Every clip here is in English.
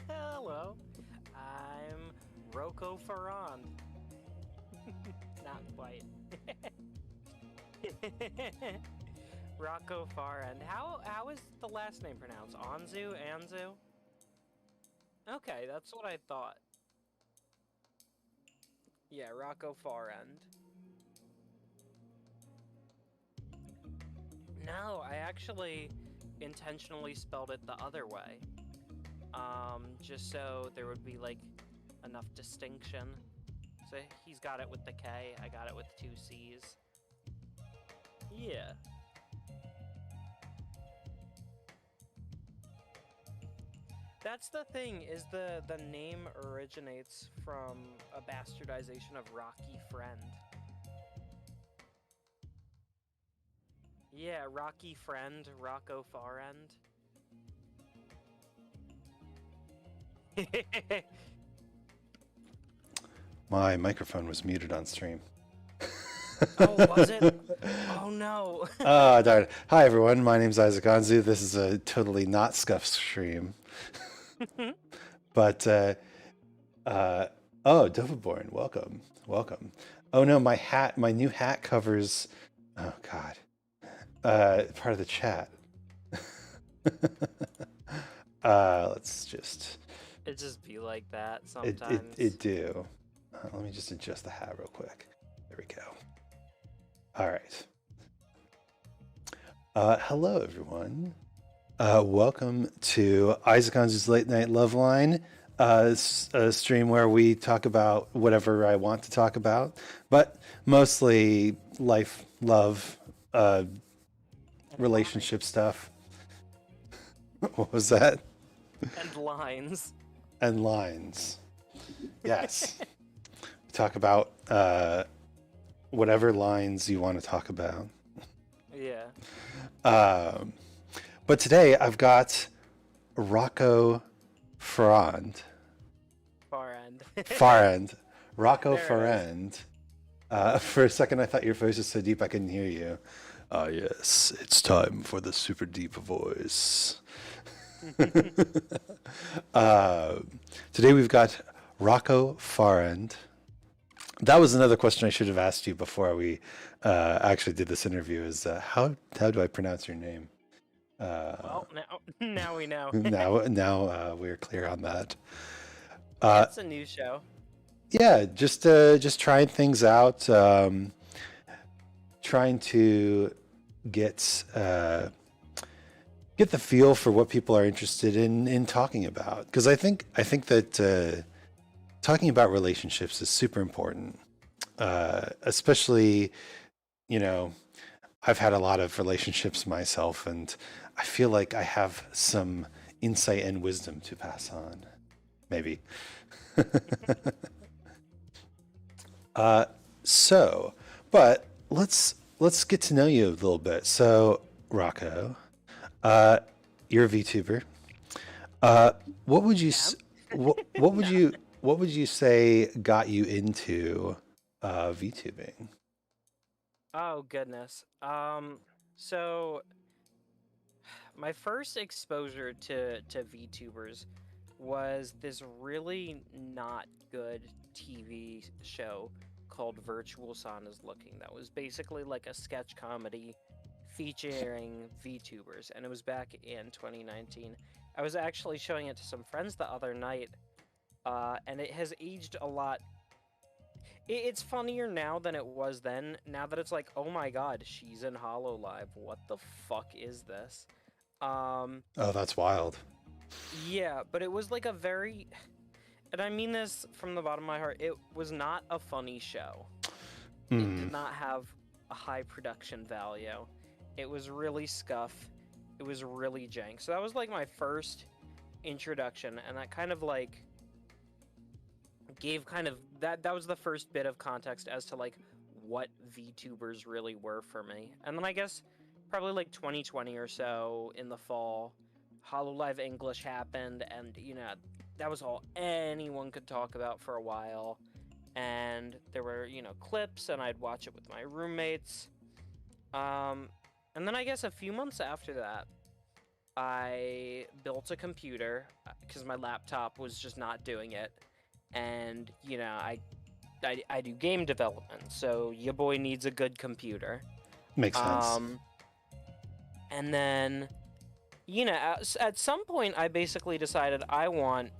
Hello, I'm Rocco Farend. Not quite. Rocco Farend. How is the last name pronounced? Anzu? Anzu? Okay, that's what I thought. Yeah, Rocco Farend. No, I actually intentionally spelled it the other way. Just so there would be like enough distinction. So he's got it with the K, I got it with two C's. Yeah. That's the thing, is the name originates from a bastardization of Rocky Friend. Yeah, Rocky Friend, Rocco Farend. My microphone was muted on stream. Oh, was it? Oh no. Ah, darn it. Hi, everyone. My name's Isaac Anzu. This is a totally not scuffed stream. But, oh, Dovaborn, welcome. Welcome. Oh no, my new hat covers, oh God, part of the chat. Let's just, It just be like that it, sometimes. it do. Let me just adjust the hat real quick. There we go. All right. Hello, everyone. Welcome to Isaac Anzu's Late Night Love Line, a stream where we talk about whatever I want to talk about, but mostly life, love, relationship stuff. What was that? And lines. And lines. Yes. Talk about whatever lines you want to talk about. Yeah. But today I've got Rocco Farend. Farend. Farend. Rocco There it is. Farend. For a second I thought your voice was so deep I couldn't hear you. Ah, yes, it's time for the super deep voice. Today we've got Rocco Farend. That was another question I should have asked you before we actually did this interview is how do I pronounce your name? Well, now we know. now we're clear on that. It's a new show. Yeah, just trying things out, trying to get the feel for what people are interested in talking about. Because I think that talking about relationships is super important, especially, you know, I've had a lot of relationships myself, and I feel like I have some insight and wisdom to pass on. Maybe. So, but let's get to know you a little bit. So, Rocco, you're a VTuber. What would you what would you say got you into VTubing? Oh goodness. So my first exposure to VTubers was this really not good TV show called Virtual Son is Looking. That was basically like a sketch comedy featuring VTubers, and it was back in 2019. I was actually showing it to some friends the other night, and it has aged a lot. It's funnier now than it was then. Now that it's like, oh my god, she's in Hololive. What the fuck is this? Um, Oh, that's wild. yeah, but it was like a very, and I mean this from the bottom of my heart, it was not a funny show. It did not have a high production value. It was really scuff. It was really jank. So that was like my first introduction, and that kind of like gave kind of that was the first bit of context as to like what VTubers really were for me. And then I guess probably like 2020 or so in the fall, Hololive English happened, and that was all anyone could talk about for a while. And there were clips, and I'd watch it with my roommates. And then I guess a few months after that, I built a computer because my laptop was just not doing it, and I do game development, so your boy needs a good computer. Makes sense. And then at some point I basically decided I want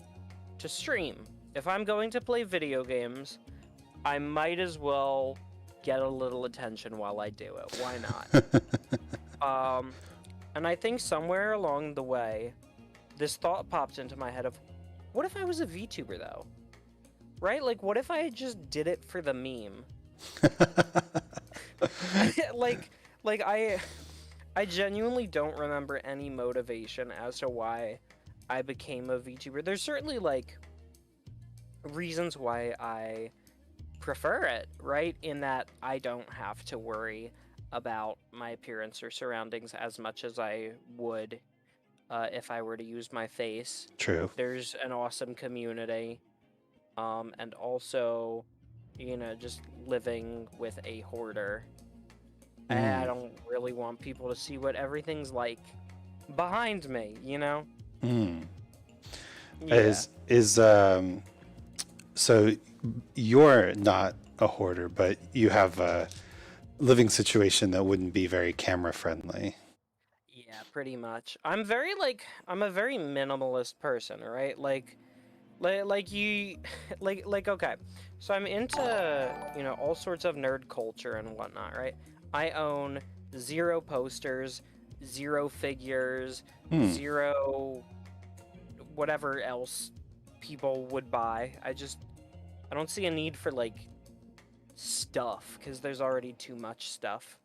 to stream. If I'm going to play video games, I might as well get a little attention while I do it. Why not? And I think somewhere along the way, this thought popped into my head of, what if I was a VTuber though? Right? Like, what if I just did it for the meme? like I genuinely don't remember any motivation as to why I became a VTuber. There's certainly like reasons why I prefer it, right? In that I don't have to worry about my appearance or surroundings as much as I would if I were to use my face. True. There's an awesome community, and also, just living with a hoarder. I don't really want people to see what everything's like behind me, Yeah. So you're not a hoarder, but you have a living situation that wouldn't be very camera friendly. Yeah, pretty much. I'm a very minimalist person, right? Like you, okay. So I'm into, all sorts of nerd culture and whatnot, right? I own 0 posters, 0 figures, 0 whatever else people would buy. I don't see a need for like stuff because there's already too much stuff.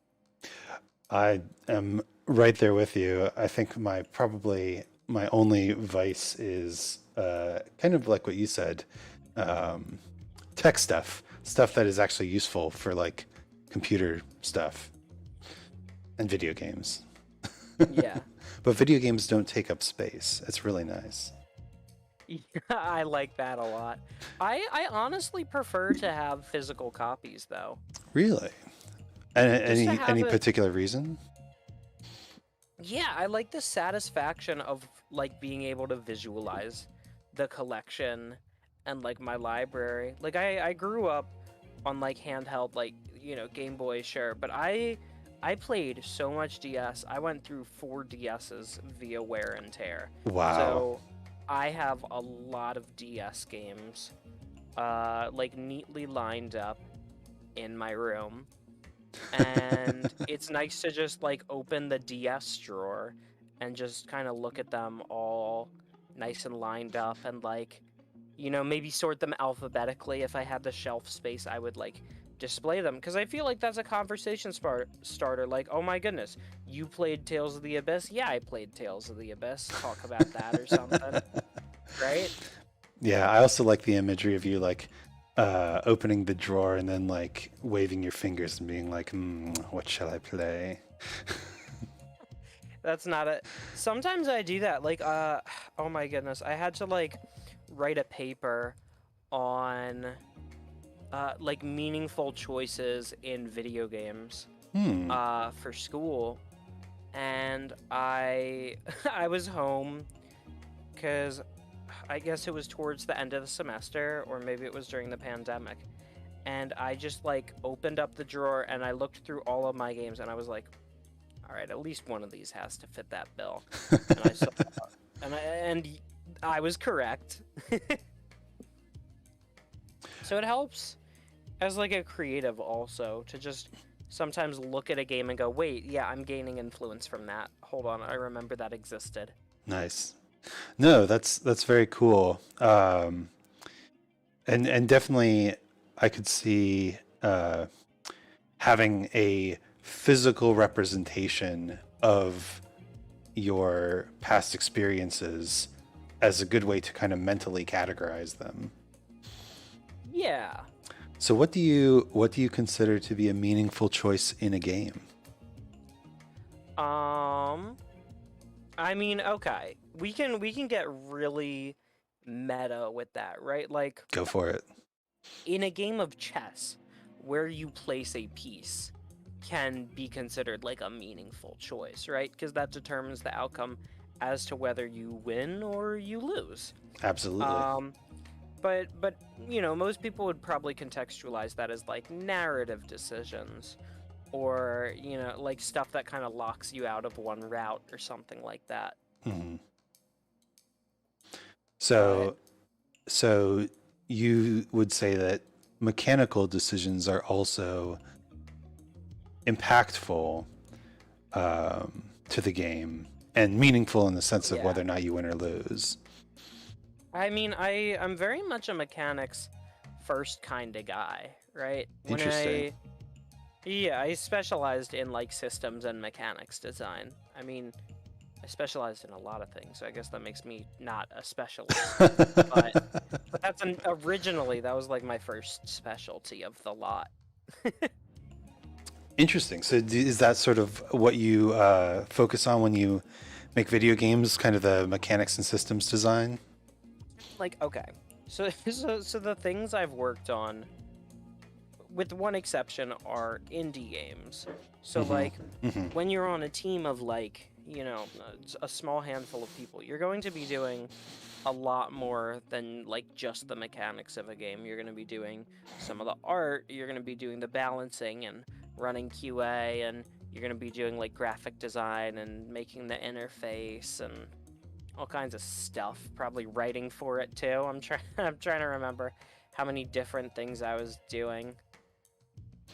I am right there with you. I think probably my only vice is kind of like what you said, tech stuff that is actually useful for like computer stuff and video games. Yeah. But video games don't take up space. It's really nice. Yeah, I like that a lot. I honestly prefer to have physical copies though. Really? And any it... particular reason? Yeah, I like the satisfaction of like being able to visualize the collection and like my library. Like I grew up on like handheld, like, Game Boy, sure, but I played so much DS. I went through 4 DSs via wear and tear. Wow. So I have a lot of DS games like neatly lined up in my room. And it's nice to just like open the DS drawer and just kind of look at them all nice and lined up and like, maybe sort them alphabetically. If I had the shelf space, I would like display them because I feel like that's a conversation starter. Like, oh my goodness, you played Tales of the Abyss? Yeah, I played Tales of the Abyss. Talk about that or something, right? Yeah, I also like the imagery of you like opening the drawer and then like waving your fingers and being like, what shall I play? That's not it. Sometimes I do that. Like, oh my goodness, I had to like write a paper on like meaningful choices in video games for school, and I was home because I guess it was towards the end of the semester, or maybe it was during the pandemic, and I just like opened up the drawer and I looked through all of my games and I was like, all right, at least one of these has to fit that bill. And I saw, and I was correct. So it helps as like a creative also to just sometimes look at a game and go, wait, yeah, I'm gaining influence from that. Hold on, I remember that existed. Nice. No, that's very cool. And definitely I could see having a physical representation of your past experiences as a good way to kind of mentally categorize them. Yeah. So what do you consider to be a meaningful choice in a game? I mean, okay. We can get really meta with that, right? Like, go for it. In a game of chess, where you place a piece can be considered like a meaningful choice, right? Because that determines the outcome as to whether you win or you lose. Absolutely. But you know, most people would probably contextualize that as like narrative decisions, or you know, like stuff that kind of locks you out of one route or something like that. Hmm. But So you would say that mechanical decisions are also impactful to the game and meaningful in the sense of yeah, whether or not you win or lose. I mean, I'm very much a mechanics first kind of guy, right? Interesting. Yeah, I specialized in like systems and mechanics design. I mean, I specialized in a lot of things, so I guess that makes me not a specialist. But originally that was like my first specialty of the lot. Interesting. So is that sort of what you focus on when you make video games, kind of the mechanics and systems design? Like, okay, so so the things I've worked on, with one exception, are indie games. So Hmm. like, Hmm. when you're on a team of like, you know, a small handful of people, you're going to be doing a lot more than like just the mechanics of a game. You're going to be doing some of the art, you're going to be doing the balancing and running QA, and you're going to be doing like graphic design and making the interface and all kinds of stuff, probably writing for it too. I'm trying to remember how many different things I was doing.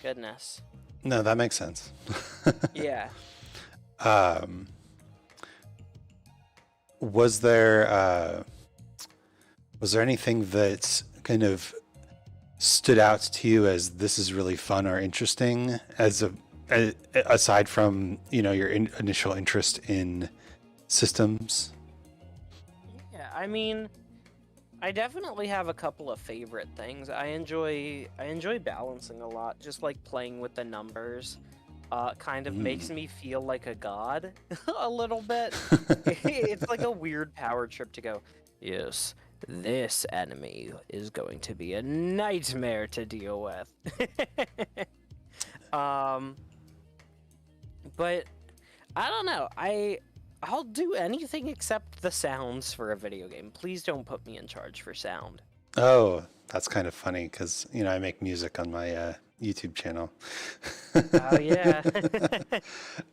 Goodness. No, that makes sense. Yeah. um, was there was there anything that kind of stood out to you as this is really fun or interesting aside from your initial interest in systems? Yeah, I mean, I definitely have a couple of favorite things. I enjoy balancing a lot, just like playing with the numbers. Kind of Mm. makes me feel like a god a little bit. It's like a weird power trip to go, yes, this enemy is going to be a nightmare to deal with. um, but I don't know. I'll do anything except the sounds for a video game. Please don't put me in charge for sound. Oh, that's kind of funny because I make music on my YouTube channel. Oh yeah.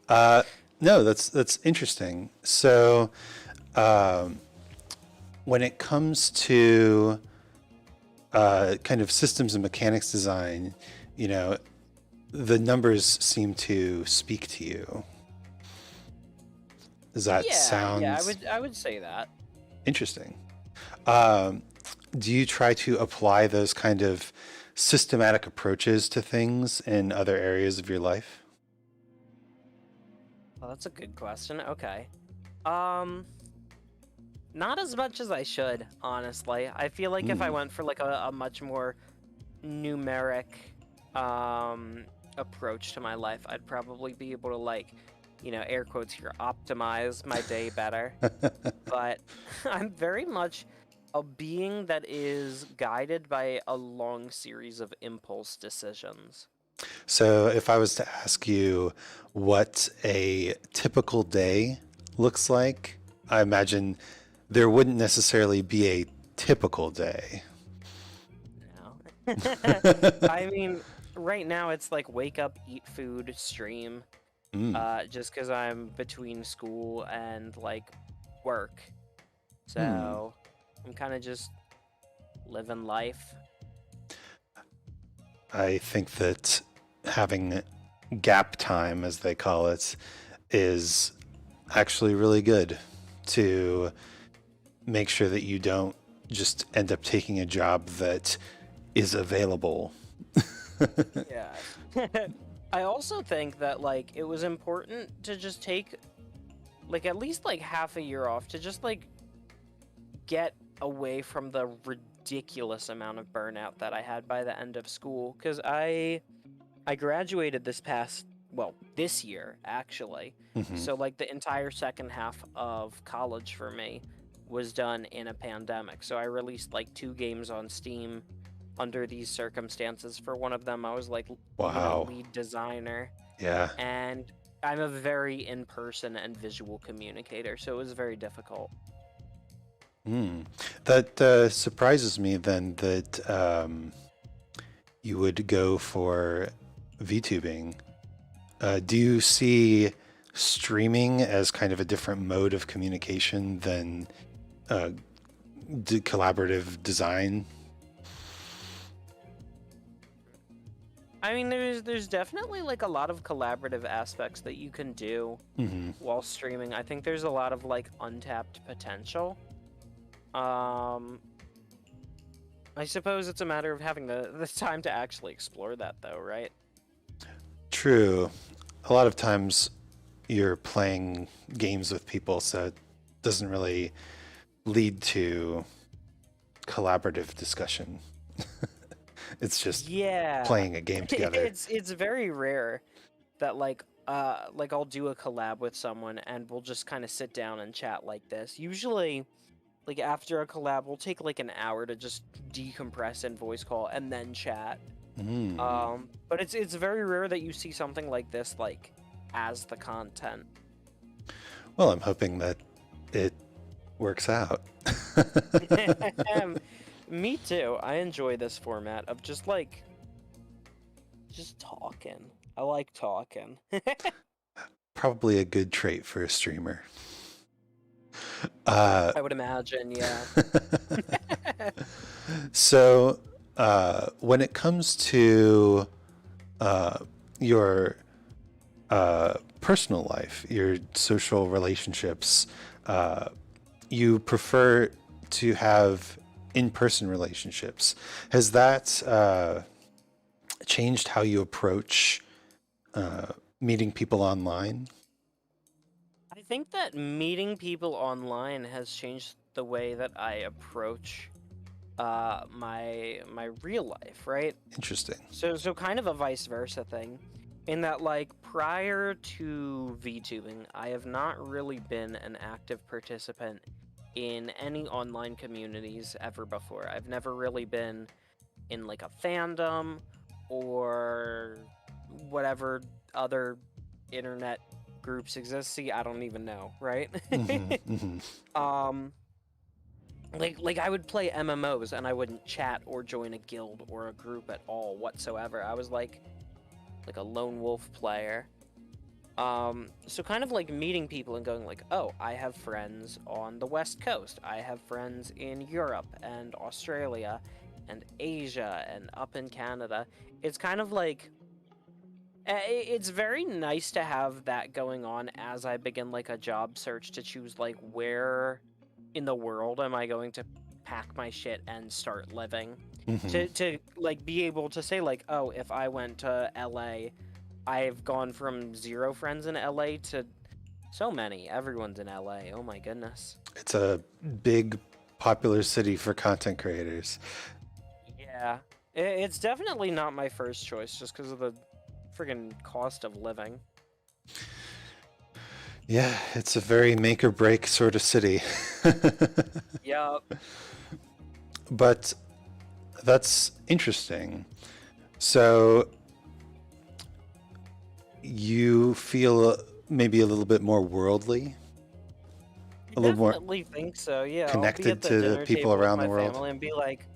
uh, no, that's interesting. So, um, when it comes to kind of systems and mechanics design, you know, the numbers seem to speak to you. Does that Yeah, sound I would say that. interesting? Um, do you try to apply those kind of systematic approaches to things in other areas of your life? Oh, that's a good question. Okay. Um, not as much as I should, honestly. I feel like if I Mm. went for like a much more numeric um approach to my life, I'd probably be able to like, you know, air quotes here, optimize my day better. But I'm very much a being that is guided by a long series of impulse decisions. So, if I was to ask you what a typical day looks like, I imagine there wouldn't necessarily be a typical day. You know? I mean, right now it's like wake up, eat food, stream. Mm. Just because I'm between school and like work, Hmm. so I'm kind of just living life. I think that having gap time, as they call it, is actually really good to make sure that you don't just end up taking a job that is available. Yeah. I also think that like it was important to just take like at least like half a year off to just like get away from the ridiculous amount of burnout that I had by the end of school, because I graduated this year actually. Hmm. So like the entire second half of college for me was done in a pandemic. So I released like 2 games on Steam under these circumstances. For one of them I was like, you know, Wow. lead designer, Yeah. and I'm a very in-person and visual communicator, so it was very difficult. That surprises me then that you would go for VTubing. Do you see streaming as kind of a different mode of communication than collaborative design? I mean, there's definitely like a lot of collaborative aspects that you can do while streaming. I think there's a lot of like untapped potential. I suppose it's a matter of having the time to actually explore that, though, right? True. A lot of times you're playing games with people, so it doesn't really lead to collaborative discussion. It's just playing a game together. It's very rare that like I'll do a collab with someone and we'll just kind of sit down and chat like this. Usually, like after a collab, we'll take like an hour to just decompress and voice call and then chat. But it's very rare that you see something like this like as the content. Well, I'm hoping that it works out. Me too. I enjoy this format of just talking. I like talking. Probably a good trait for a streamer. I would imagine, yeah. So, when it comes to your personal life, your social relationships, you prefer to have in-person relationships. Has that changed how you approach meeting people online? I think that meeting people online has changed the way that I approach my real life, right? Interesting. So kind of a vice versa thing. In that, like, prior to VTubing, I have not really been an active participant in any online communities ever before. I've never really been in, like, a fandom or whatever other internet groups exist. See, I don't even know, right? Like I would play MMOs and I wouldn't chat or join a guild or a group at all whatsoever. I was like a lone wolf player. So kind of like meeting people and going like, oh, I have friends on the West Coast. I have friends in Europe and Australia and Asia and up in Canada. It's kind of like, it's very nice to have that going on as I begin like a job search to choose like where in the world am I going to pack my shit and start living. To like be able to say like, oh, if I went to LA, I've gone from 0 friends in LA to so many. Everyone's in LA. Oh my goodness. It's a big, popular city for content creators. Yeah. It's definitely not my first choice just because of the friggin' cost of living. Yeah, it's a very make or break sort of city. Yup. But that's interesting. So you feel maybe a little bit more worldly? I definitely think so, yeah. Connected I'll be at to the dinner people table with around my the world? family and be like,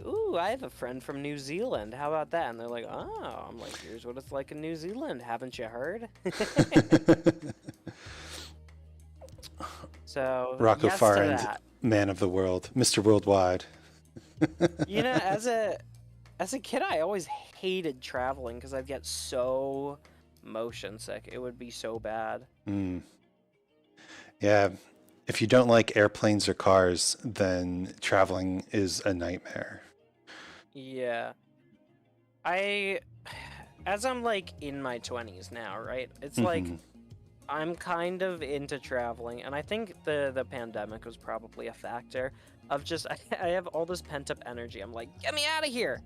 ooh, I have a friend from New Zealand. How about that? And they're like, oh. I'm like, here's what it's like in New Zealand. Haven't you heard? So, Rocco yes to Farend, that. man of the world, Mr. Worldwide. You know, as a kid, I always hated traveling because I'd get so motion sick. It would be so bad. Yeah, if you don't like airplanes or cars, then traveling is a nightmare. Yeah. As I'm like in my 20s now, right? It's like I'm kind of into traveling, and I think the pandemic was probably a factor of just I have all this pent-up energy. I'm like, get me out of here.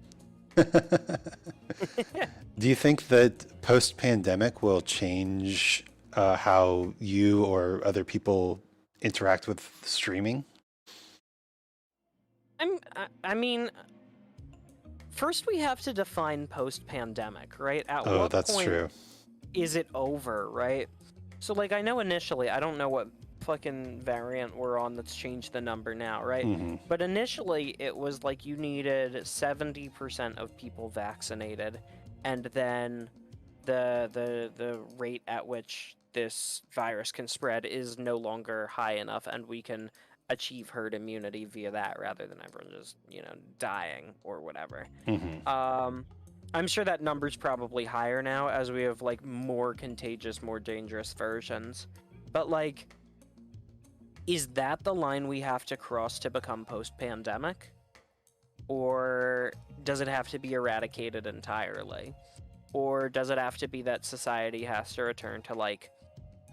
Do you think that post-pandemic will change how you or other people interact with streaming? I mean, first we have to define post-pandemic, right? At Oh, what that's point true. is it over, right? So like I know initially, I don't know what fucking variant we're on that's changed the number now, right? Mm-hmm. But initially it was like you needed 70% of people vaccinated, and then the rate at which this virus can spread is no longer high enough, and we can achieve herd immunity via that rather than everyone just, dying or whatever. Mm-hmm. I'm sure that number's probably higher now as we have like more contagious, more dangerous versions. But like, is that the line we have to cross to become post-pandemic? Or does it have to be eradicated entirely? Or does it have to be that society has to return to like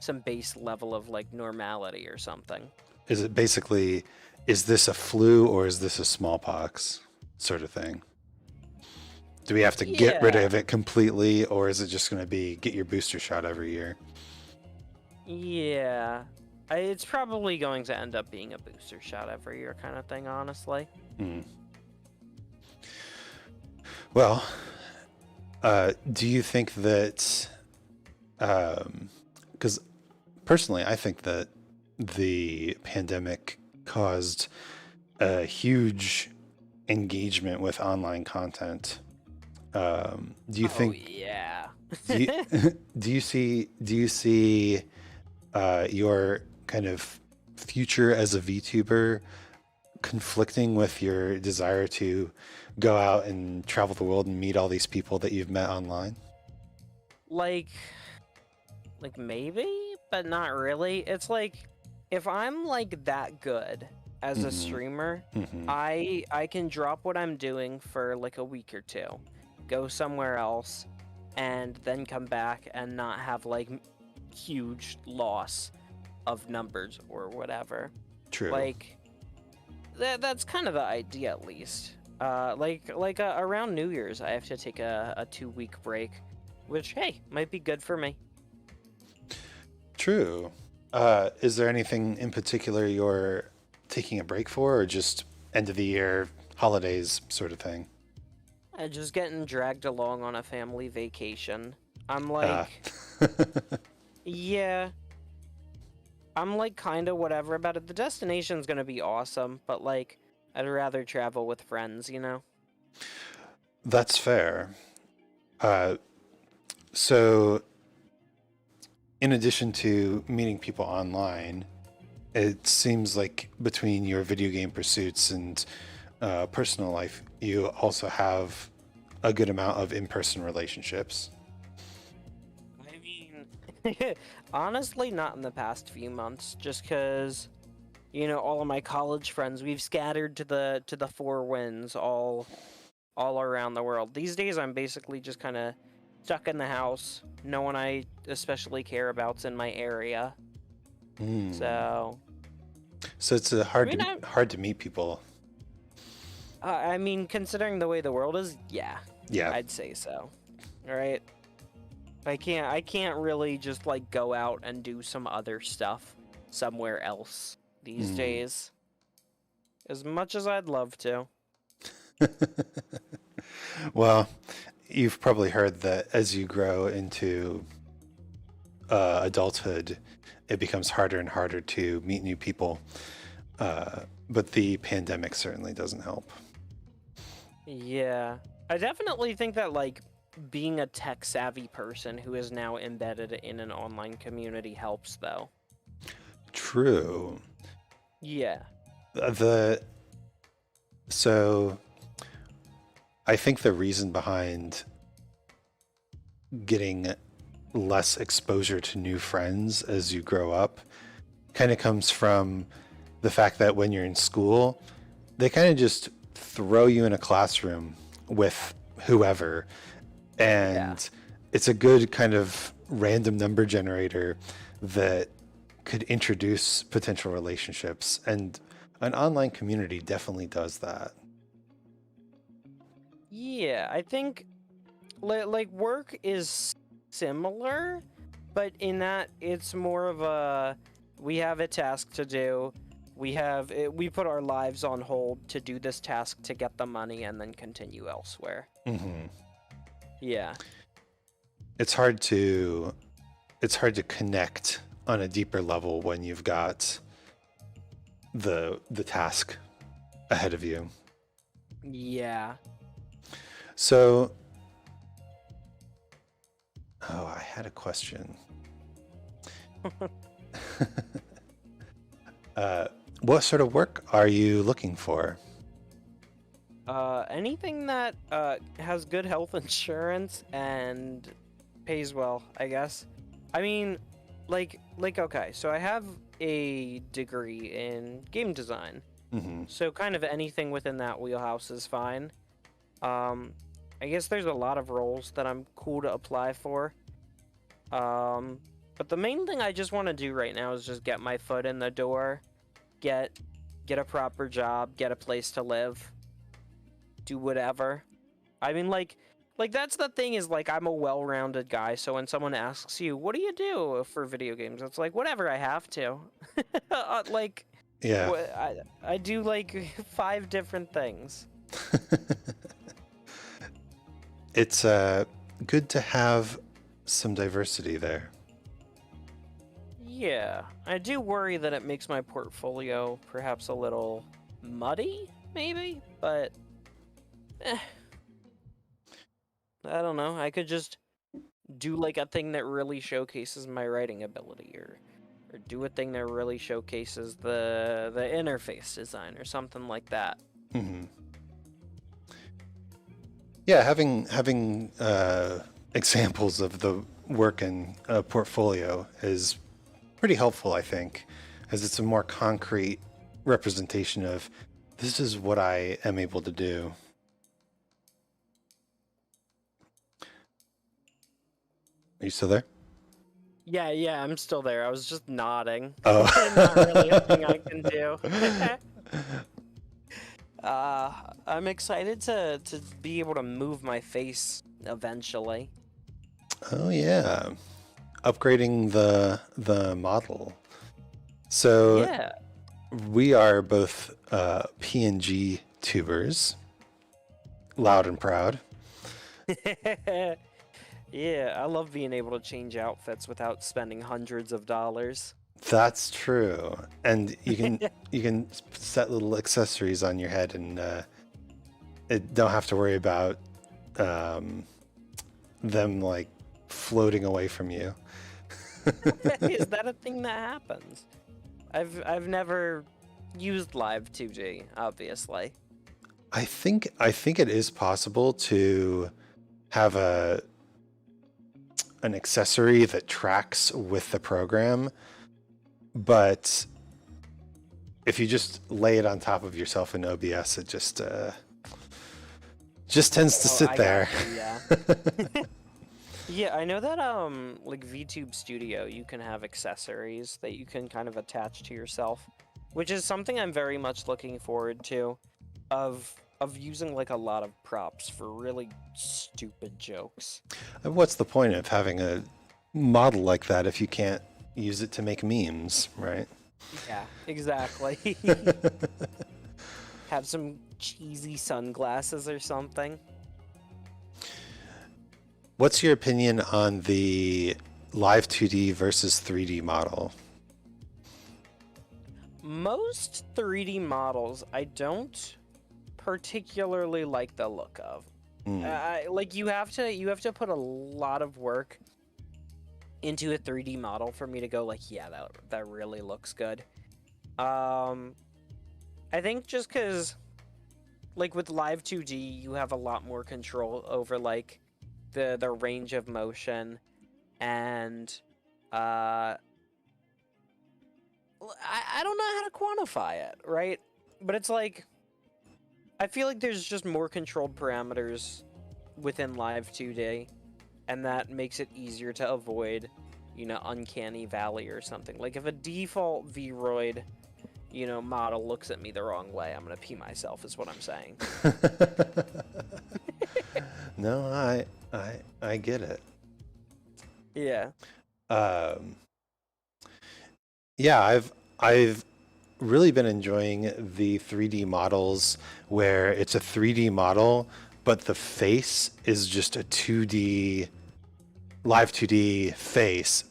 some base level of like normality or something? Is it basically, is this a flu or is this a smallpox sort of thing? Do we have to get rid Yeah. of it completely, or is it just going to be get your booster shot every year? Yeah. It's probably going to end up being a booster shot every year kind of thing, honestly. Hmm. Well, do you think that, because personally, I think that the pandemic caused a huge engagement with online content. Do you think? Yeah. Do you, do you see your kind of future as a VTuber conflicting with your desire to go out and travel the world and meet all these people that you've met online? like maybe, but not really. It's like if I'm like that good as a Mm-hmm. streamer, Mm-hmm. I can drop what I'm doing for like a week or two, go somewhere else, and then come back and not have like huge loss of numbers or whatever. True. Like that's kind of the idea at least. Around New Year's, I have to take a 2 week break, which hey might be good for me. True. Is there anything in particular you're taking a break for, or just end of the year holidays sort of thing? Just getting dragged along on a family vacation. I'm Uh, like, yeah, I'm like kind of whatever about it. The destination's gonna be awesome, but like, I'd rather travel with friends, you know? that's fair. Uh, so, in addition to meeting people online, it seems like between your video game pursuits and personal life, you also have a good amount of in-person relationships. I mean, honestly, not in the past few months, just because, all of my college friends, we've scattered to the four winds all around the world. These days, I'm basically just kind of stuck in the house. No one I especially care about's in my area. Mm. So, So it's I mean, hard to meet people. I mean, considering the way the world is, yeah, Yeah. I'd say so. All right, I can't really just like go out and do some other stuff somewhere else these Mm. days. As much as I'd love to. Well, you've probably heard that as you grow into adulthood, it becomes harder and harder to meet new people. But the pandemic certainly doesn't help. Yeah, I definitely think that like being a tech savvy person who is now embedded in an online community helps though. True. Yeah. The so I think the reason behind getting less exposure to new friends as you grow up kind of comes from the fact that when you're in school, they kind of just throw you in a classroom with whoever, Yeah. and it's a good kind of random number generator that could introduce potential relationships, and an online community definitely does that. Yeah, I think like work is similar, but in that it's more of a we have a task to do. We put our lives on hold to do this task to get the money and then continue elsewhere. Hmm. Yeah. it's hard to connect on a deeper level when you've got the task ahead of you. Yeah. So, I had a question. What sort of work are you looking for? Anything that has good health insurance and pays well, I guess. I mean, okay, so I have a degree in game design. Mm-hmm. So kind of anything within that wheelhouse is fine. I guess there's a lot of roles that I'm cool to apply for. But the main thing I just want to do right now is just get my foot in the door, get a proper job, get a place to live, do whatever. I mean, like that's the thing is like I'm a well-rounded guy, so when someone asks you, "What do you do for video games?" It's like whatever I have to. Like Yeah. I do like 5 different things. It's good to have some diversity there. Yeah, I do worry that it makes my portfolio perhaps a little muddy, maybe, but I don't know. I could just do like a thing that really showcases my writing ability, or do a thing that really showcases the interface design or something like that. Mm-hmm. Yeah, having examples of the work in a portfolio is pretty helpful, I think, as it's a more concrete representation of this is what I am able to do. Are you still there? Yeah, I'm still there. I was just nodding. Oh. Not really a thing I can do. I'm excited to be able to move my face eventually. Oh yeah, upgrading the model. So Yeah. we are both PNG tubers, loud and proud. Yeah, I love being able to change outfits without spending hundreds of dollars. That's true, and you can set little accessories on your head, and don't have to worry about them like floating away from you. Is that a thing that happens? I've never used Live 2G, obviously. I think it is possible to have an accessory that tracks with the program, but if you just lay it on top of yourself in OBS, it just tends to sit there. Yeah. Yeah, I know that like VTube Studio, you can have accessories that you can kind of attach to yourself, which is something I'm very much looking forward to, of using like a lot of props for really stupid jokes. What's the point of having a model like that if you can't use it to make memes, right? Yeah, exactly. Have some cheesy sunglasses or something. What's your opinion on the live 2D versus 3D model? Most 3D models I don't particularly like the look of. Like you have to put a lot of work into a 3D model for me to go like, yeah, that really looks good. I think just because like with live 2D you have a lot more control over like the range of motion, and I don't know how to quantify it, right? But it's like I feel like there's just more controlled parameters within Live 2D, and that makes it easier to avoid, uncanny valley or something. Like if a default Vroid, model looks at me the wrong way, I'm gonna pee myself, is what I'm saying. No, I get it. Yeah. Yeah, I've really been enjoying the 3D models where it's a 3D model, but the face is just a 2D live 2D face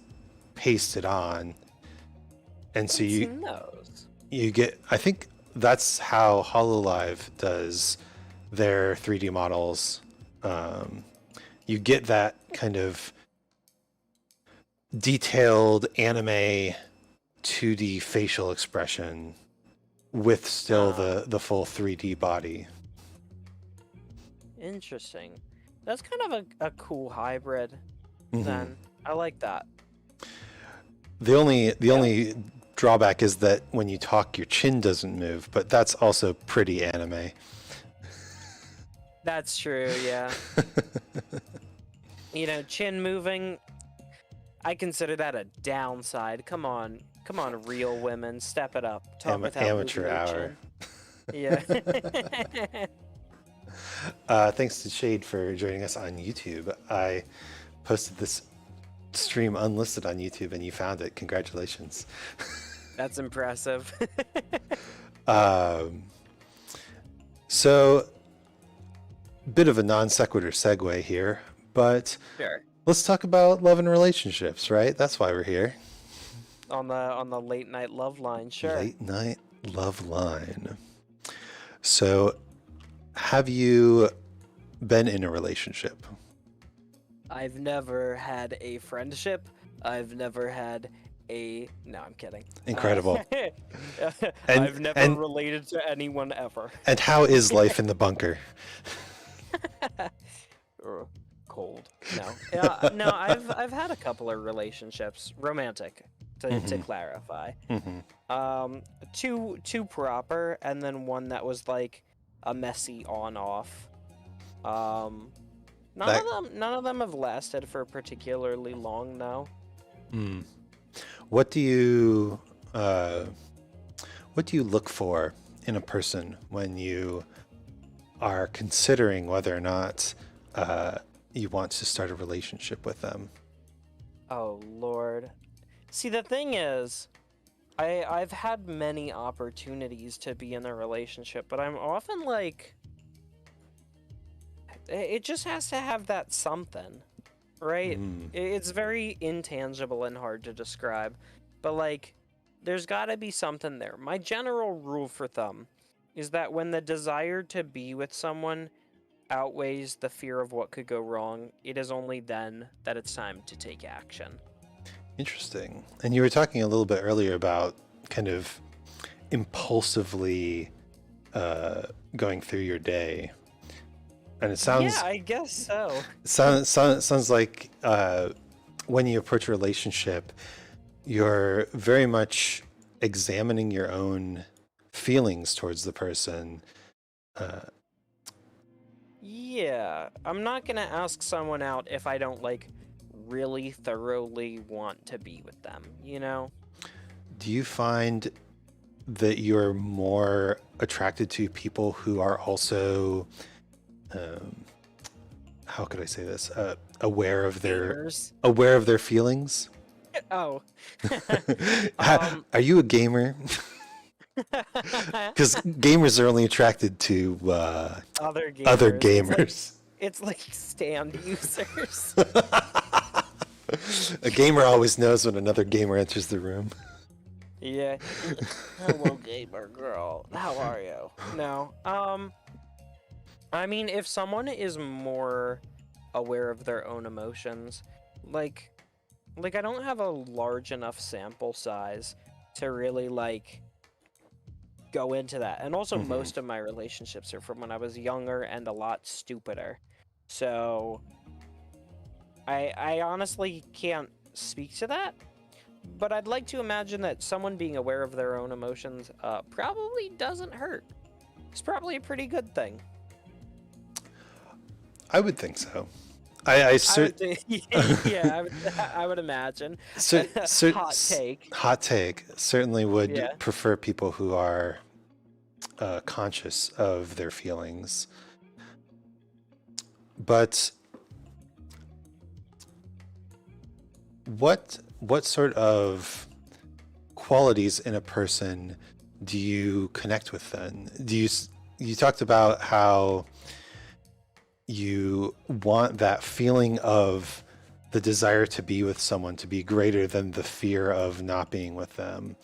pasted on, and so I've seen those. you get. I think that's how HoloLive does their 3D models. You get that kind of detailed anime 2D facial expression with still the full 3D body. Interesting. That's kind of a cool hybrid. Then I like that. The only drawback is that when you talk, your chin doesn't move, but that's also pretty anime. That's true, yeah. You know, chin moving, I consider that a downside. Come on, real women, step it up. Talk without Amateur moving your hour. chin. Yeah. Thanks to Shade for joining us on YouTube. I posted this stream unlisted on YouTube and you found it. Congratulations. That's impressive. So, bit of a non sequitur segue here, but Sure. let's talk about love and relationships, right? That's why we're here. On the late night love line, sure. Late night love line. So, have you been in a relationship? I've never had a friendship. I've never had a... No, I'm kidding. Incredible. I've never related to anyone ever. And how is life in the bunker? Cold. No. No, I've had a couple of relationships, romantic, to clarify. Two proper, and then one that was like a messy on-off. None of them have lasted for particularly long now. What do you look for in a person when you are considering whether or not you want to start a relationship with them? Oh Lord. See, the thing is, I've had many opportunities to be in a relationship, but I'm often like, it just has to have that something, right? It's very intangible and hard to describe, but like, there's gotta be something there. My general rule for thumb is that when the desire to be with someone outweighs the fear of what could go wrong, it is only then that it's time to take action. Interesting. And you were talking a little bit earlier about kind of impulsively going through your day. And it sounds... Yeah, I guess so. Sounds like when you approach a relationship, you're very much examining your own feelings towards the person. Yeah, I'm not gonna ask someone out if I don't like really thoroughly want to be with them, you know? Do you find that you're more attracted to people who are also, how could I say this, aware of their feelings? Oh. Are you a gamer? Because gamers are only attracted to Other gamers. It's like stand users. A gamer always knows when another gamer enters the room. Yeah. Hello, gamer girl. How are you? No. I mean, if someone is more aware of their own emotions, like I don't have a large enough sample size to really like go into that. And also most of my relationships are from when I was younger and a lot stupider. So I honestly can't speak to that, but I'd like to imagine that someone being aware of their own emotions probably doesn't hurt. It's probably a pretty good thing. I would think so. I would imagine. Hot take. Certainly would prefer people who are conscious of their feelings. But what sort of qualities in a person do you connect with then? You talked about how you want that feeling of the desire to be with someone to be greater than the fear of not being with them,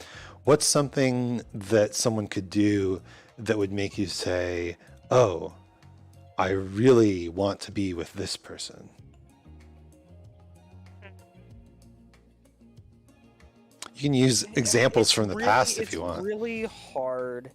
what's something that someone could do that would make you say, oh, I really want to be with this person? You can use examples from the past if you want. It's really hard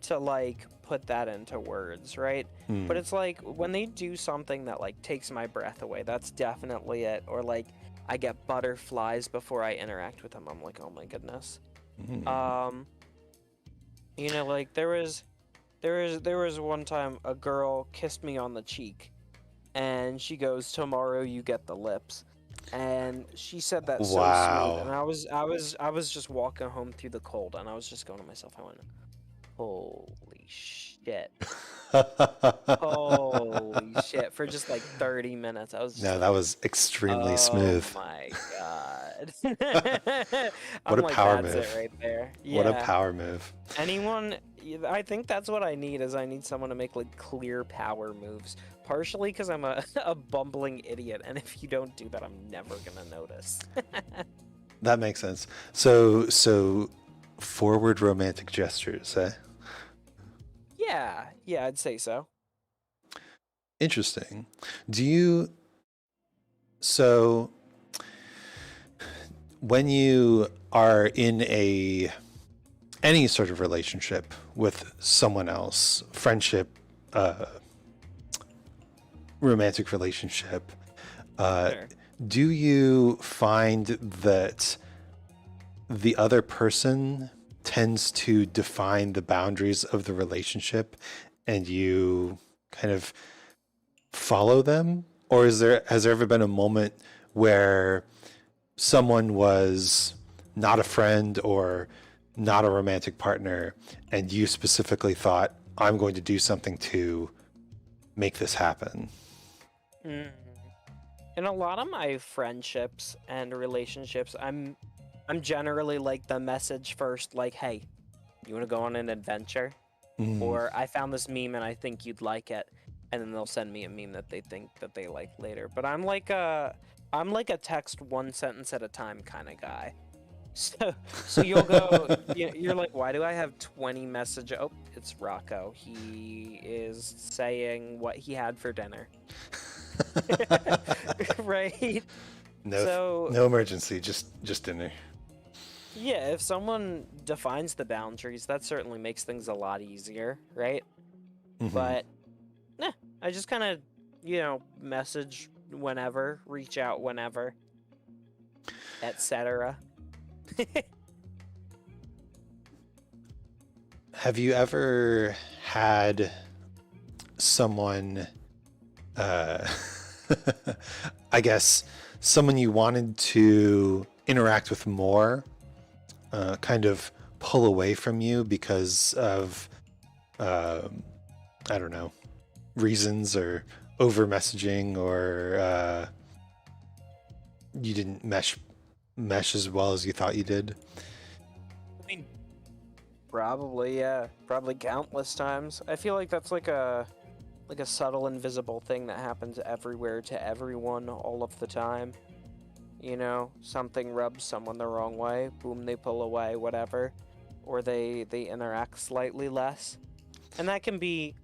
to like put that into words, right? But it's like when they do something that like takes my breath away, that's definitely it. Or like I get butterflies before I interact with them. I'm like, oh my goodness. You know, like there was one time a girl kissed me on the cheek, and she goes, "Tomorrow you get the lips." And she said that so smooth, and I was just walking home through the cold, and I was just going to myself, I went, holy shit. Holy shit. For just like 30 minutes, I was just No, like, that was extremely smooth. oh my god. What I'm a like, power that's move. it right there. What a Yeah. power move. Anyone, I think that's what I need, is I need someone to make like clear power moves. Partially because I'm a bumbling idiot, and if you don't do that, I'm never gonna notice. That makes sense. So forward romantic gestures, eh? Yeah, I'd say so. Interesting. So when you are in any sort of relationship with someone else, friendship, romantic relationship, Sure. do you find that the other person tends to define the boundaries of the relationship and you kind of follow them? Or has there ever been a moment where someone was not a friend or not a romantic partner and you specifically thought, I'm going to do something to make this happen? Mm. In a lot of my friendships and relationships, I'm generally like the message first, like, hey, you want to go on an adventure? Or I found this meme and I think you'd like it, and then they'll send me a meme that they think that they like later. But I'm like a text one sentence at a time kind of guy. So you'll go, you're like, why do I have 20 messages? Oh, it's Rocco. He is saying what he had for dinner. Right? No, no emergency, just dinner. Yeah, if someone defines the boundaries, that certainly makes things a lot easier, right? But, I just kind of, message whenever, reach out whenever, etc. Have you ever had someone, I guess, someone you wanted to interact with more, kind of pull away from you because of, I don't know, reasons or over messaging, or you didn't mesh as well as you thought you did? I mean, probably, yeah. Probably countless times. I feel like that's like a subtle invisible thing that happens everywhere to everyone all of the time. Something rubs someone the wrong way, boom, they pull away, whatever. Or they interact slightly less. And that can be,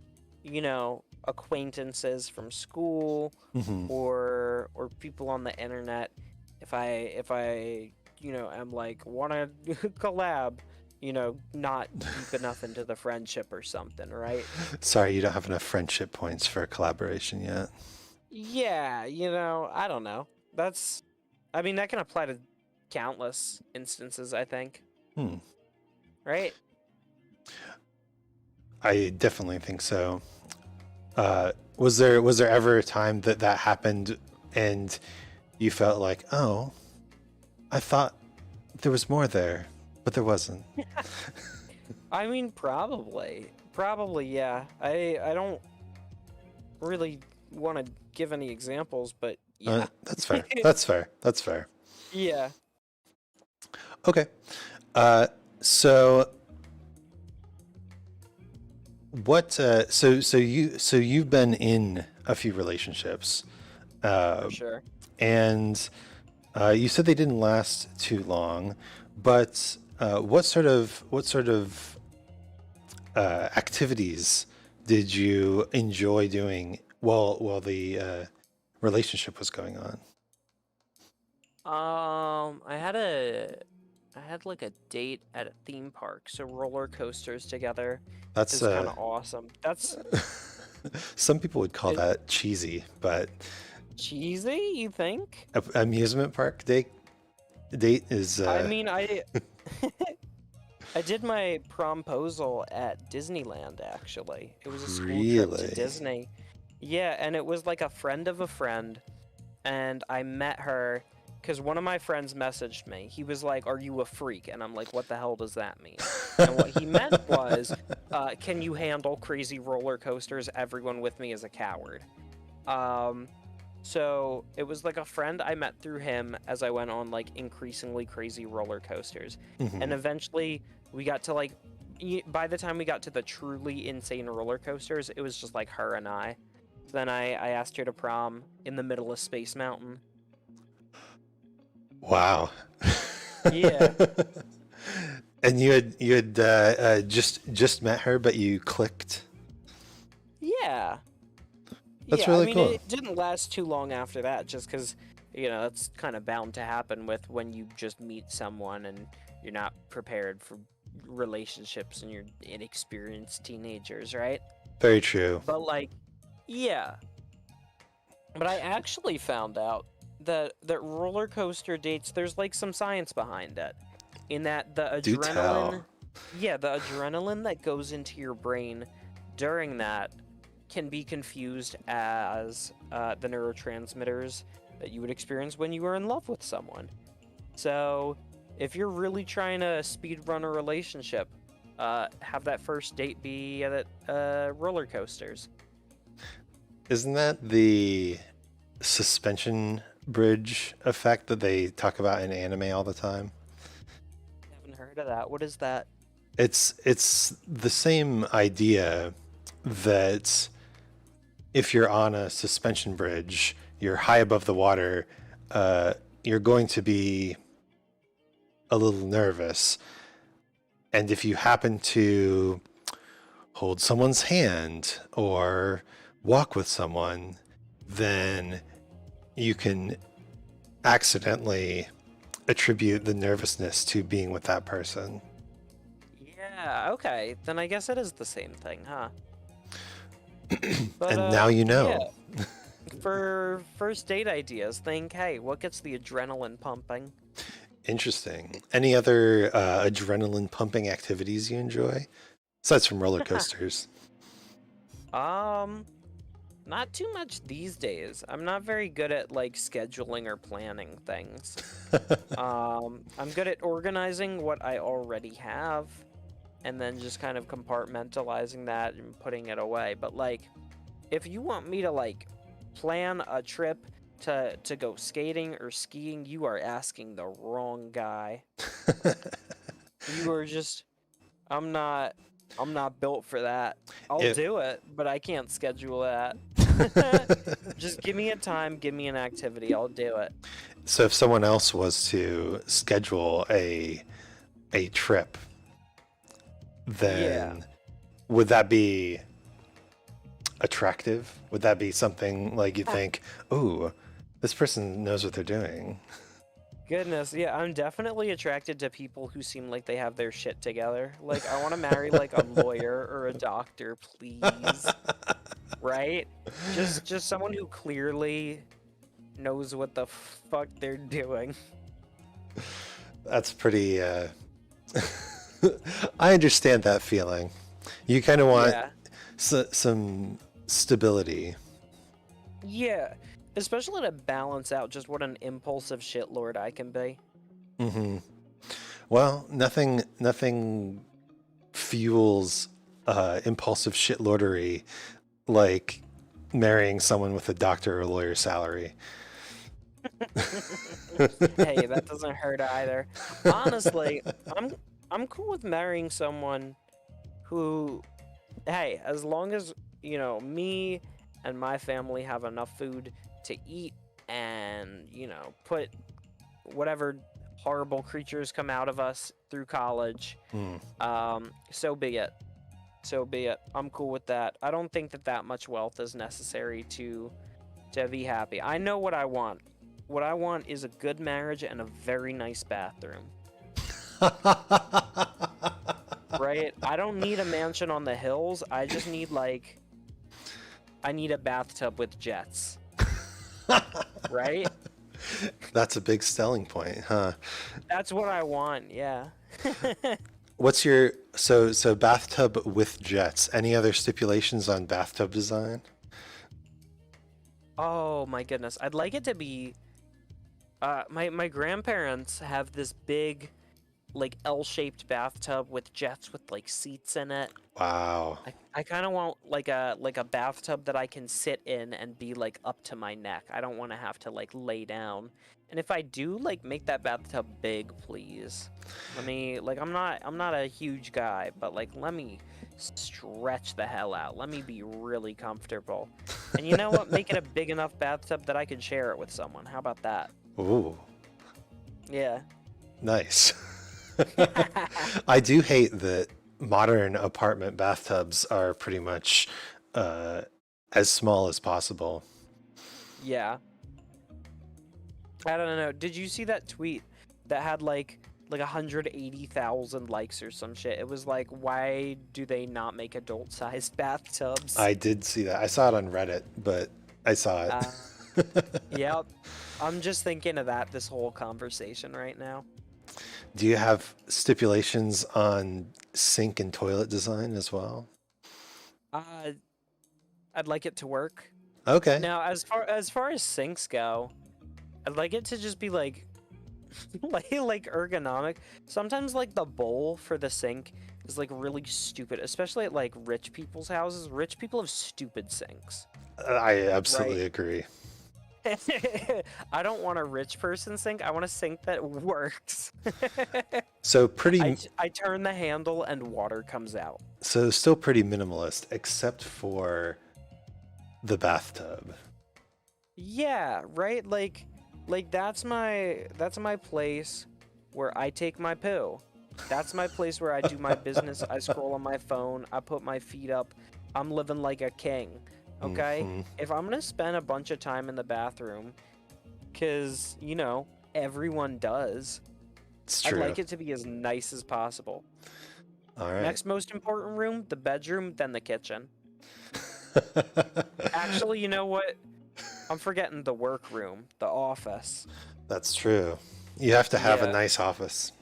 acquaintances from school, or people on the internet. If I am like, wanna collab, not deep enough into the friendship or something, right? Sorry, you don't have enough friendship points for a collaboration yet. Yeah, I don't know. That can apply to countless instances, I think. Right? I definitely think so. Was there ever a time that happened and you felt like, oh, I thought there was more there, but there wasn't? I mean, probably, yeah. I don't really want to give any examples, but yeah. That's fair. That's fair. Yeah. Okay. So what? So you've been in a few relationships. For sure. And you said they didn't last too long, but what sort of activities did you enjoy doing while the relationship was going on? I had like a date at a theme park, so roller coasters together That's is kind of awesome. That's some people would call it, that cheesy, but cheesy, you think? amusement park date is I mean, I did my promposal at Disneyland actually. It was a school trip to really. Disney. Yeah, and it was like a friend of a friend, and I met her because one of my friends messaged me. He was like, "Are you a freak?" And I'm like, "What the hell does that mean?" And what he meant was, "Can you handle crazy roller coasters? Everyone with me is a coward." Um, so it was like a friend I met through him as I went on like increasingly crazy roller coasters, Hmm. and eventually we got to like. By the time we got to the truly insane roller coasters, it was just like her and I. Then I asked her to prom in the middle of Space Mountain. Wow. Yeah, And you had just met her, but you clicked. yeah, That's yeah. I really mean, cool. it didn't last too long after that, just because, that's kind of bound to happen with when you just meet someone and you're not prepared for relationships and you're inexperienced teenagers, right? Very true. But like, yeah. But I actually found out that roller coaster dates, there's like some science behind it. In that the Do tell. adrenaline, yeah, the adrenaline that goes into your brain during that can be confused as the neurotransmitters that you would experience when you were in love with someone. So, if you're really trying to speed run a relationship, have that first date be at roller coasters. Isn't that the suspension bridge effect that they talk about in anime all the time? Haven't heard of that. What is that? It's the same idea that if you're on a suspension bridge, you're high above the water, uh, you're going to be a little nervous. And if you happen to hold someone's hand or walk with someone, then you can accidentally attribute the nervousness to being with that person. Yeah, okay. Then I guess it is the same thing, huh? But And now you yeah, know. for first date ideas, think, hey, what gets the adrenaline pumping? Interesting. Any other adrenaline pumping activities you enjoy? Aside from roller coasters. Um, Not too much these days. I'm not very good at like scheduling or planning things. I'm good at organizing what I already have and then just kind of compartmentalizing that and putting it away. But like, if you want me to like plan a trip to go skating or skiing, you are asking the wrong guy. You are just I'm not I'm not built for that. I'll It, do it, but I can't schedule that. Just give me a time, give me an activity, I'll do it. so if someone else was to schedule a trip, Yeah. then would that be attractive? Would that be something like you think, "Ooh, this person knows what they're doing"? Goodness, yeah, I'm definitely attracted to people who seem like they have their shit together. Like, I want to marry like a lawyer or a doctor, please. Right? Just someone who clearly knows what the fuck they're doing. That's pretty I understand that feeling. You kind of want Yeah. some stability. Yeah. Especially to balance out just what an impulsive shitlord I can be. Hmm. Well, nothing fuels impulsive shitlordery like marrying someone with a doctor or lawyer salary. Hey, that doesn't hurt either. Honestly, I'm I'm cool with marrying someone who, hey, as long as, me and my family have enough food to eat and, you know, put whatever horrible creatures come out of us through college. So be it. So be it. I'm cool with that. I don't think that much wealth is necessary to be happy. I know what I want. What I want is a good marriage and a very nice bathroom. Right? I don't need a mansion on the hills. I just need, like, I need a bathtub with jets. Right? That's a big selling point, huh? That's what I want, yeah. What's your so bathtub with jets? Any other stipulations on bathtub design? Oh my goodness. I'd like it to be my grandparents have this big, like, L-shaped bathtub with jets with, like, seats in it. Wow. I kind of want like a bathtub that I can sit in and be, like, up to my neck. I don't want to have to, like, lay down. And if I do, like, make that bathtub big, please. Let me, like, I'm not a huge guy, but, like, let me stretch the hell out. Let me be really comfortable. And you know what? Make it a big enough bathtub that I can share it with someone. How about that? Ooh, Yeah. nice. I do hate that modern apartment bathtubs are pretty much as small as possible. Yeah. I don't know. Did you see that tweet that had like 180,000 likes or some shit? It was like, why do they not make adult-sized bathtubs? I did see that. I saw it on Reddit, but I saw it. Yep. I'm just thinking of that this whole conversation right now. Do you have stipulations on sink and toilet design as well? I'd like it to work. Okay. Now, as far as sinks go, I'd like it to just be like like ergonomic. Sometimes like the bowl for the sink is like really stupid, especially at like rich people's houses. Rich people have stupid sinks. I absolutely Right. agree. I don't want a rich person sink. I want a sink that works. So pretty, I turn the handle and water comes out. so still pretty minimalist, except for the bathtub. Yeah, right? Like that's my place where I take my poo. That's my place where I do my business. I scroll on my phone. I put my feet up. I'm living like a king. Okay? Mhm. If I'm going to spend a bunch of time in the bathroom, cuz, you know, everyone does, It's I'd true. like it to be as nice as possible. All right. Next most important room, the bedroom, then the kitchen. Actually, you know what? I'm forgetting the workroom, the office. That's true. You have to have a Yeah. nice office.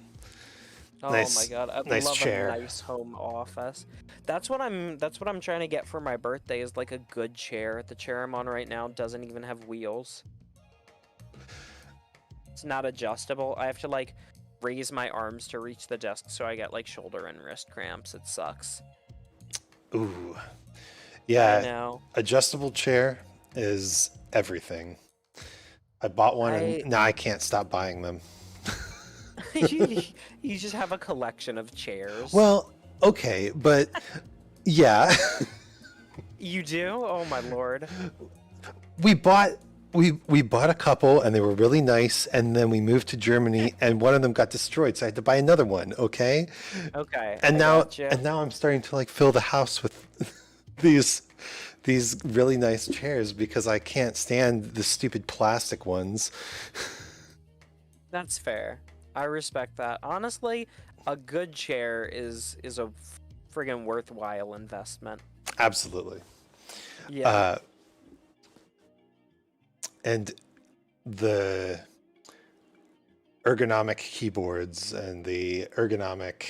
Oh Nice, my god, I'd nice love chair. a nice home office. That's what I'm trying to get for my birthday is like a good chair. The chair I'm on right now doesn't even have wheels. It's not adjustable. I have to like raise my arms to reach the desk so I get like shoulder and wrist cramps. It sucks. Ooh. I Yeah, know. adjustable chair is everything. I bought one and I now I can't stop buying them. you just have a collection of chairs. Well, okay, but yeah, You do? Oh my lord. we bought we bought a couple and they were really nice, and then we moved to Germany and one of them got destroyed, so I had to buy another one, okay? Okay, And I now gotcha. and now I'm starting to like fill the house with these really nice chairs because I can't stand the stupid plastic ones. That's fair. I respect that. Honestly, a good chair is a friggin' worthwhile investment. Absolutely. Yeah. Uh, and the ergonomic keyboards and the ergonomic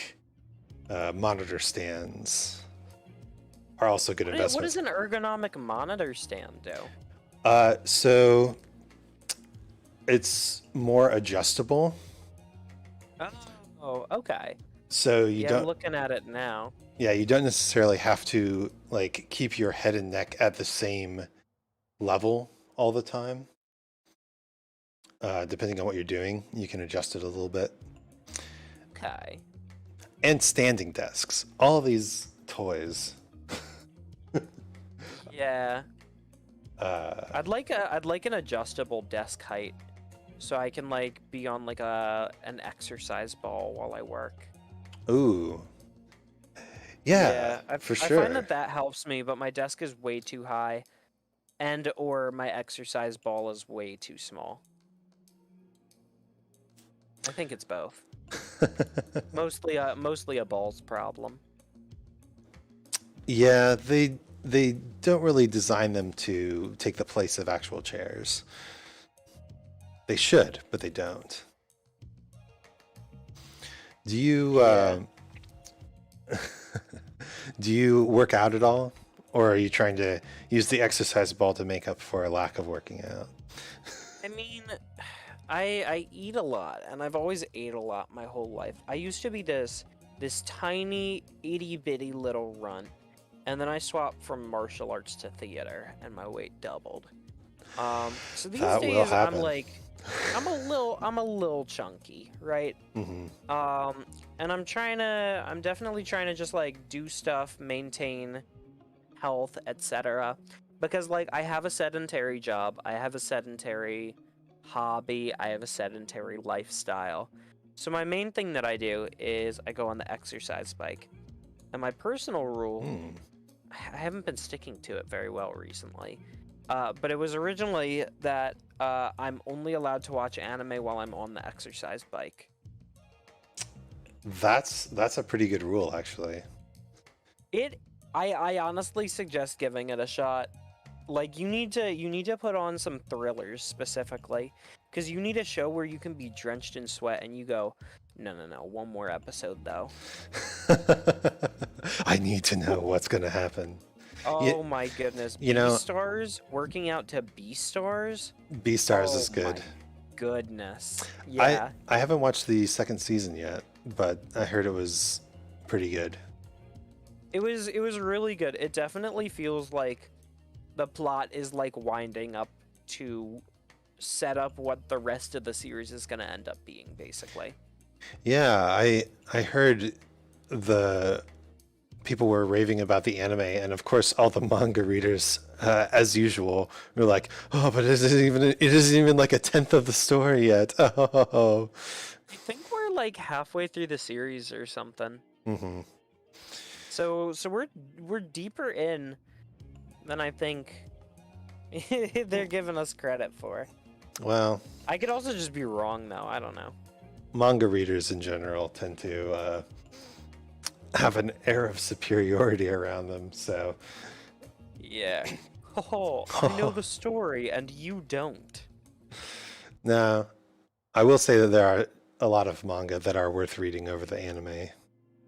monitor stands are also good What investments. does an ergonomic monitor stand do? So it's more adjustable. Oh, okay. So you Yeah, I'm don't, looking at it now. yeah, you don't necessarily have to like keep your head and neck at the same level all the time. Depending on what you're doing, you can adjust it a little bit. Okay. And standing desks. All these toys. Yeah. I'd like an adjustable desk height, so I can like be on like an exercise ball while I work. Ooh. Yeah, for I find sure. that that helps me, but my desk is way too high, and or my exercise ball is way too small. I think it's both. Mostly a balls problem. Yeah, they don't really design them to take the place of actual chairs. They should, but they don't. Do you Yeah. do you work out at all, or are you trying to use the exercise ball to make up for a lack of working out? I mean, I eat a lot, and I've always ate a lot my whole life. I used to be this tiny itty bitty little runt, and then I swapped from martial arts to theater, and my weight doubled. So these That will days I'm happen. like, I'm a little chunky, right? Hmm. And I'm definitely trying to just like do stuff, maintain health, etc. Because like I have a sedentary job, I have a sedentary hobby, I have a sedentary lifestyle. So my main thing that I do is I go on the exercise bike. And my personal rule, Hmm. I haven't been sticking to it very well recently. But it was originally that I'm only allowed to watch anime while I'm on the exercise bike. That's a pretty good rule, actually. It I honestly suggest giving it a shot. Like you need to put on some thrillers specifically, because you need a show where you can be drenched in sweat and you go, no, one more episode though. I need to know what's going to happen. You, Oh my goodness, you know, Beastars working out to Beastars. Beastars Oh is good. my goodness, I yeah. I haven't watched the second season yet, but I heard it was pretty good. It was really good. It definitely feels like the plot is like winding up to set up what the rest of the series is going to end up being, basically. Yeah, I heard the people were raving about the anime, and of course, all the manga readers, as usual, were like, "Oh, but it isn't even like a tenth of the story yet." Oh. I think we're like halfway through the series or something. Hmm. So we're deeper in than I think they're giving us credit for. Well, I could also just be wrong though. I don't know. manga readers in general tend to have an air of superiority around them, so. Yeah. Oh, I know the story and you don't. No, I will say that there are a lot of manga that are worth reading over the anime,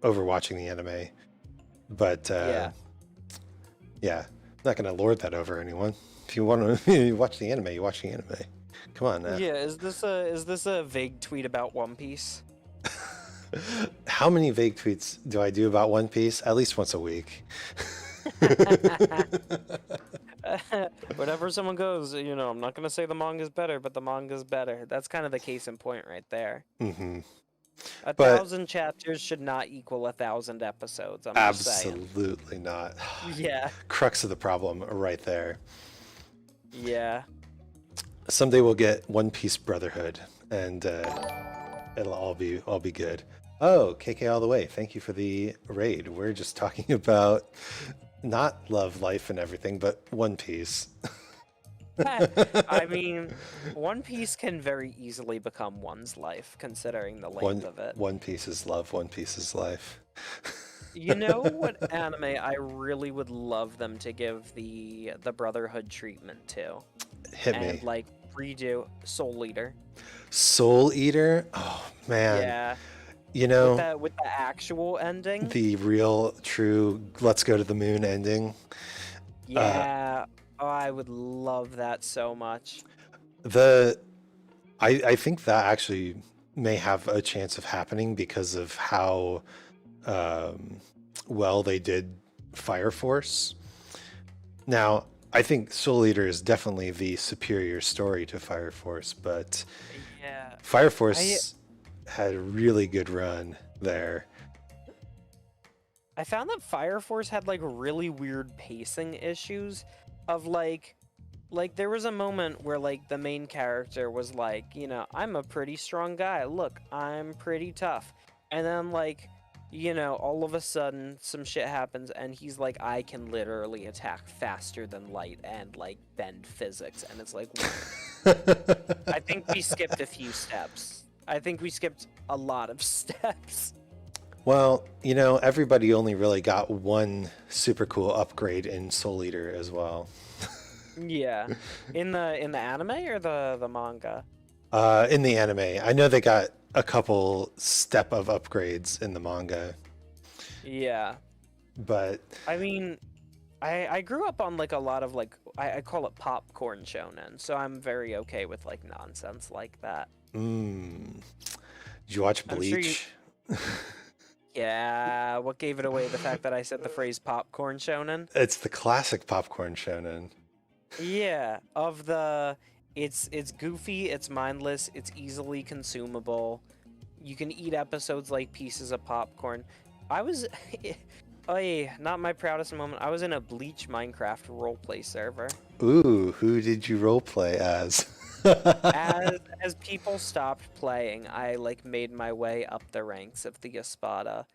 over watching the anime. But Yeah. yeah, I'm not gonna lord that over anyone. If you want to watch the anime, you watch the anime. Come on now. Yeah, is this a vague tweet about One Piece? How many vague tweets do I do about One Piece? At least once a week. Whenever someone goes, I'm not gonna say the manga's better, but the manga's better. That's kind of the case in point right there. Hmm. A But 1,000 chapters should not equal 1,000 episodes. I'm just saying. absolutely not. Yeah, Crux of the problem right there. yeah. Someday we'll get One Piece Brotherhood, and it'll all be good. Oh, KK all the way. Thank you for the raid. We're just talking about not love, life, and everything, but One Piece. I mean, One Piece can very easily become one's life, considering the length of it. One Piece is love. One Piece is life. You know what anime I really would love them to give the Brotherhood treatment to? Hit And me. like redo Soul Eater. Soul Eater. Oh man. Yeah, You know, with the actual ending. the real, true, let's go to the moon ending. Yeah. Oh, I would love that so much. The I think that actually may have a chance of happening because of how well they did Fire Force. Now, I think Soul Eater is definitely the superior story to Fire Force, but Yeah. Fire Force had a really good run there. I found that Fire Force had like really weird pacing issues of like Like, there was a moment where, like, the main character was like, you know, I'm a pretty strong guy. Look, I'm pretty tough. And then, like, you know, all of a sudden, some shit happens, and he's like, I can literally attack faster than light and, like, bend physics. And it's like, I think we skipped a few steps. I think we skipped a lot of steps. Well, you know, everybody only really got one super cool upgrade in Soul Eater as well. Yeah. In the anime or the manga? In the anime, I know they got a couple step of upgrades in the manga, Yeah. but I mean, I grew up on like a lot of like I call it popcorn shonen, so I'm very okay with like nonsense like that. did you watch I'm sure you. Bleach? Yeah, what gave it away? The fact that I said the phrase popcorn shonen? It's the classic popcorn shonen. Yeah, of the it's goofy, it's mindless, it's easily consumable. You can eat episodes like pieces of popcorn. I was oh yeah, not my proudest moment. I was in a Bleach Minecraft roleplay server. Ooh, who did you roleplay as? As people stopped playing, I like made my way up the ranks of the Espada,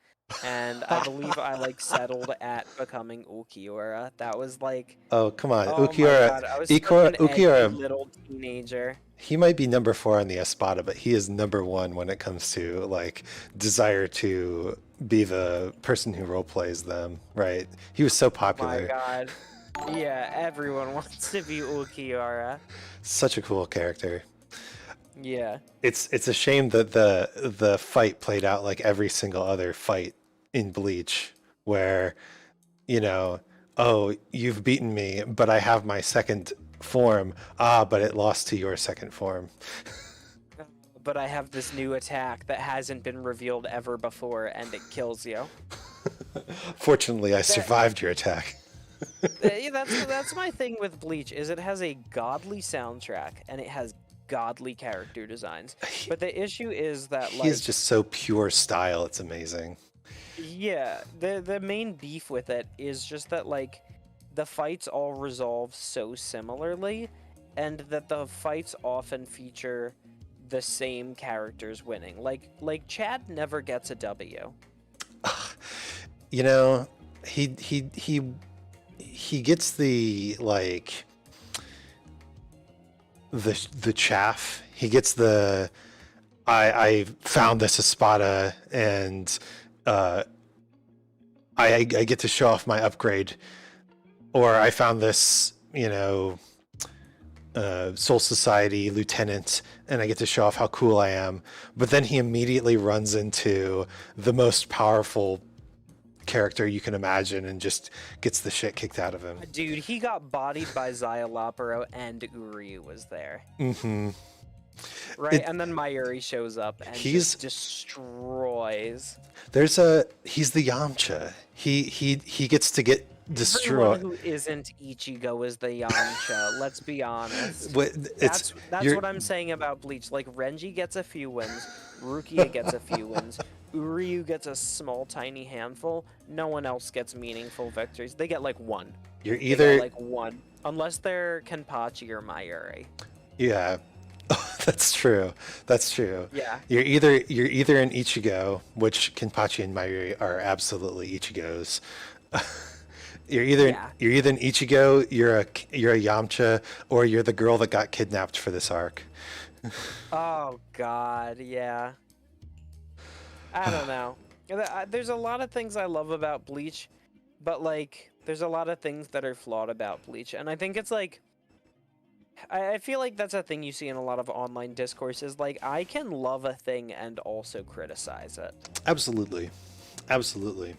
and I believe I like settled at becoming Ukiura. That was like, Oh, come on. oh my Ukiura, god, I was such an edgy Ukiura, little teenager. he might be number 4 on the Espada, but he is number 1 when it comes to like desire to be the person who roleplays them, right? He was so My popular. god. Yeah, everyone wants to be Ukiura. Such a cool character. Yeah. It's a shame that the fight played out like every single other fight in Bleach, where, you know, oh, you've beaten me, but I have my second form. Ah, but it lost to your second form. But I have this new attack that hasn't been revealed ever before, and it kills you. Fortunately, I survived your attack. Yeah, that's my thing with Bleach, is it has a godly soundtrack and it has godly character designs. But the issue is that like He's just so pure style, it's amazing. yeah, the main beef with it is just that like the fights all resolve so similarly, and that the fights often feature the same characters winning. Like Chad never gets a W. You know, he gets the like the chaff. He gets the I found this Espada and I get to show off my upgrade, or I found this, you know, Soul Society lieutenant and I get to show off how cool I am. But then he immediately runs into the most powerful character you can imagine and just gets the shit kicked out of him. Dude, he got bodied by Xayalaparo and Uryu was there. Mm-hmm. Right, and then Mayuri shows up and He's- just destroys. He's the Yamcha. He gets to get destroyed. Everyone who isn't Ichigo is the Yamcha. Let's be honest. It's That's you're- what I'm saying about Bleach. Like Renji gets a few wins, Rukia gets a few wins, Uryu gets a small tiny handful. No one else gets meaningful victories. They get like one. You're They either get, like one, unless they're Kenpachi or Mayuri. yeah. That's true. That's true. Yeah. You're either an Ichigo, which Kenpachi and Mayuri are absolutely Ichigos. You're either Yeah. an Ichigo, you're a Yamcha, or you're the girl that got kidnapped for this arc. Oh God, yeah. I don't know. There's a lot of things I love about Bleach, but like, there's a lot of things that are flawed about Bleach, and I think it's like, I feel like that's a thing you see in a lot of online discourses. Like, I can love a thing and also criticize it. Absolutely, absolutely.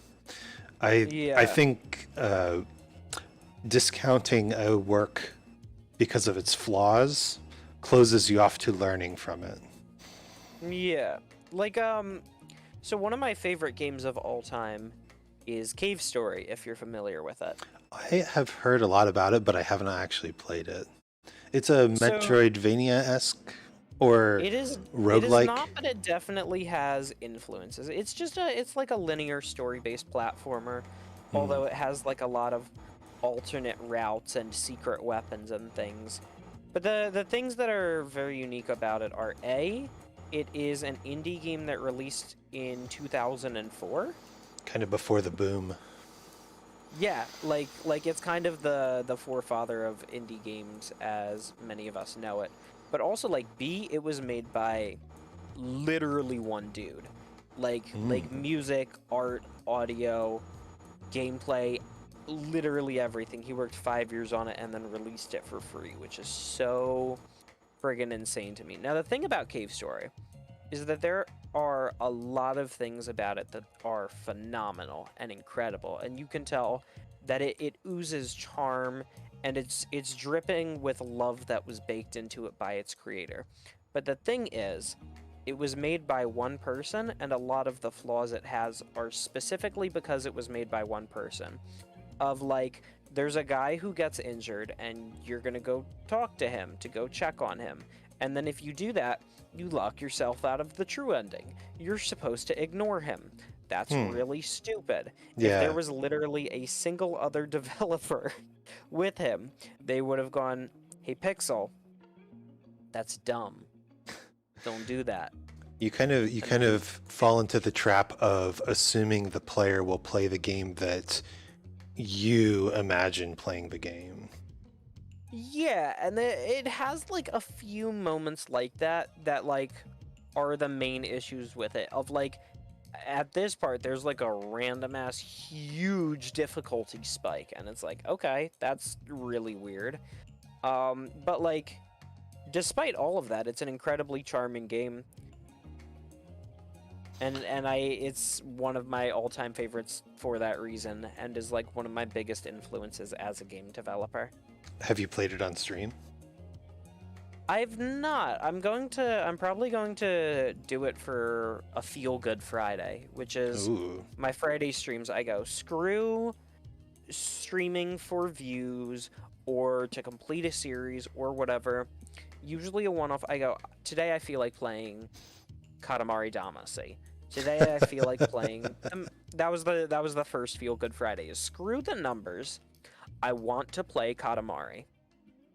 I Yeah. think discounting a work because of its flaws closes you off to learning from it. Yeah. Like, so one of my favorite games of all time is Cave Story, if you're familiar with it. I have heard a lot about it, but I haven't actually played it. It's a Metroidvania-esque or It is roguelike. not, but it definitely has influences. It's like a linear story-based platformer, although it has like a lot of alternate routes and secret weapons and things. But the things that are very unique about it are it is an indie game that released in 2004. Kind of before the boom. Yeah, like it's kind of the forefather of indie games as many of us know it. But also like B, it was made by literally one dude. Like music, art, audio, gameplay, literally everything. He worked 5 years on it and then released it for free, which is so friggin' insane to me. Now the thing about Cave Story is that there are a lot of things about it that are phenomenal and incredible, and you can tell that it oozes charm and it's dripping with love that was baked into it by its creator. But the thing is, it was made by one person, and a lot of the flaws it has are specifically because it was made by one person. Of like, there's a guy who gets injured, and you're gonna go talk to him to go check on him. And then if you do that, you lock yourself out of the true ending. You're supposed to ignore him. That's really stupid. Yeah. If there was literally a single other developer with him, they would have gone, hey, Pixel, that's dumb. Don't do that. You kind of fall into the trap of assuming the player will play the game that you imagine playing the game. Yeah, and it has like a few moments like that like are the main issues with it. Of like, at this part, there's like a random ass huge difficulty spike, and it's like, okay, that's really weird. But like, despite all of that, it's an incredibly charming game. And it's one of my all-time favorites for that reason, and is like one of my biggest influences as a game developer. Have you played it on stream? I've not. I'm probably going to do it for a Feel Good Friday, which is my Friday streams. I go, screw streaming for views or to complete a series or whatever. Usually a one-off. I go, today I feel like playing Katamari Damacy. Today I feel like playing. That was the first Feel Good Friday. Is screw the numbers. I want to play Katamari.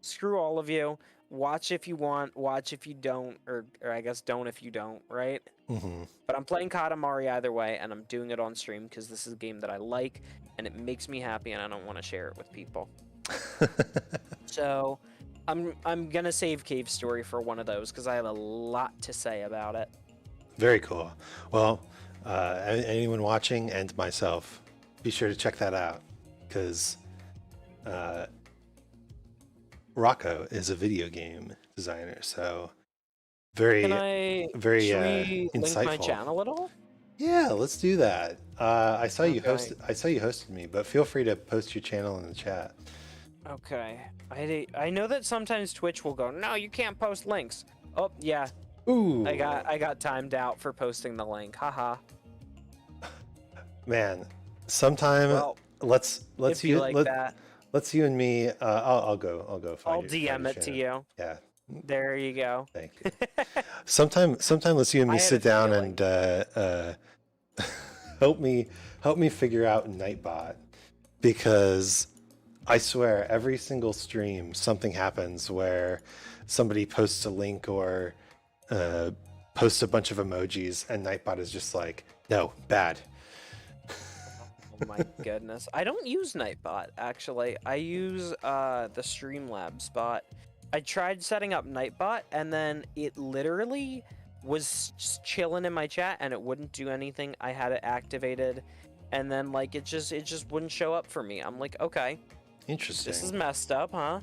Screw all of you. Watch if you want. Watch if you don't, or I guess don't if you don't. Right. Mm-hmm. But I'm playing Katamari either way, and I'm doing it on stream because this is a game that I like, and it makes me happy, and I don't want to share it with people. So, I'm gonna save Cave Story for one of those because I have a lot to say about it. Very cool. Well, anyone watching and myself, be sure to check that out, because Rocco is a video game designer, so very insightful. Link my channel at all? Yeah, let's do that. I saw you hosted me, but feel free to post your channel in the chat. Okay. I know that sometimes Twitch will go, no, you can't post links. Oh yeah. Ooh. I got timed out for posting the link. Haha. Man, sometime let's you like that. Let's you and me. I'll go find I'll DM it to you. Yeah. There you go. Thank you. Sometime let's you and me sit down and help me figure out Nightbot, because I swear every single stream something happens where somebody posts a link or posts a bunch of emojis, and Nightbot is just like, no, bad. Oh my goodness. I don't use Nightbot, actually. I use the Streamlabs bot. I tried setting up Nightbot, and then it literally was just chilling in my chat, and it wouldn't do anything. I had it activated, and then like it just wouldn't show up for me. I'm like, okay. Interesting. This is messed up, huh?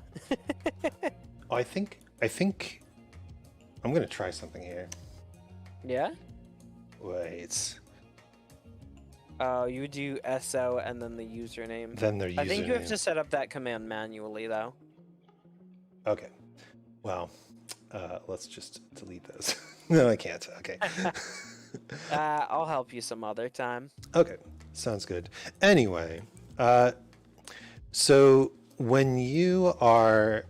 I think I'm gonna try something here. Yeah? Wait. Oh, you would do SO and then the username. Then their username. I think you have to set up that command manually, though. Okay. Well, let's just delete those. No, I can't. Okay. I'll help you some other time. Okay. Sounds good. Anyway, so when you are,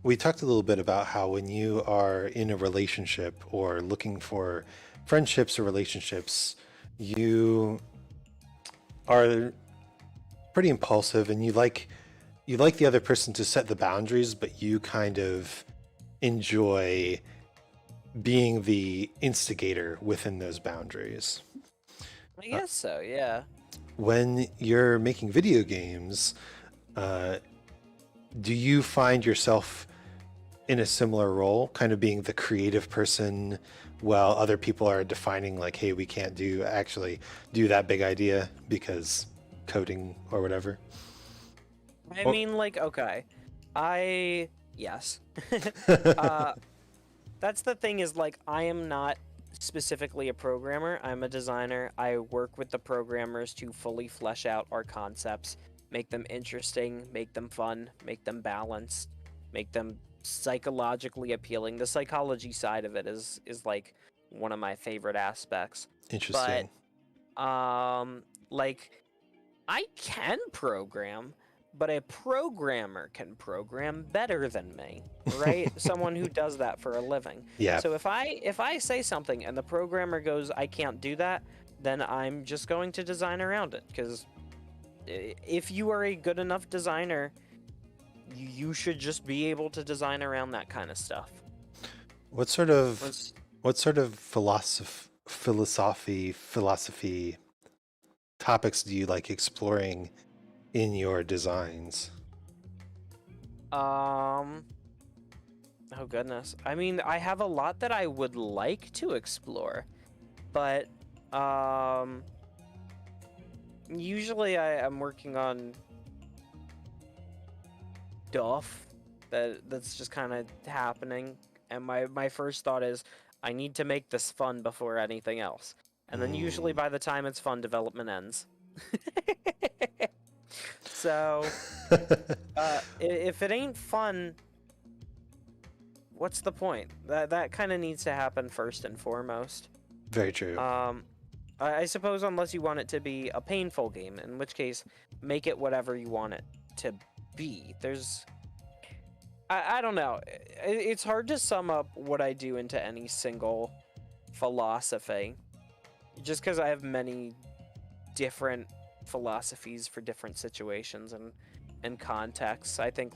we talked a little bit about how when you are in a relationship or looking for friendships or relationships, you are pretty impulsive and you like you like the other person to set the boundaries, but you kind of enjoy being the instigator within those boundaries. I guess so, yeah. When you're making video games, uh, do you find yourself in a similar role, kind of being the creative person while other people are defining like, hey, we can't actually do that big idea because coding or whatever? I Or, mean, like, okay. Yes. uh, that's the thing is, like, I am not specifically a programmer. I'm a designer. I work with the programmers to fully flesh out our concepts, make them interesting, make them fun, make them balanced, make them psychologically appealing. The psychology side of it is like one of my favorite aspects. But Interesting. like I can program, but a programmer can program better than me, right? Someone who does that for a living. Yeah. So if I say something and the programmer goes, I can't do that, then I'm just going to design around it. Because if you are a good enough designer, you should just be able to design around that kind of stuff. What sort of Once- what sort of philosophy topics do you like exploring in your designs? Um, oh goodness. I mean, I have a lot that I would like to explore, but um, usually I am working on stuff that's just kind of happening, and my first thought is I need to make this fun before anything else. And then usually by the time it's fun, development ends. So, if it ain't fun, what's the point? That kind of needs to happen first and foremost. Very true. I suppose unless you want it to be a painful game, in which case, make it whatever you want it to be. I don't know. It's hard to sum up what I do into any single philosophy, just because I have many different philosophies for different situations and contexts. I think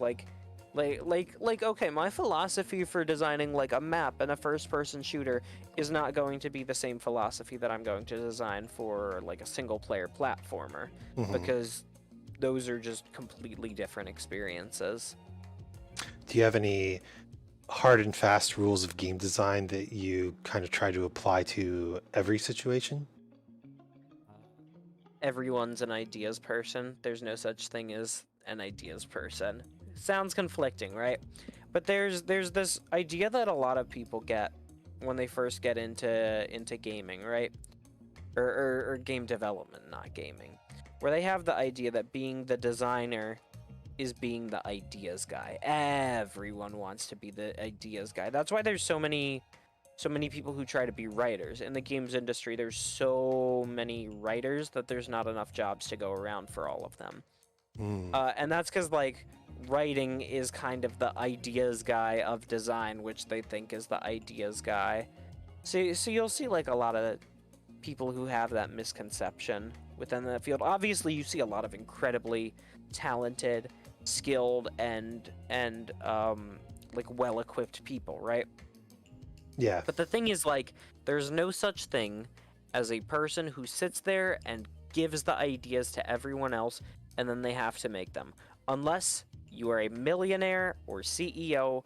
okay, my philosophy for designing like a map and a first-person shooter is not going to be the same philosophy that I'm going to design for like a single-player platformer, because those are just completely different experiences. Do you have any hard and fast rules of game design that you kind of try to apply to every situation? Everyone's an ideas person. There's no such thing as an ideas person. Sounds conflicting, right? But there's this idea that a lot of people get when they first get into gaming, right? Or game development, not gaming. Where they have the idea that being the designer is being the ideas guy. Everyone wants to be the ideas guy. That's why there's so many people who try to be writers. In the games industry, there's so many writers that there's not enough jobs to go around for all of them. And that's because, like, writing is kind of the ideas guy of design, which they think is the ideas guy. So you'll see, like, a lot of people who have that misconception within that field. Obviously, you see a lot of incredibly talented, skilled, and like, well-equipped people, right? Yeah. But the thing is, like, there's no such thing as a person who sits there and gives the ideas to everyone else, and then they have to make them. Unless you are a millionaire or CEO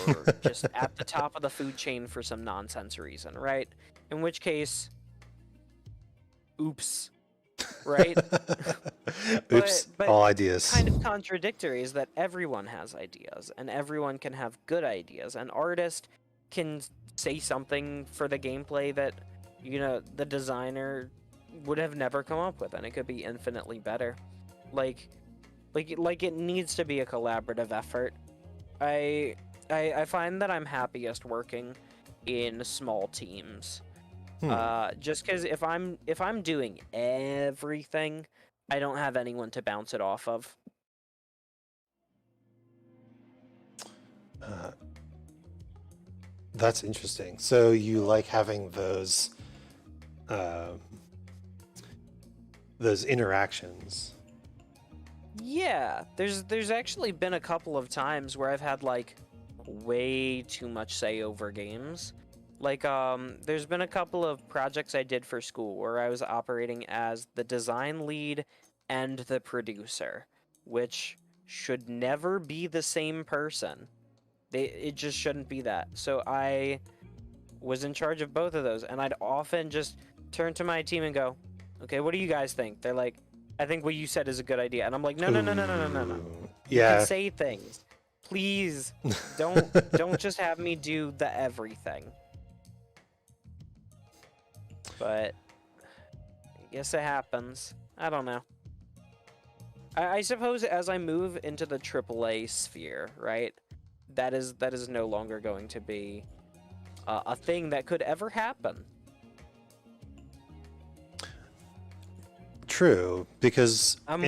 or just at the top of the food chain for some nonsense reason, right? In which case, oops, right? Oops, but all ideas. kind of contradictory is that everyone has ideas, and everyone can have good ideas. An artist can say something for the gameplay that, the designer would have never come up with, and it could be infinitely better. Like it needs to be a collaborative effort. I find that I'm happiest working in small teams. Just because if I'm doing everything, I don't have anyone to bounce it off of. That's interesting. So you like having those interactions. Yeah, there's actually been a couple of times where I've had like way too much say over games. Like there's been a couple of projects I did for school where I was operating as the design lead and the producer, which should never be the same person. It just shouldn't be that. So I was in charge of both of those, and I'd often just turn to my team and go, "Okay, what do you guys think?" They're like, "I think what you said is a good idea," and I'm like, "No, no, no, no, no, no, no, no. Ooh, You can yeah. say things. Please don't just have me do the everything." But I guess it happens. I don't know. I suppose as I move into the AAA sphere, right? That is no longer going to be a thing that could ever happen. True, because I'm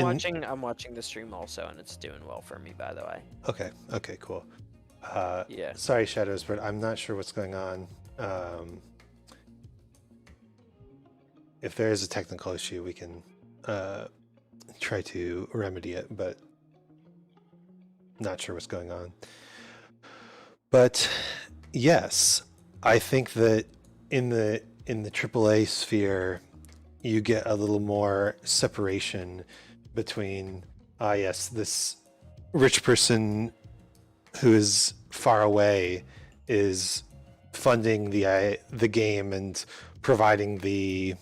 watching the stream also, and it's doing well for me, by the way. Okay, cool. Yeah. Sorry, Shadows, but I'm not sure what's going on. If there is a technical issue, we can try to remedy it, but not sure what's going on. But yes, I think that in the AAA sphere, you get a little more separation between, yes, this rich person who is far away is funding the game and providing the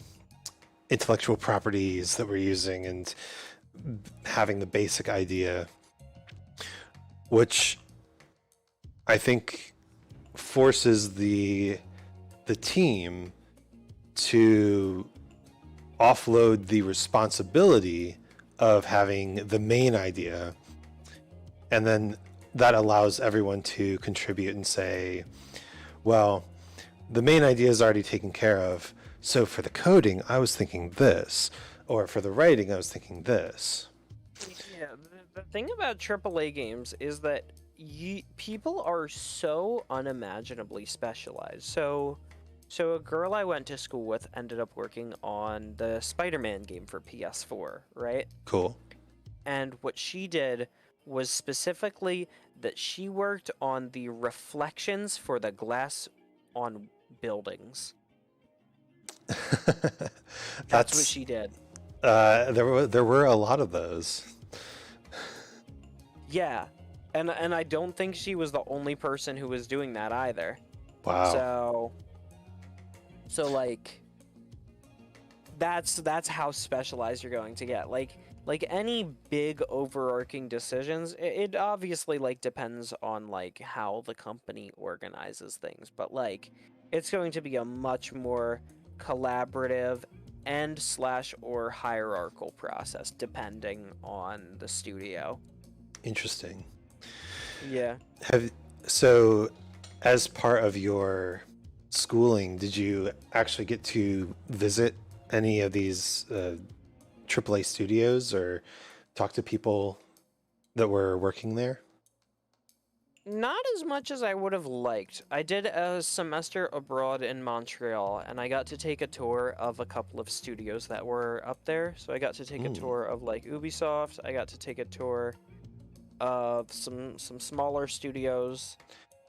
intellectual properties that we're using and having the basic idea, which I think forces the team to offload the responsibility of having the main idea, and then that allows everyone to contribute and say, well, the main idea is already taken care of, so for the coding I was thinking this, or for the writing I was thinking this. Yeah, the thing about AAA games is that people are so unimaginably specialized. So a girl I went to school with ended up working on the Spider-Man game for PS4, right? Cool. And what she did was specifically that she worked on the reflections for the glass on buildings. That's what she did. There were a lot of those. Yeah. And I don't think she was the only person who was doing that either. Wow. So like that's how specialized you're going to get. Like any big overarching decisions, it obviously like depends on like how the company organizes things, but like it's going to be a much more collaborative and slash or hierarchical process depending on the studio. Interesting. Yeah. So as part of your schooling, did you actually get to visit any of these AAA studios or talk to people that were working there? Not as much as I would have liked. I did a semester abroad in Montreal, and I got to take a tour of a couple of studios that were up there. So I got to take a tour of like Ubisoft. I got to take a tour of some smaller studios.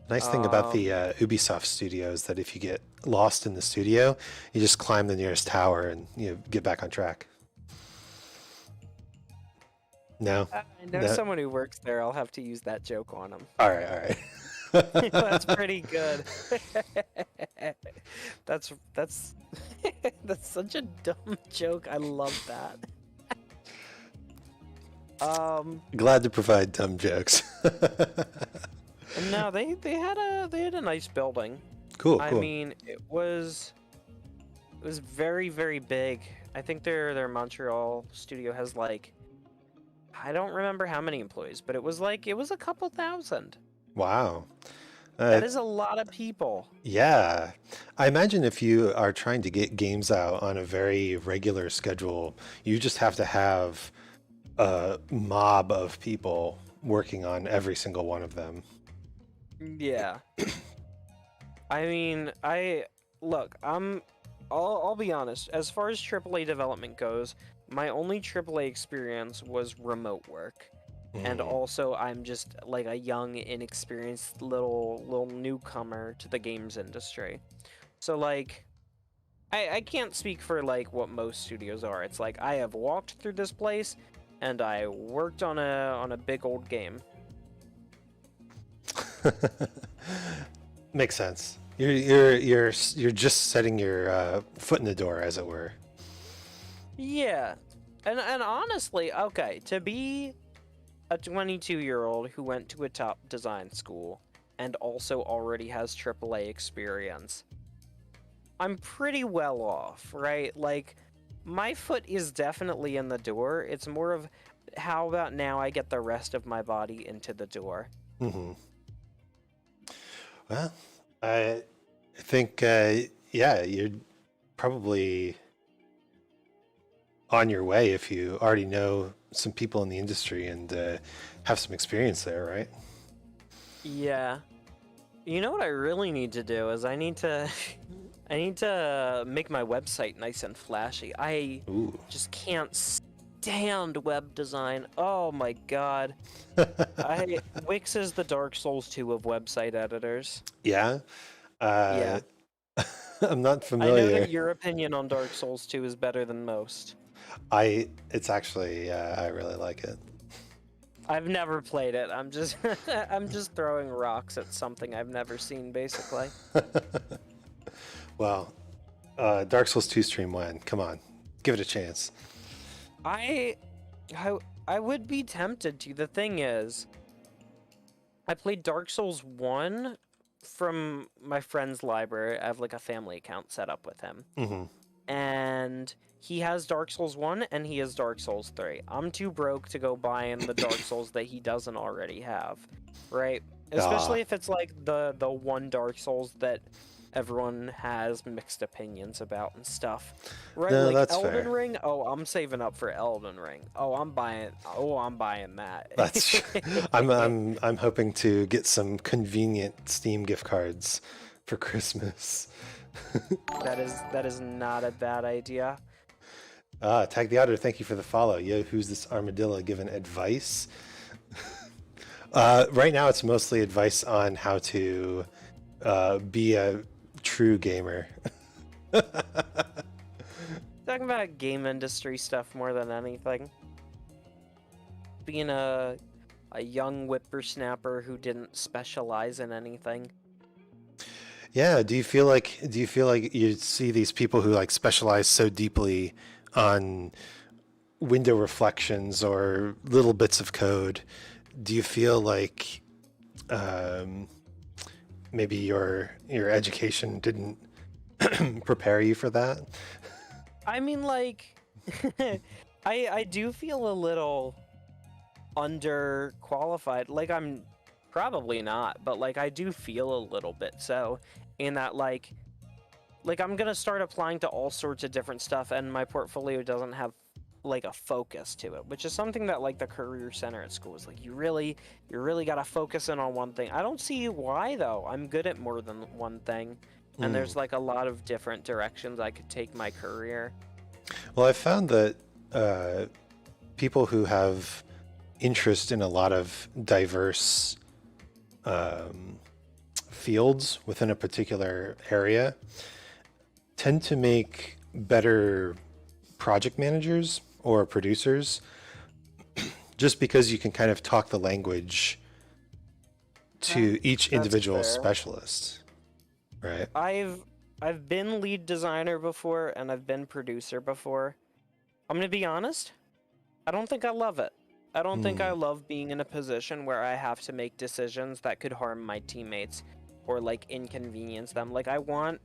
Nice thing about the Ubisoft studios that if you get lost in the studio, you just climb the nearest tower and get back on track. No, I know someone who works there. I'll have to use that joke on him. All right. That's pretty good. that's that's such a dumb joke. I love that. Glad to provide dumb jokes. No, they had a nice building. Cool. I mean, it was very, very big. I think their Montreal studio has like, I don't remember how many employees, but it was a couple thousand. Wow. That is a lot of people. Yeah. I imagine if you are trying to get games out on a very regular schedule, you just have to have a mob of people working on every single one of them. Yeah. I mean, I'll be honest. As far as AAA development goes, my only AAA experience was remote work. And Mm. also, I'm just like a young, inexperienced little newcomer to the games industry. So like, I can't speak for like what most studios are. It's like I have walked through this place, and I worked on a big old game. Makes sense. You're just setting your foot in the door, as it were. Yeah, and honestly, okay, to be a 22-year-old who went to a top design school and also already has AAA experience, I'm pretty well off, right? Like, my foot is definitely in the door. It's more of how about now I get the rest of my body into the door. Hmm. Well, I think, yeah, you're probably on your way if you already know some people in the industry and have some experience there, right? Yeah. You know what I really need to do is I need to I need to make my website nice and flashy. I Ooh. just can't stand web design. Oh my god. Wix is the Dark Souls 2 of website editors. Yeah. Uh, Yeah. I'm not I know familiar. that your opinion on Dark Souls 2 is better than most. It's actually, I really like it. I've never played it. I'm just I'm just throwing rocks at something I've never seen basically. Well, Dark Souls 2 stream when? Come on, give it a chance. I I I would be tempted to. The thing is, I played Dark Souls 1 from my friend's library. I have like a family account set up with him. Hmm. And he has Dark Souls 1 and he has Dark Souls 3. I'm too broke to go buy in the Dark Souls that he doesn't already have, right? Ah, Especially if it's like the one Dark Souls that everyone has mixed opinions about and stuff. Right? no, Like that's Elden fair. Ring, oh, I'm saving up for Elden Ring. I'm buying that. That's I'm hoping to get some convenient Steam gift cards for Christmas. That is not a bad idea. Tag the Auditor, thank you for the follow. Yo, who's this armadillo giving advice? Right now, it's mostly advice on how to be a true gamer. Talking about game industry stuff more than anything. Being a young whippersnapper who didn't specialize in anything. Yeah, do you feel like you see these people who like specialize so deeply on window reflections or little bits of code? Do you feel like um, maybe your education didn't prepare you for that? I mean, like, I do feel a little underqualified. Like, I'm probably not, but like, I do feel a little bit so. In that, like I'm gonna start applying to all sorts of different stuff, and my portfolio doesn't have like a focus to it, which is something that like the career center at school is like you really gotta focus in on one thing. I don't see why though. I'm good at more than one thing, and Mm. there's like a lot of different directions I could take my career. Well, I found that people who have interest in a lot of diverse um, fields within a particular area tend to make better project managers or producers just because you can kind of talk the language to each That's individual fair. specialist, right? I've been lead designer before and I've been producer before. I'm gonna be honest, I don't think I love it. I don't think I Mm. love being in a position where I have to make decisions that could harm my teammates or like inconvenience them. Like I want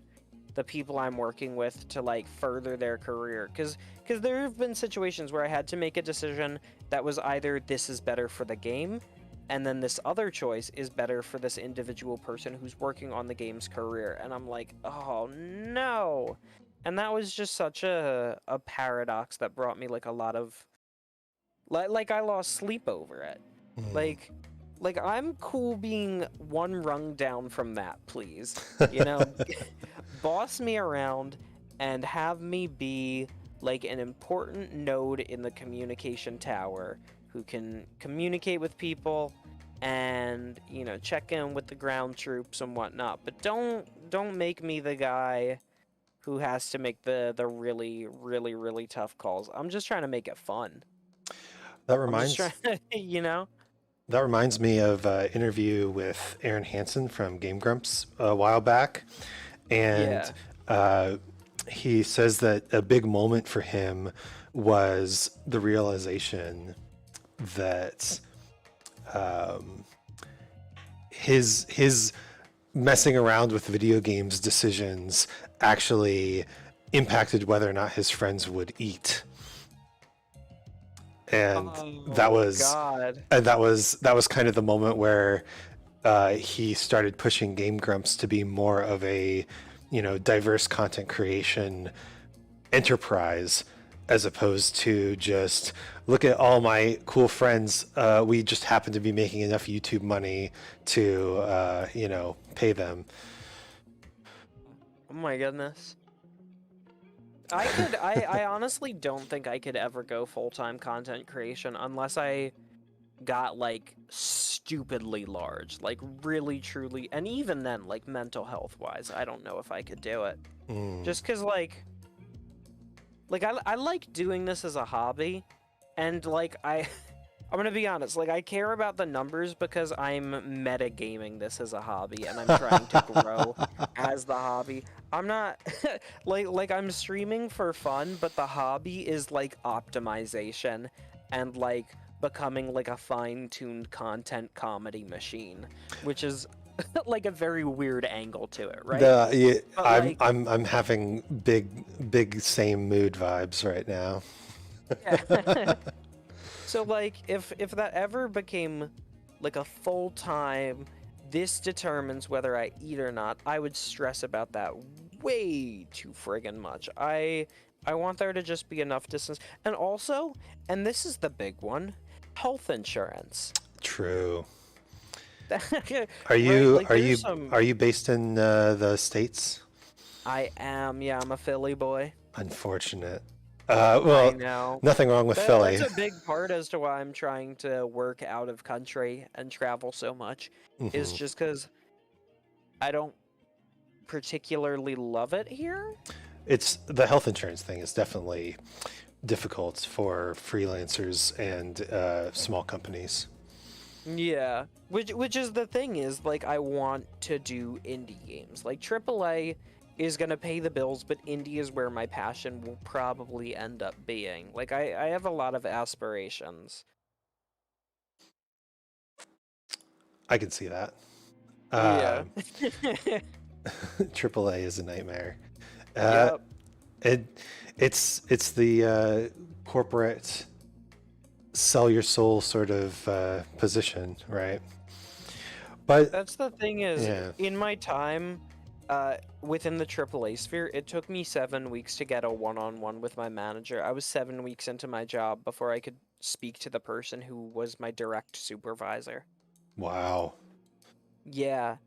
the people I'm working with to like further their career cuz there have been situations where I had to make a decision that was either this is better for the game and then this other choice is better for this individual person who's working on the game's career, and I'm like, "Oh no." And that was just such a paradox that brought me like a lot of like I lost sleep over it. Mm. Like I'm cool being one rung down from that, please. You know, boss me around and have me be like an important node in the communication tower who can communicate with people and, you know, check in with the ground troops and whatnot. But don't make me the guy who has to make the really, really, really tough calls. I'm just trying to make it fun. That I'm just reminds trying to, you know? that reminds me of an interview with Aaron Hansen from Game Grumps a while back, and Yeah. uh, he says that a big moment for him was the realization that um, his messing around with video games decisions actually impacted whether or not his friends would eat. And that Oh, was God. that was kind of the moment where he started pushing Game Grumps to be more of a, you know, diverse content creation enterprise, as opposed to just look at all my cool friends. We just happen to be making enough YouTube money to, you know, pay them. Oh my goodness. I honestly don't think I could ever go full-time content creation unless I got like stupidly large, like really truly, and even then, like mental health wise, I don't know if I could do it. Mm, Just because I like doing this as a hobby, and like I'm gonna be honest, like I care about the numbers because I'm metagaming this as a hobby and I'm trying to grow as the hobby. I'm not like I'm streaming for fun, but the hobby is like optimization and like becoming like a fine-tuned content comedy machine, which is like a very weird angle to it, right? yeah, But like I'm having big same mood vibes right now. yeah. So like if that ever became like a full-time, this determines whether I eat or not, I would stress about that way too friggin' much. I want there to just be enough distance. And also, and this is the big one, health insurance. True. Right? Like there's some Are you based in the States? I am, yeah, I'm a Philly boy. Unfortunate. I Well, know. nothing wrong with That's Philly. a big part as to why I'm trying to work out of country and travel so much, is Hmm. just because I don't particularly love it here. It's the health insurance thing is definitely difficult for freelancers and small companies. Yeah, which is the thing is like I want to do indie games. Like AAA is gonna pay the bills, but indie is where my passion will probably end up being. Like I have a lot of aspirations. I can see that. Yeah. AAA is a nightmare. Uh, Yep. it it's the corporate sell your soul sort of position, right? But That's the thing is, yeah, in my time, within the AAA sphere, it took me 7 weeks to get a one-on-one with my manager. I was 7 weeks into my job before I could speak to the person who was my direct supervisor. wow. Yeah,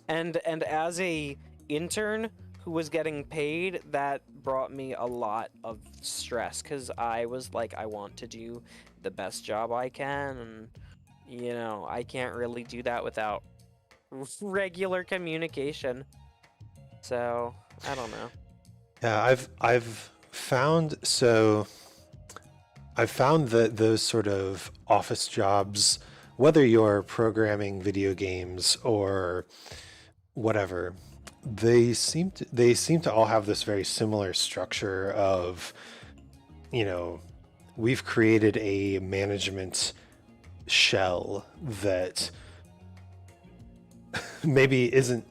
and as a intern who was getting paid, that brought me a lot of stress because I was like, I want to do the best job I can, and you know, I can't really do that without regular communication. So, I don't know. Yeah, I've found that those sort of office jobs, whether you're programming video games or whatever, they seem to all have this very similar structure of, you know, we've created a management shell that maybe isn't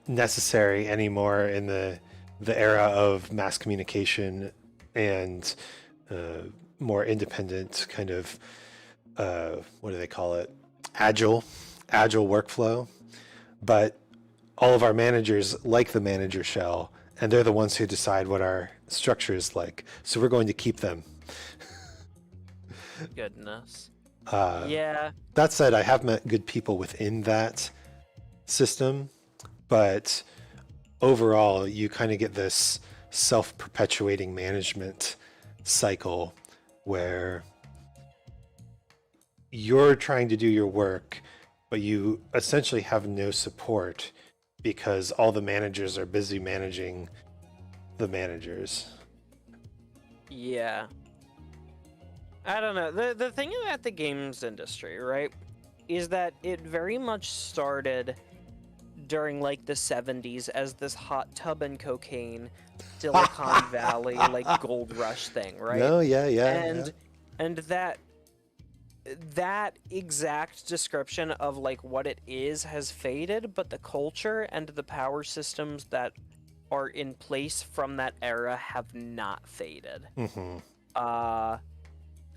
necessary anymore in the era of mass communication and uh, more independent kind of what do they call it, agile workflow. But all of our managers like the manager shell, and they're the ones who decide what our structure is like, so we're going to keep them. Goodness. uh, Yeah. that said, I have met good people within that system, but overall you kind of get this self-perpetuating management cycle where you're trying to do your work, but you essentially have no support because all the managers are busy managing the managers. Yeah. I don't know. The thing about the games industry, right, is that it very much started during like the 70s as this hot tub and cocaine Silicon Valley like gold rush thing, right? No, yeah. And that exact description of like what it is has faded, but the culture and the power systems that are in place from that era have not faded.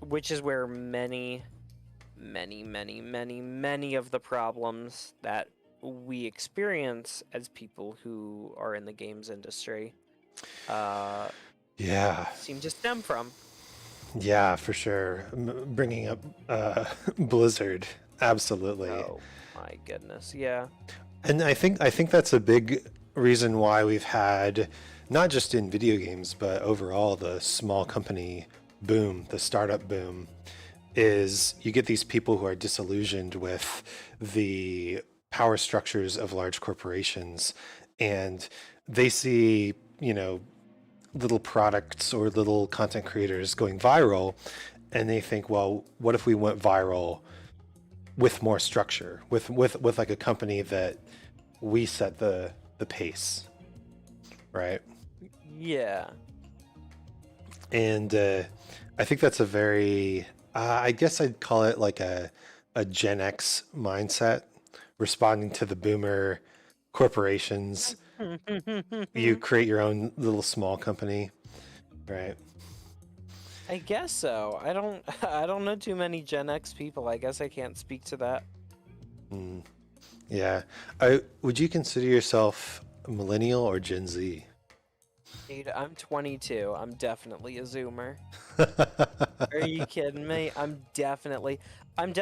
Which is where many of the problems that we experience as people who are in the games industry seem to stem from. Yeah, for sure. Bringing up Blizzard, absolutely. Oh my goodness, yeah. And I think that's a big reason why we've had, not just in video games, but overall the small company boom, the startup boom, is you get these people who are disillusioned with the power structures of large corporations, and they see, little products or little content creators going viral, and they think, well, what if we went viral with more structure, with like a company that we set the pace, right? Yeah. And I think that's a very, I guess I'd call it like a Gen X mindset, responding to the boomer corporations. You create your own little small company, right? I guess so. I don't know too many Gen X people. I guess I can't speak to that. Yeah. Would you consider yourself a millennial or Gen Z? Dude, I'm 22. I'm definitely a Zoomer. Are you kidding me? I'm definitely on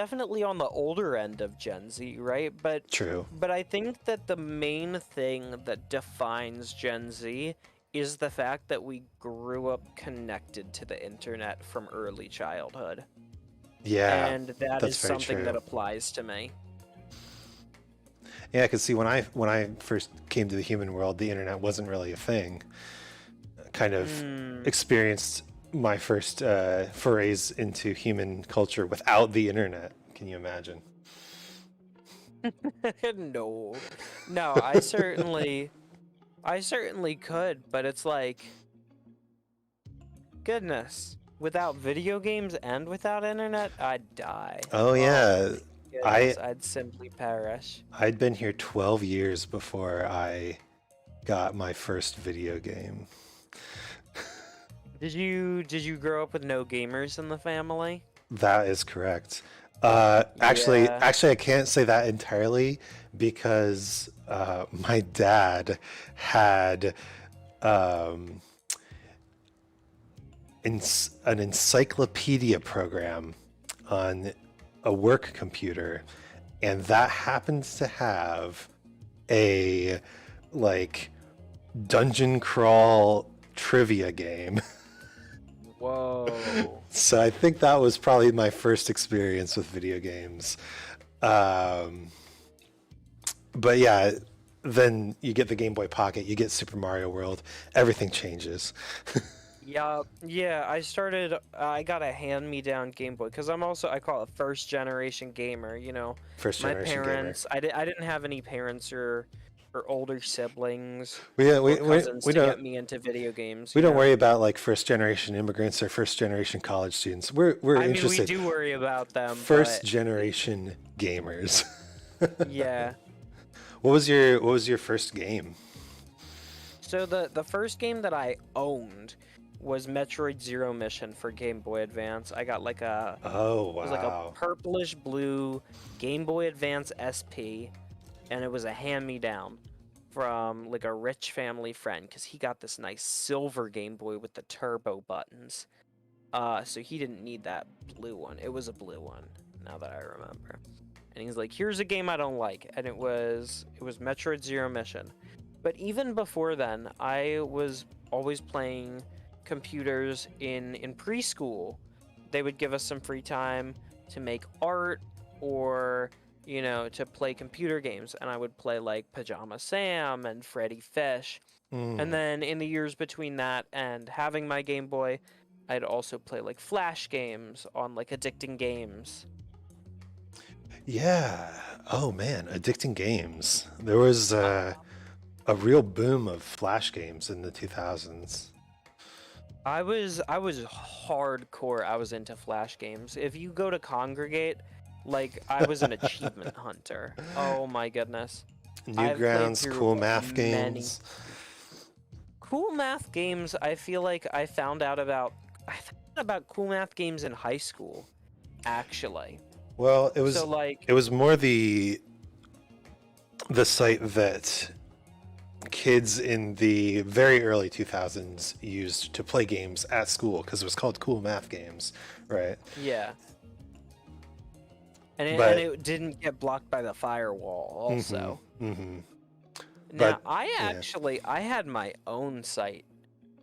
the older end of Gen Z, right? But True. But I think that the main thing that defines Gen Z is the fact that we grew up connected to the internet from early childhood. Yeah. And that that's is very something true. that applies to me. Yeah, because see, when I first came to the human world, the internet wasn't really a thing. Kind of experienced my first forays into human culture without the internet. Can you imagine? No. No, I certainly could, but it's like, goodness, without video games and without internet, I'd die. Oh yeah. Goodness, I'd simply perish. I'd been here 12 years before I got my first video game. Did you grow up with no gamers in the family? That is correct. Actually, Yeah. I can't say that entirely because my dad had an encyclopedia program on a work computer, and that happens to have a like dungeon crawl trivia game. Whoa. So I think that was probably my first experience with video games. But yeah, then you get the Game Boy Pocket, you get Super Mario World, everything changes. Yeah, I got a hand-me-down Game Boy, because I call it first-generation gamer, First My generation parents, I didn't have any parents or older siblings we or cousins to don't get me into video games, we don't worry about like first generation immigrants or first generation college students. We're I mean, we interested do worry about them, first but generation gamers. yeah. What was your first game? So the first game that I owned was Metroid Zero Mission for Game Boy Advance. I got like a Oh wow. it was like a purplish blue Game Boy Advance SP, and it was a hand-me-down from like a rich family friend, because he got this nice silver Game Boy with the turbo buttons. So he didn't need that blue one. It was a blue one, now that I remember. And he's like, here's a game I don't like, and it was Metroid Zero Mission. But even before then, I was always playing computers in preschool, they would give us some free time to make art or to play computer games, and I would play like Pajama Sam and Freddy Fish. And then in the years between that and having my Game Boy, I'd also play like Flash games on like Addicting Games. Yeah. Oh man, addicting games. There was a real boom of Flash games in the 2000s. I was hardcore. I was into Flash games. If you go to Congregate, like I was an achievement hunter. Oh my goodness. Newgrounds, cool math games. Cool math games, I feel like I found out about cool math games in high school, actually. Well, it was So like it was more the site that kids in the very early 2000s used to play games at school because it was called Cool Math Games, right? yeah. And it didn't get blocked by the firewall also. Mm-hmm. Now, But, I had my own site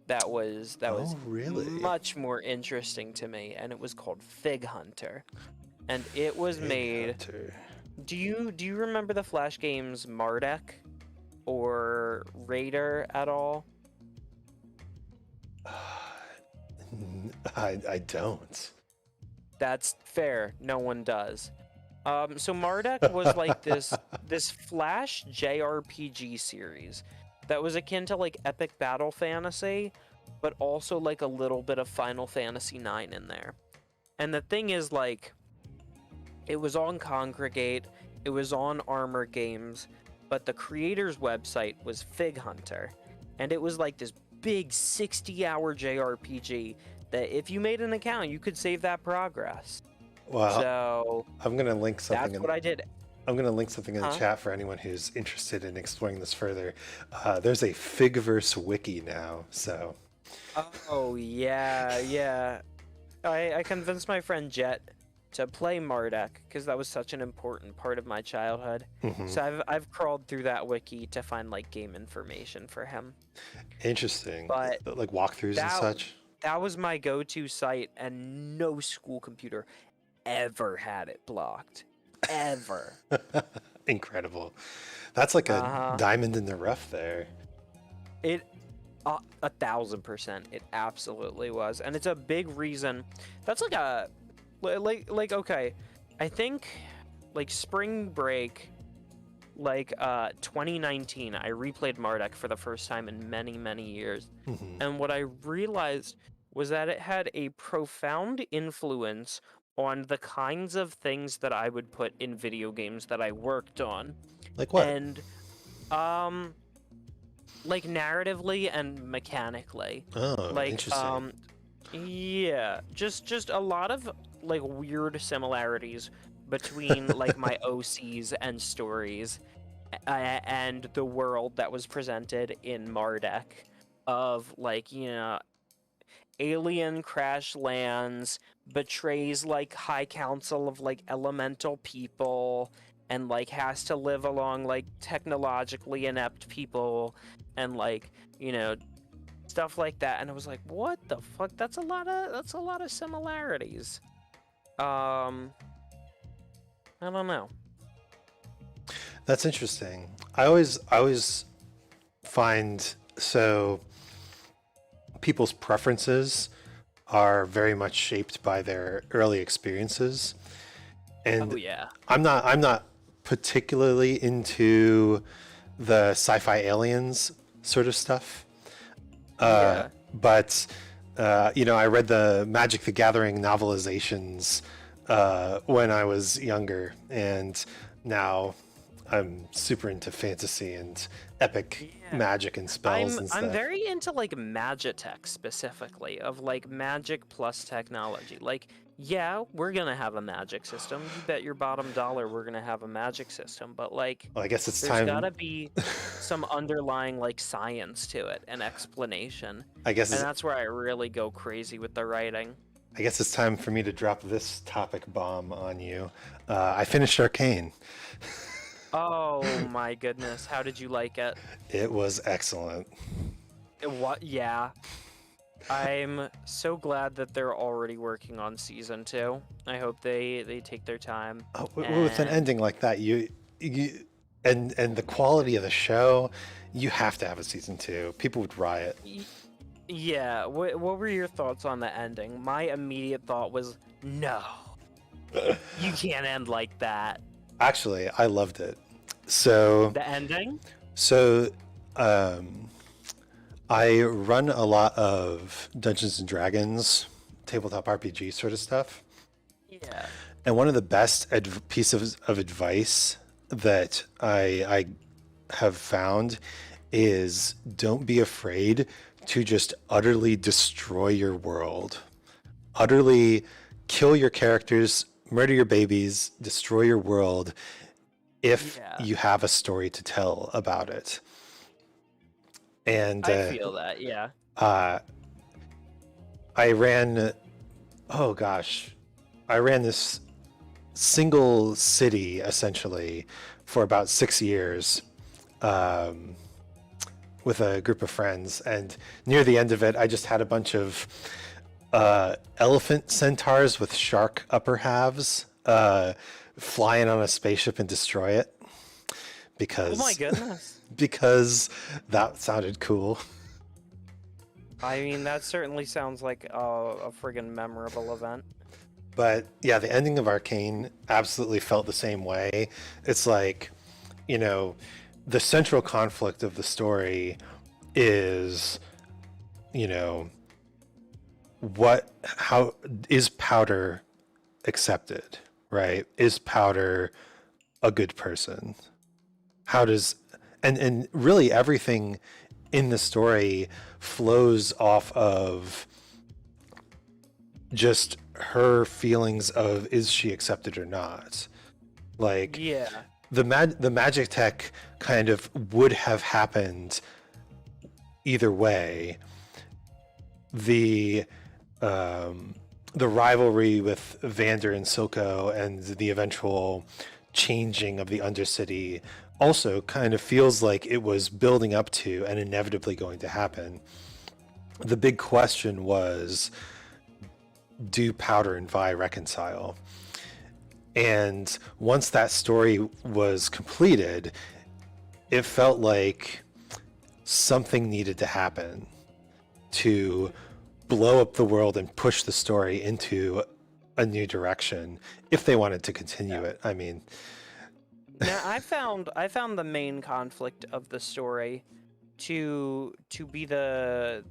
that was really? much more interesting to me, and it was called Fig Hunter. And it was made. Hunter. Do you remember the Flash games Marduk or Raider at all? I don't. That's fair. No one does. So Marduk was like this Flash JRPG series that was akin to like epic battle fantasy, but also like a little bit of Final Fantasy IX in there. And the thing is, like, it was on Congregate, it was on Armor Games, but the creator's website was Fig Hunter, and it was like this big 60-hour JRPG that if you made an account, you could save that progress. Wow. So I'm gonna link something. that's what I did. I'm gonna link something in the chat for anyone who's interested in exploring this further. There's a Figverse wiki now, so. Oh yeah. I convinced my friend Jet to play Marduk because that was such an important part of my childhood. So I've crawled through that wiki to find like game information for him. Interesting. But like walkthroughs and such. That was my go-to site, and no school computer ever had it blocked. Ever. Incredible. That's like a diamond in the rough there. It 1,000%. It absolutely was, and it's a big reason. That's like a like okay. I think like spring break, like 2019, I replayed Marduk for the first time in many years, and what I realized was that it had a profound influence on the kinds of things that I would put in video games that I worked on. Like what? And like narratively and mechanically. Oh, like interesting. yeah, just a lot of like weird similarities between like my OCs and stories and the world that was presented in Marduk of like, alien crash lands, betrays like high council of like elemental people, and like has to live along like technologically inept people, and like stuff like that. And I was like, what the fuck? That's a lot of similarities. I don't know. That's interesting. I always find people's preferences are very much shaped by their early experiences. And I'm not particularly into the sci-fi aliens sort of stuff. But I read the Magic the Gathering novelizations when I was younger, and now I'm super into fantasy and epic magic and spells and stuff. I'm very into like Magitech specifically, of like magic plus technology. Like, yeah, we're gonna have a magic system. You bet your bottom dollar we're gonna have a magic system. But like, well, I guess there's gotta be some underlying like science to it and explanation. And that's where I really go crazy with the writing. I guess it's time for me to drop this topic bomb on you. I finished Arcane. Oh my goodness, how did you like it? It was excellent. What? Yeah. I'm so glad that they're already working on season 2. I hope they take their time. With an ending like that, you and the quality of the show, you have to have a season 2. People would riot. Yeah, what were your thoughts on the ending? My immediate thought was, no, you can't end like that. Actually, I loved it. So The ending? so I run a lot of Dungeons and Dragons, tabletop RPG sort of stuff. Yeah. And one of the best pieces of advice that I have found is don't be afraid to just utterly destroy your world. Utterly kill your characters, murder your babies, destroy your world if you have a story to tell about it. And I feel that, yeah. I ran this single city essentially for about 6 years with a group of friends, and near the end of it I just had a bunch of elephant centaurs with shark upper halves flying on a spaceship and destroy it because oh my goodness. because that sounded cool. I mean, that certainly sounds like a friggin' memorable event. But yeah, the ending of Arcane absolutely felt the same way. It's like, the central conflict of the story is, how is Powder accepted, right? Is Powder a good person? How does, and really everything in the story flows off of just her feelings of is she accepted or not. Like, yeah, the magic tech kind of would have happened either way. The rivalry with Vander and Silco and the eventual changing of the Undercity also kind of feels like it was building up to and inevitably going to happen. The big question was, do Powder and Vi reconcile? And once that story was completed, it felt like something needed to happen to blow up the world and push the story into a new direction if they wanted to continue it. I mean, now I found the main conflict of the story to be the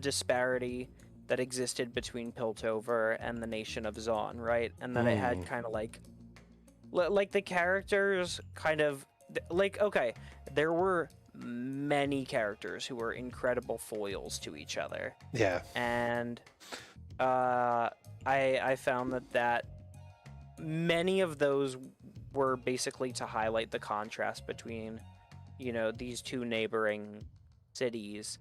disparity that existed between Piltover and the nation of Zaun, right? And that it had kind of like the characters kind of like, okay, there were many characters who were incredible foils to each other. Yeah. And I found that many of those were basically to highlight the contrast between, these two neighboring cities.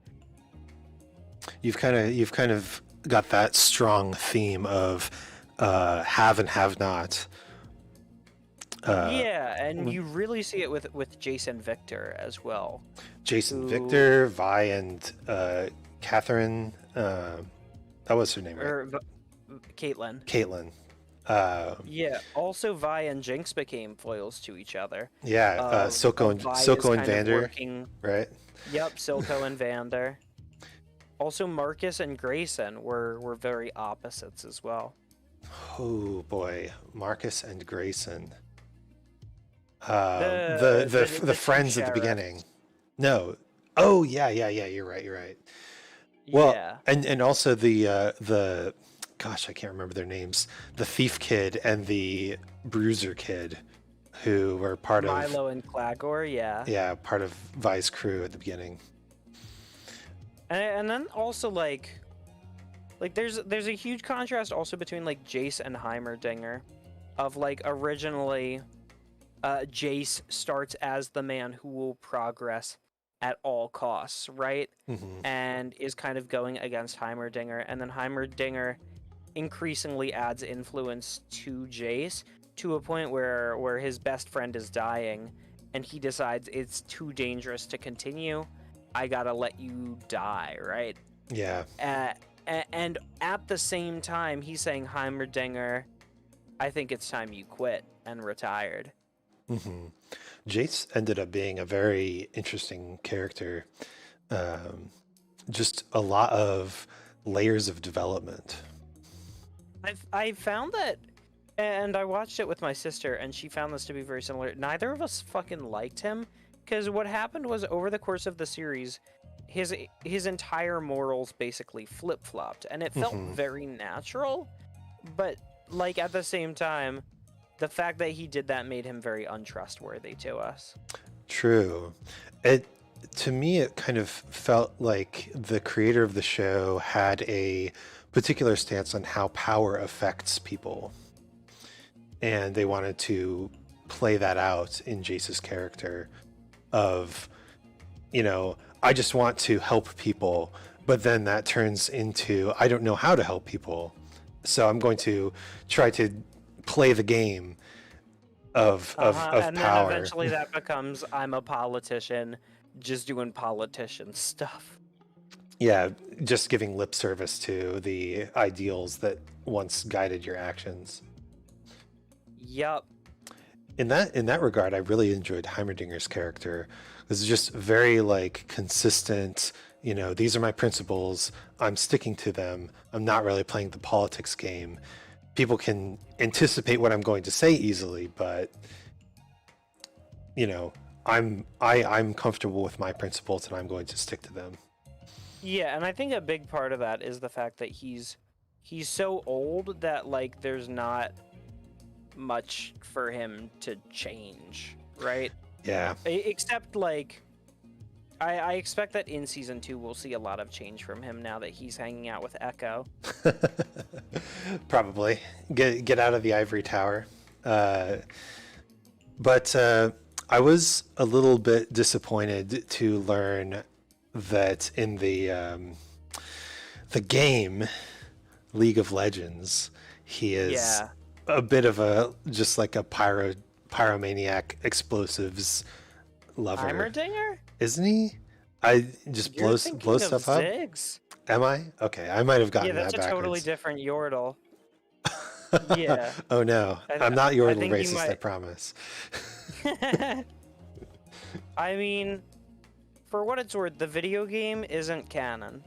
You've kind of got that strong theme of have and have not. Yeah, and you really see it with Jason Victor as well. Jason Victor, Vi, and Catherine. That was her name, right? Caitlin. Caitlin. Yeah. Also, Vi and Jinx became foils to each other. Yeah. Silco and Vander. Right. Yep. Silco and Vander. Also, Marcus and Grayson were very opposites as well. Oh boy, Marcus and Grayson. The friends at the beginning. No. Oh yeah. You're right. Well, yeah. and also the gosh, I can't remember their names. The thief kid and the bruiser kid, who were part of Milo and Clagor. Yeah. Yeah, part of Vi's crew at the beginning. And then also like there's a huge contrast also between like Jace and Heimerdinger, of like originally Jace starts as the man who will progress at all costs, right? Mm-hmm. And is kind of going against Heimerdinger, and then Heimerdinger increasingly adds influence to Jace to a point where his best friend is dying, and he decides it's too dangerous to continue. I gotta let you die, right? Yeah. And at the same time, he's saying, Heimerdinger, I think it's time you quit and retired. Hmm. Jace ended up being a very interesting character. Um, just a lot of layers of development. I found that, and I watched it with my sister, and she found this to be very similar. Neither of us fucking liked him, because what happened was over the course of the series, his entire morals basically flip flopped, and it felt Hmm. very natural. But like at the same time, the fact that he did that made him very untrustworthy to us. True. It to me it kind of felt like the creator of the show had a particular stance on how power affects people, and they wanted to play that out in Jace's character of, I just want to help people, but then that turns into I don't know how to help people. So I'm going to try to play the game of And then power. eventually that becomes I'm a politician, just doing politician stuff. Yeah, just giving lip service to the ideals that once guided your actions. Yup. In that regard, I really enjoyed Heimerdinger's character. It was just very like consistent. These are my principles. I'm sticking to them. I'm not really playing the politics game. People can anticipate what I'm going to say easily, but you know, I'm comfortable with my principles and I'm going to stick to them. Yeah, and I think a big part of that is the fact that he's so old that like there's not much for him to change, right? Yeah. Except like I expect that in season 2 we'll see a lot of change from him now that he's hanging out with Echo. Probably get out of the ivory tower. But I was a little bit disappointed to learn that in the game League of Legends, he is Yeah. a bit of a just like a pyromaniac explosives lover, Heimerdinger? isn't he? I just You're blow thinking of stuff up. Ziggs. Am I? Okay, I might have Yeah, gotten that's that a totally backwards. different Yordle. Yeah. Oh no, I, I'm not I Yordle think you racist, I might. promise. I mean, for what it's worth, the video game isn't canon.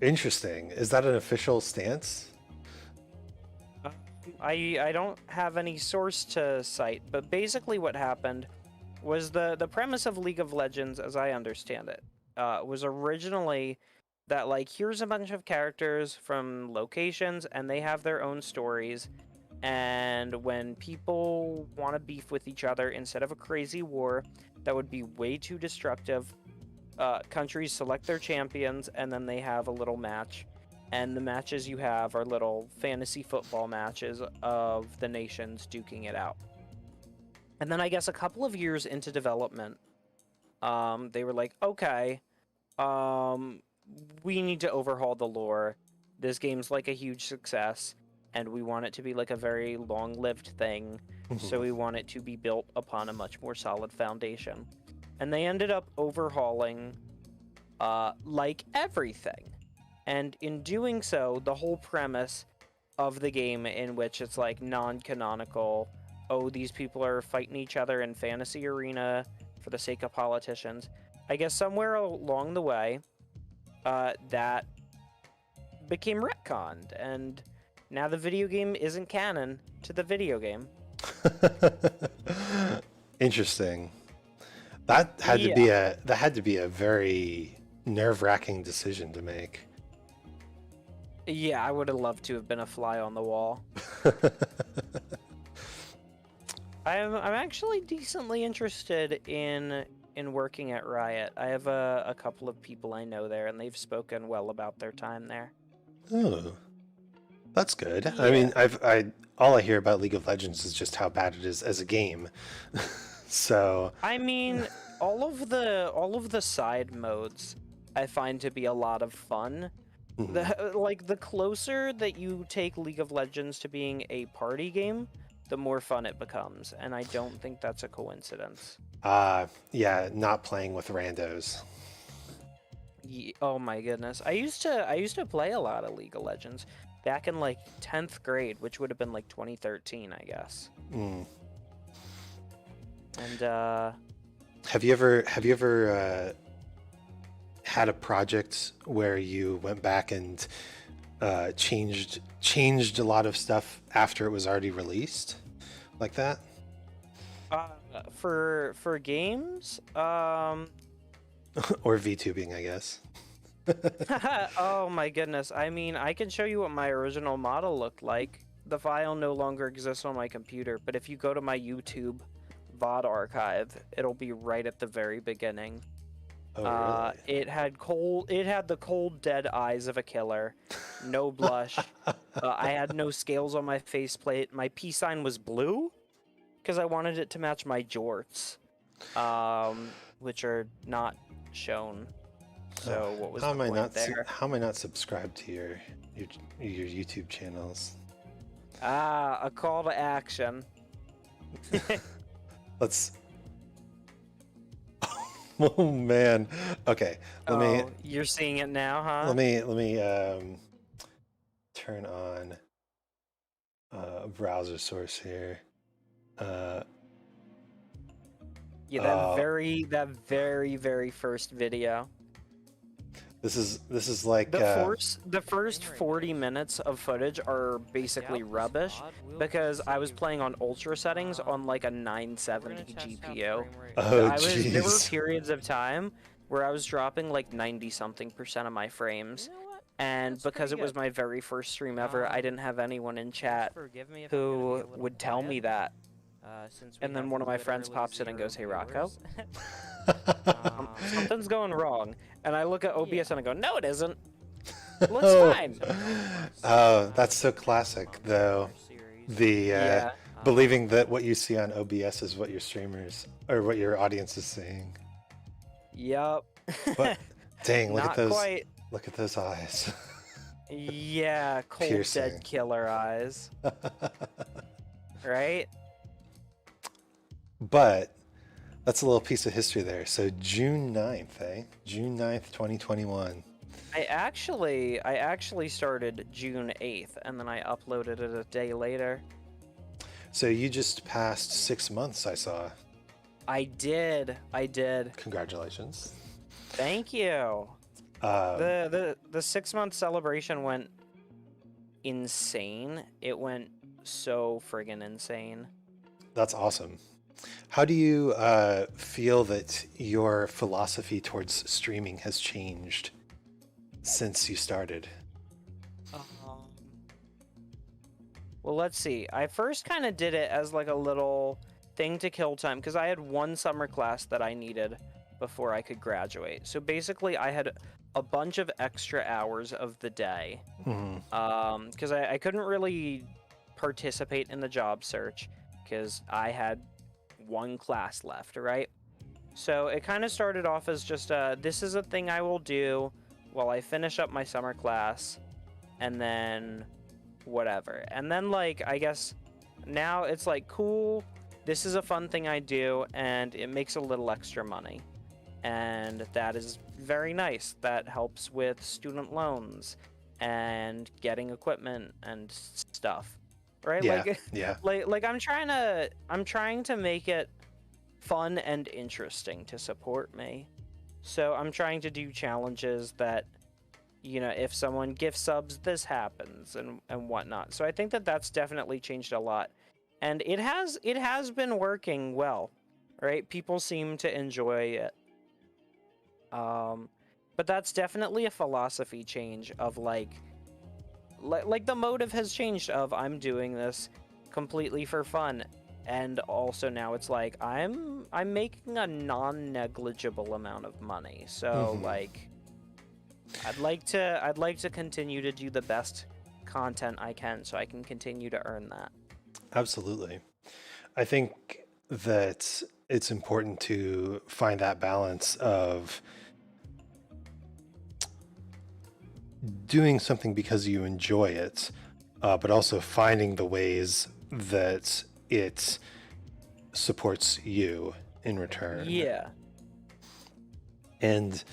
Interesting. Is that an official stance? I don't have any source to cite, but basically what happened was the premise of League of Legends, as I understand it, was originally that like here's a bunch of characters from locations and they have their own stories, and when people want to beef with each other instead of a crazy war that would be way too destructive, countries select their champions and then they have a little match. And the matches you have are little fantasy football matches of the nations duking it out. And then I guess a couple of years into development, they were like, okay, we need to overhaul the lore. This game's like a huge success, and we want it to be like a very long-lived thing, so we want it to be built upon a much more solid foundation. And they ended up overhauling, like everything. And in doing so, the whole premise of the game, in which it's like non-canonical, oh, these people are fighting each other in fantasy arena for the sake of politicians. I guess somewhere along the way, that became retconned, and now the video game isn't canon to the video game. Interesting. That had to be a very nerve-wracking decision to make. Yeah, I would have loved to have been a fly on the wall. I'm actually decently interested in working at Riot. I have a couple of people I know there, and they've spoken well about their time there. Oh, that's good. Yeah. I mean, all I hear about League of Legends is just how bad it is as a game. So, I mean, all of the side modes I find to be a lot of fun. The closer that you take League of Legends to being a party game, the more fun it becomes, and I don't think that's a coincidence. yeah, not playing with randos. Oh my goodness. I used to play a lot of League of Legends back in like 10th grade, which would have been like 2013, I guess. Mm. And Have you ever had a project where you went back and changed a lot of stuff after it was already released, like that? uh for games, Or VTubing, I guess. oh my goodness. I mean, I can show you what my original model looked like. The file no longer exists on my computer, but if you go to my YouTube VOD archive, it'll be right at the very beginning. Oh, really? It had the cold, dead eyes of a killer, no blush. I had no scales on my faceplate. My peace sign was blue because I wanted it to match my jorts, which are not shown. So what was How the am I point not there? how am I not subscribed to your YouTube channels? Ah, a call to action. Let's. Oh man. Okay. Oh, you're seeing it now, huh? Let me turn on a browser source here. Yeah, Uh, that very first video. this is like The first 40 minutes of footage are basically rubbish because I was playing on ultra settings on like a 970 GPU. oh There were jeez. periods of time where I was dropping like 90 something percent of my frames. And because it was my very first stream ever, I didn't have anyone in chat who would tell me that. And then one of my friends pops in and goes, "Hey, Rocco, something's going wrong." And I look at OBS and I go, "No, it isn't. Looks fine." Oh, that's so classic though. The believing that what you see on OBS is what your streamers or what your audience is seeing. Yup. But dang, look at Not those quite. look at those eyes. Yeah, cold Piercing. dead killer eyes. Right? But that's a little piece of history there. So June 9th, eh? June 9th, 2021. I actually started June 8th and then I uploaded it a day later. So you just passed 6 months, I saw. I did. Congratulations. Thank you. The 6 month celebration went insane. It went so friggin' insane. That's awesome. How do you feel that your philosophy towards streaming has changed since you started? Well, let's see. I first kind of did it as like a little thing to kill time because I had one summer class that I needed before I could graduate. So basically, I had a bunch of extra hours of the day because I couldn't really participate in the job search because I had one class left, right? So it kind of started off as just this is a thing I will do while I finish up my summer class and then whatever. And then like I guess now it's like cool, this is a fun thing I do and it makes a little extra money. And that is very nice. That helps with student loans and getting equipment and stuff. Right? Yeah, Like yeah. like I'm trying to make it fun and interesting to support me. So I'm trying to do challenges that, you know, if someone gift subs, this happens and whatnot. So I think that that's definitely changed a lot, and it has been working well, right? People seem to enjoy it. But that's definitely a philosophy change of like the motive has changed of I'm doing this completely for fun, and also now it's like I'm making a non-negligible amount of money. So like I'd like to continue to do the best content I can so I can continue to earn that. Absolutely. I think that it's important to find that balance of doing something because you enjoy it, but also finding the ways that it supports you in return. Yeah. And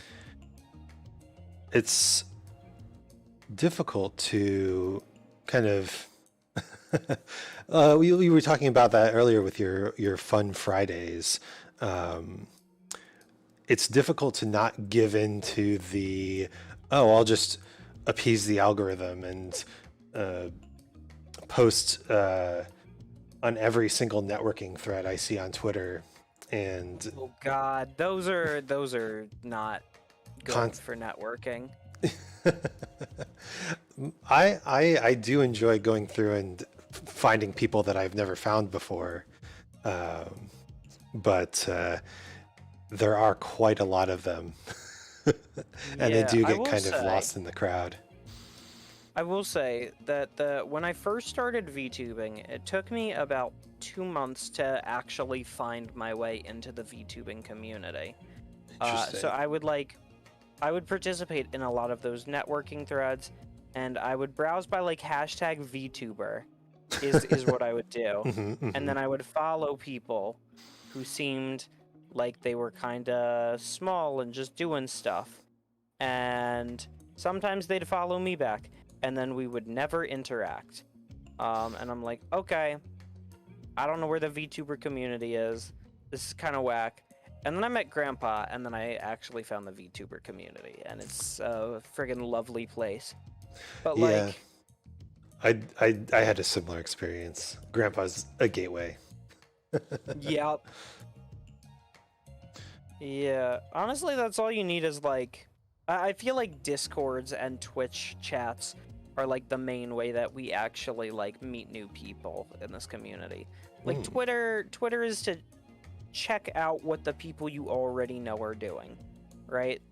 it's difficult to kind of we were talking about that earlier with your fun Fridays. Um, it's difficult to not give in to the, oh, I'll just appease the algorithm and uh, post on every single networking thread I see on Twitter and Oh God, those are not con- good for networking. I do enjoy going through and finding people that I've never found before, um, but there are quite a lot of them, and they Yeah, do get kind of lost in the crowd. I will say that when I first started VTubing, it took me about 2 months to actually find my way into the VTubing community. Interesting. So I would participate in a lot of those networking threads, and I would browse by like hashtag VTuber, is what I would do, and then I would follow people who seemed like they were kind of small and just doing stuff, and sometimes they'd follow me back, and then we would never interact. And I'm like, okay, I don't know where the VTuber community is. This is kind of whack. And then I met Grandpa, and then I actually found the VTuber community, and it's a friggin' lovely place. But Yeah, like, I had a similar experience. Grandpa's a gateway. yeah, yeah. Honestly, that's all you need is like, I feel like Discords and Twitch chats are like the main way that we actually like meet new people in this community. Like Mm. Twitter is to check out what the people you already know are doing, right?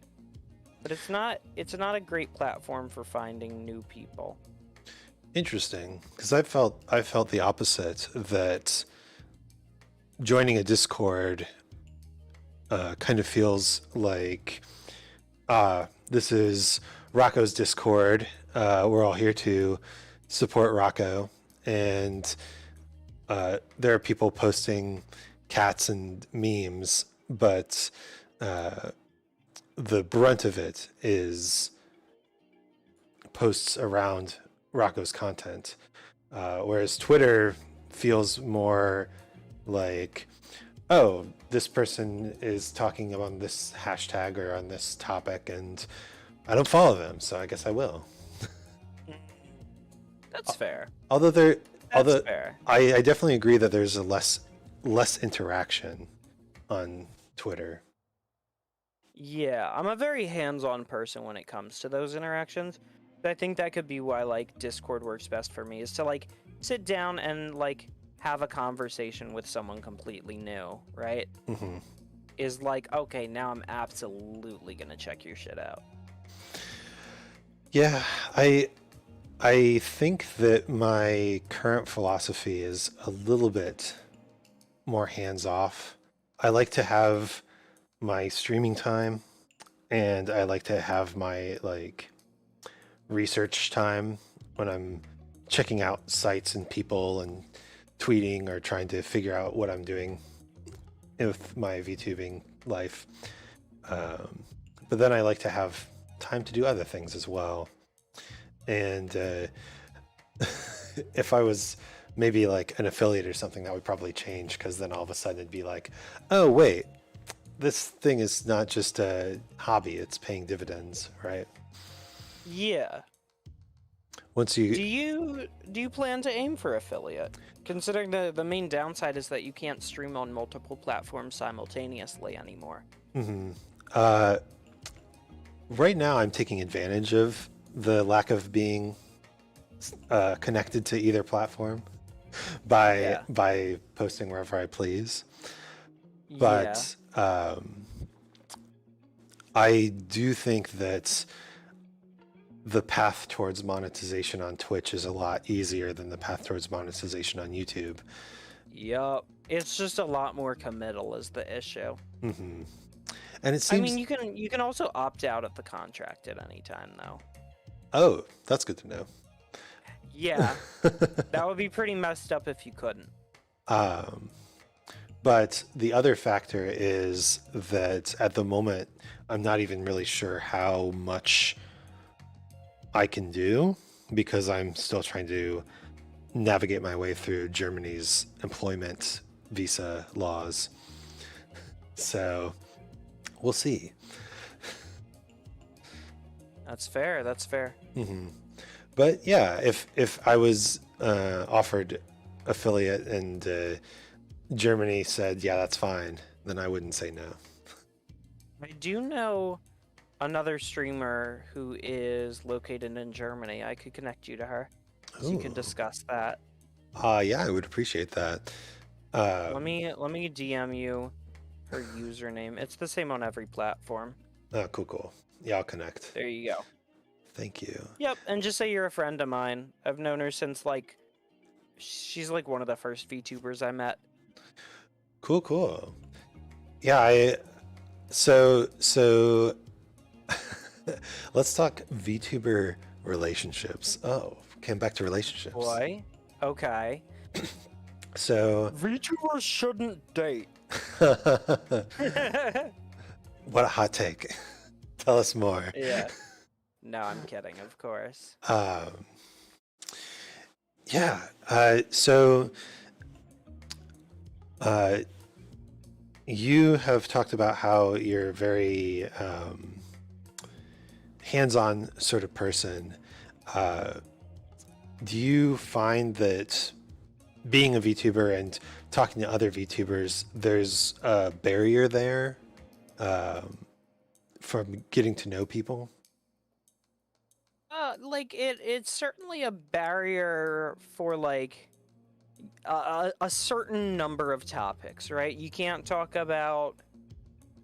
But it's not a great platform for finding new people. Interesting, because I felt the opposite, that joining a Discord kind of feels like, this is Rocco's Discord. We're all here to support Rocco, and there are people posting cats and memes, but the brunt of it is posts around Rocco's content, whereas Twitter feels more like, oh, this person is talking about this hashtag or on this topic, and I don't follow them, so I guess I will. That's fair. Although That's fair. I definitely agree that there's a less interaction on Twitter. Yeah, I'm a very hands-on person when it comes to those interactions. I think that could be why like Discord works best for me, is to like sit down and like have a conversation with someone completely new, right? Hmm. Is like, okay, now I'm absolutely gonna check your shit out. Yeah, I think that my current philosophy is a little bit more hands off. I like to have my streaming time, and I like to have my like research time when I'm checking out sites and people and tweeting or trying to figure out what I'm doing with my VTubing life. But then I like to have time to do other things as well. And if I was maybe like an affiliate or something, that would probably change, because then all of a sudden it'd be like, oh, wait, this thing is not just a hobby, it's paying dividends, right? Yeah. Once you, Do you plan to aim for affiliate? Considering the main downside is that you can't stream on multiple platforms simultaneously anymore. Mhm. uh, right now I'm taking advantage of the lack of being connected to either platform Yeah. by posting wherever I please. Yeah. But I do think that the path towards monetization on Twitch is a lot easier than the path towards monetization on YouTube. Yup. It's just a lot more committal is the issue. Hmm. And it I seems, mean, you can also opt out of the contract at any time though. oh, that's good to know. Yeah. That would be pretty messed up if you couldn't. Um, but the other factor is that at the moment, I'm not even really sure how much I can do because I'm still trying to navigate my way through Germany's employment visa laws. So we'll see. That's fair. That's fair. But yeah, if I was offered affiliate and Germany said, yeah, that's fine, then I wouldn't say no. I do know another streamer who is located in Germany. I could connect you to her so you can discuss that. Yeah, I would appreciate that. Let me DM you her username. It's the same on every platform. Oh, cool. Yeah, I'll connect. There you go. Thank you. Yep, and just say you're a friend of mine. I've known her since she's like one of the first VTubers I met. Cool. Yeah, so let's talk VTuber relationships. Oh, came back to relationships. Boy, okay. So VTubers shouldn't date. what a hot take. Tell us more. Yeah. No, I'm kidding, of course. Yeah. So you have talked about how you're very hands-on sort of person. Do you find that being a VTuber and talking to other VTubers, there's a barrier there from getting to know people? It's certainly a barrier for a certain number of topics, right? You can't talk about,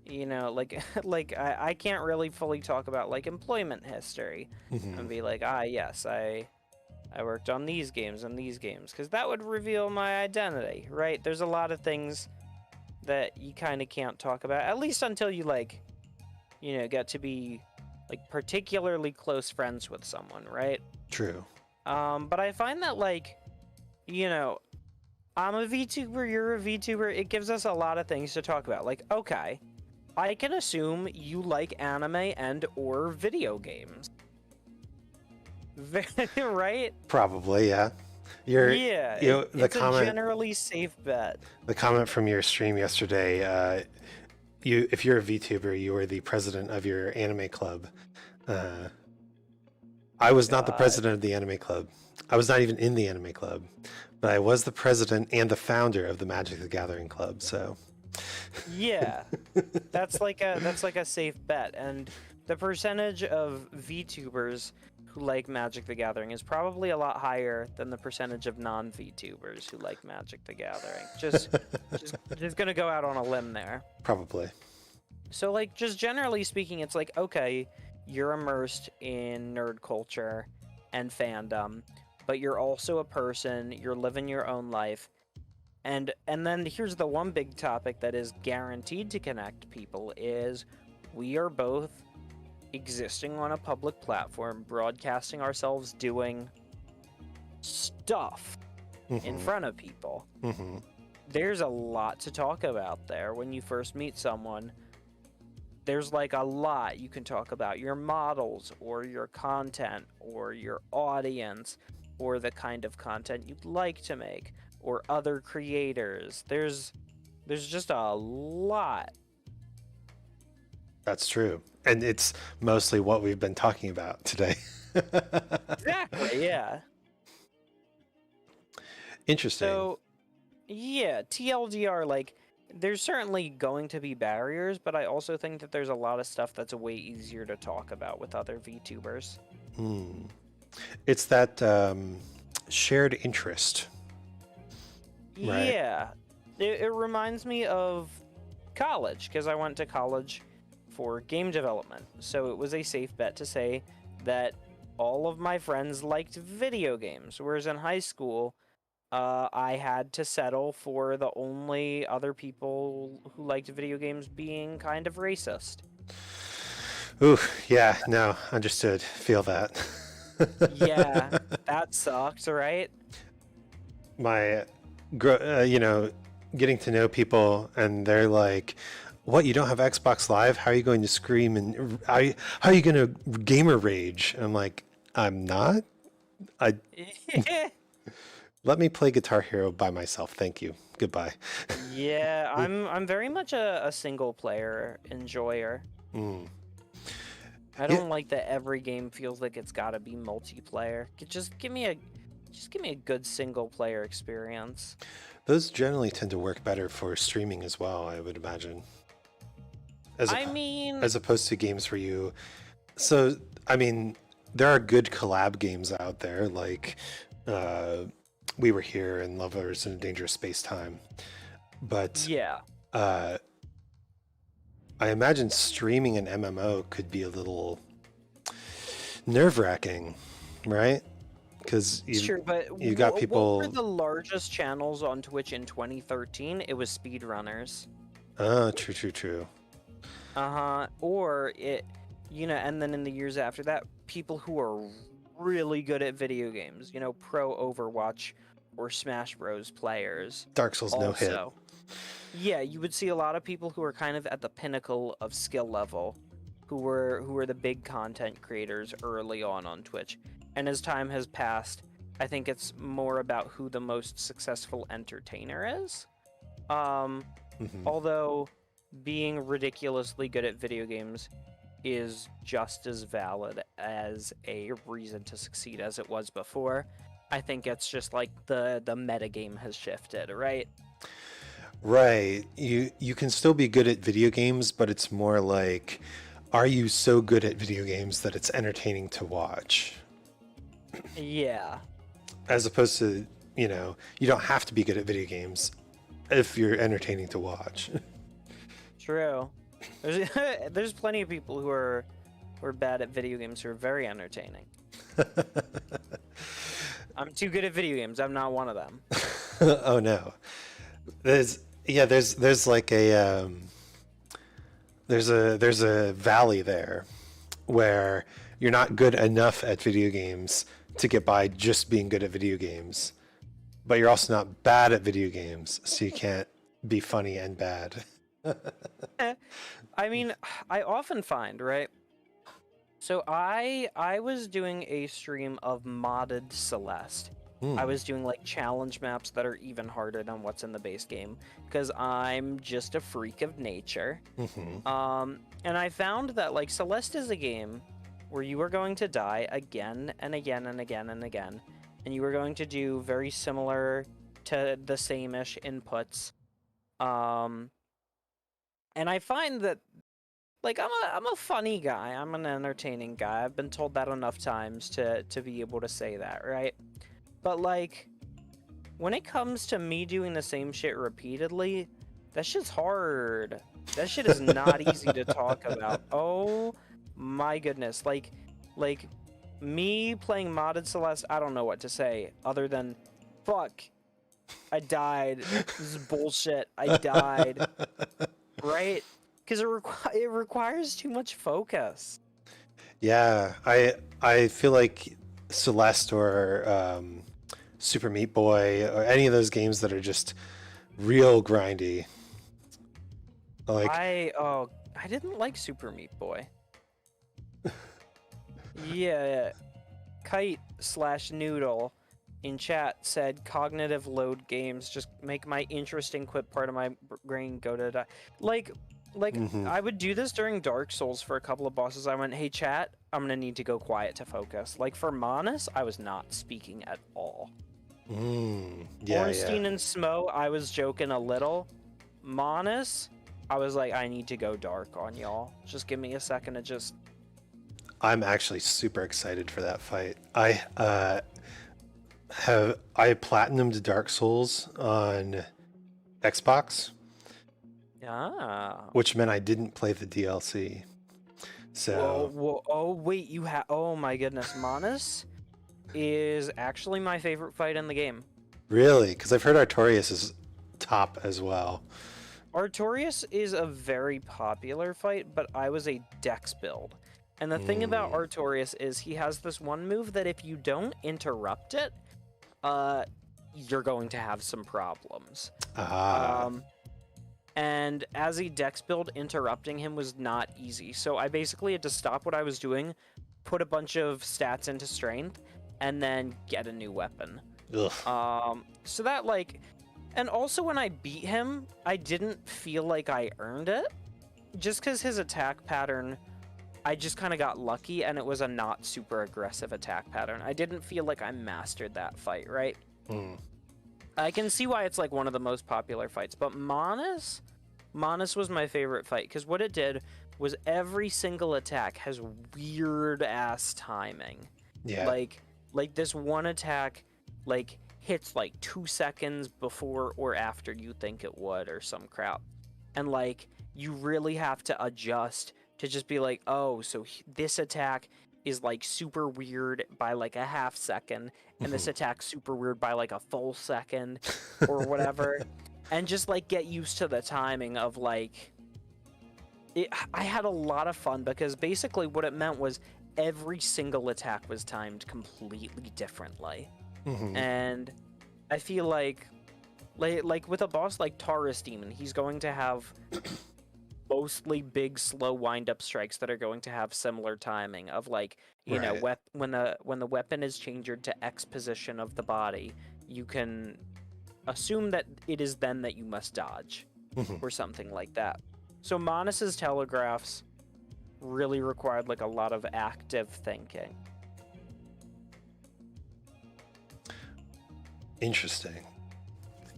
I can't really fully talk about employment history and be like, yes, I worked on these games and these games, because that would reveal my identity, right? There's a lot of things that you kind of can't talk about, at least until you get to be particularly close friends with someone, right? True. But I find that I'm a VTuber, you're a VTuber, it gives us a lot of things to talk about. Okay, I can assume you like anime and or video games. Right? Probably, yeah. It's a generally safe bet. The comment from your stream yesterday, if you're a VTuber, you are the president of your anime club. I was not the president of the anime club. I was not even in the anime club, but I was the president and the founder of the Magic the Gathering club. So, yeah, that's like a safe bet, and the percentage of VTubers who like Magic the Gathering is probably a lot higher than the percentage of non-VTubers who like Magic the Gathering. Just gonna go out on a limb there. Probably. So, just generally speaking, it's okay, you're immersed in nerd culture and fandom, but you're also a person, you're living your own life. And then here's the one big topic that is guaranteed to connect people is we are both existing on a public platform, broadcasting ourselves doing stuff in front of people. There's a lot to talk about there when you first meet someone. There's a lot you can talk about, your models or your content or your audience or the kind of content you'd like to make or other creators. There's just a lot. That's true. And it's mostly what we've been talking about today. Exactly, yeah. Interesting. So, yeah, TLDR, there's certainly going to be barriers, but I also think that there's a lot of stuff that's way easier to talk about with other VTubers. It's that shared interest. Right? Yeah. It reminds me of college, because I went to college for game development. So it was a safe bet to say that all of my friends liked video games, whereas in high school, I had to settle for the only other people who liked video games being kind of racist. Ooh, yeah, no, understood. Feel that. Yeah, that sucks, right? Getting to know people and they're like, what, you don't have Xbox Live? How are you going to scream and how are you going to gamer rage? And I'm like, I'm not. I let me play Guitar Hero by myself. Thank you. Goodbye. Yeah, I'm very much a single player enjoyer. Mm. I Yeah, don't like that every game feels like it's got to be multiplayer. Just give me a good single player experience. those generally tend to work better for streaming as well, I would imagine, as I op- mean, as opposed to games where you. So, I mean, there are good collab games out there, like uh, We Were Here and Lovers in a Dangerous Space Time, but yeah. uh, I imagine streaming an MMO could be a little nerve-wracking, right? Because Sure, but you got what were people. the largest channels on Twitch in 2013? It was speedrunners. Oh, true, true, true. Uh-huh. Or and then in the years after that, people who are really good at video games, pro Overwatch or Smash Bros players Dark Souls no hit. also. Yeah, you would see a lot of people who are kind of at the pinnacle of skill level, who were the big content creators early on Twitch. And as time has passed, I think it's more about who the most successful entertainer is. Hmm. Although being ridiculously good at video games is just as valid as a reason to succeed as it was before. I think it's just like the metagame has shifted, right? Right. You can still be good at video games, but it's more like, are you so good at video games that it's entertaining to watch? Yeah. As opposed to, you don't have to be good at video games if you're entertaining to watch. True. There's there's plenty of people who are bad at video games who are very entertaining. I'm too good at video games. I'm not one of them. Oh no. There's like there's a valley there where you're not good enough at video games to get by just being good at video games, but you're also not bad at video games, so you can't be funny and bad. I mean, I often find, right? So I was doing a stream of modded Celeste. I was doing like challenge maps that are even harder than what's in the base game because I'm just a freak of nature. Mm-hmm. And I found that like Celeste is a game where you are going to die again and again and again and again, and you are going to do very similar to the same-ish inputs. And I find that like I'm a funny guy. I'm an entertaining guy. I've been told that enough times to be able to say that, right? But like when it comes to me doing the same shit repeatedly, that shit's hard. That shit is not easy to talk about. Oh my goodness. Like me playing modded Celeste, I don't know what to say other than fuck. I died. This is bullshit. I died. Right? Because it requires too much focus. Yeah, I feel like Celeste or Super Meat Boy or any of those games that are just real grindy. Like, I didn't like Super Meat Boy. Yeah, Kite/Noodle in chat said cognitive load games just make my interesting quit part of my brain go to die. Like I would do this during Dark Souls for a couple of bosses. I went, hey chat, I'm gonna need to go quiet to focus. Like for Manus, I was not speaking at all. yeah, Ornstein yeah. and Smo, I was joking a little. Manus, I was like, I need to go dark on y'all. Just give me a second to just. I'm actually super excited for that fight. I platinumed Dark Souls on Xbox, Ah. which meant I didn't play the DLC. So Whoa, oh wait, oh my goodness, Manus is actually my favorite fight in the game. really, because I've heard Artorias is top as well. Artorias is a very popular fight, but I was a Dex build. And the thing about Artorias is he has this one move that if you don't interrupt it, you're going to have some problems. And as a Dex build, interrupting him was not easy. So I basically had to stop what I was doing, put a bunch of stats into strength, and then get a new weapon. Ugh. So that like, and also when I beat him, I didn't feel like I earned it, just because his attack pattern, I just kind of got lucky, and it was a not super aggressive attack pattern. I didn't feel like I mastered that fight, right? I can see why it's like one of the most popular fights, but Manus was my favorite fight, because what it did was every single attack has weird ass timing. Yeah. Like this one attack like hits like 2 seconds before or after you think it would, or some crap. And like you really have to adjust to just be like, oh, so this attack is like super weird by like a half second, and this attack super weird by like a full second, or whatever. And just like get used to the timing of like I had a lot of fun, because basically what it meant was every single attack was timed completely differently. And I feel like with a boss like Taurus Demon, he's going to have mostly big, slow wind-up strikes that are going to have similar timing of like, you know, when the weapon is changed to X position of the body, you can assume that it is then that you must dodge, or something like that. So Manus's telegraphs really required like a lot of active thinking. Interesting.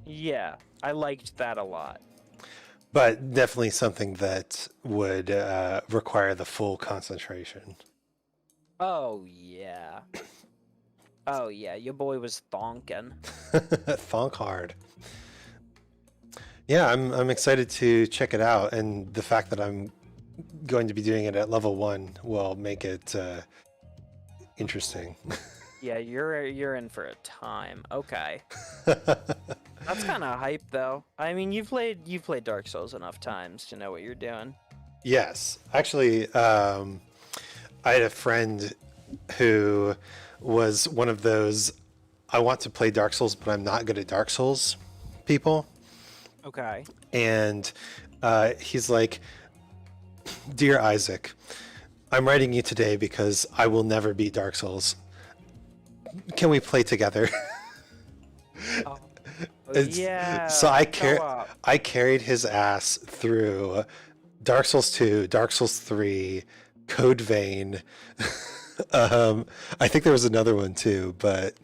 Yeah, I liked that a lot. But definitely something that would require the full concentration. Oh yeah. Oh yeah, your boy was thonking. Thonk hard. Yeah, I'm excited to check it out, and the fact that I'm going to be doing it at level 1 will make it interesting. Yeah, you're in for a time. Okay. That's kind of hype though. I mean, you've played Dark Souls enough times to know what you're doing. Yes. Actually, I had a friend who was one of those I want to play Dark Souls, but I'm not good at Dark Souls people. Okay. And he's like, "Dear Isaac, I'm writing you today because I will never beat Dark Souls. Can we play together?" Oh, yeah. So I carried his ass through Dark Souls 2, Dark Souls 3, Code Vein. I think there was another one too, but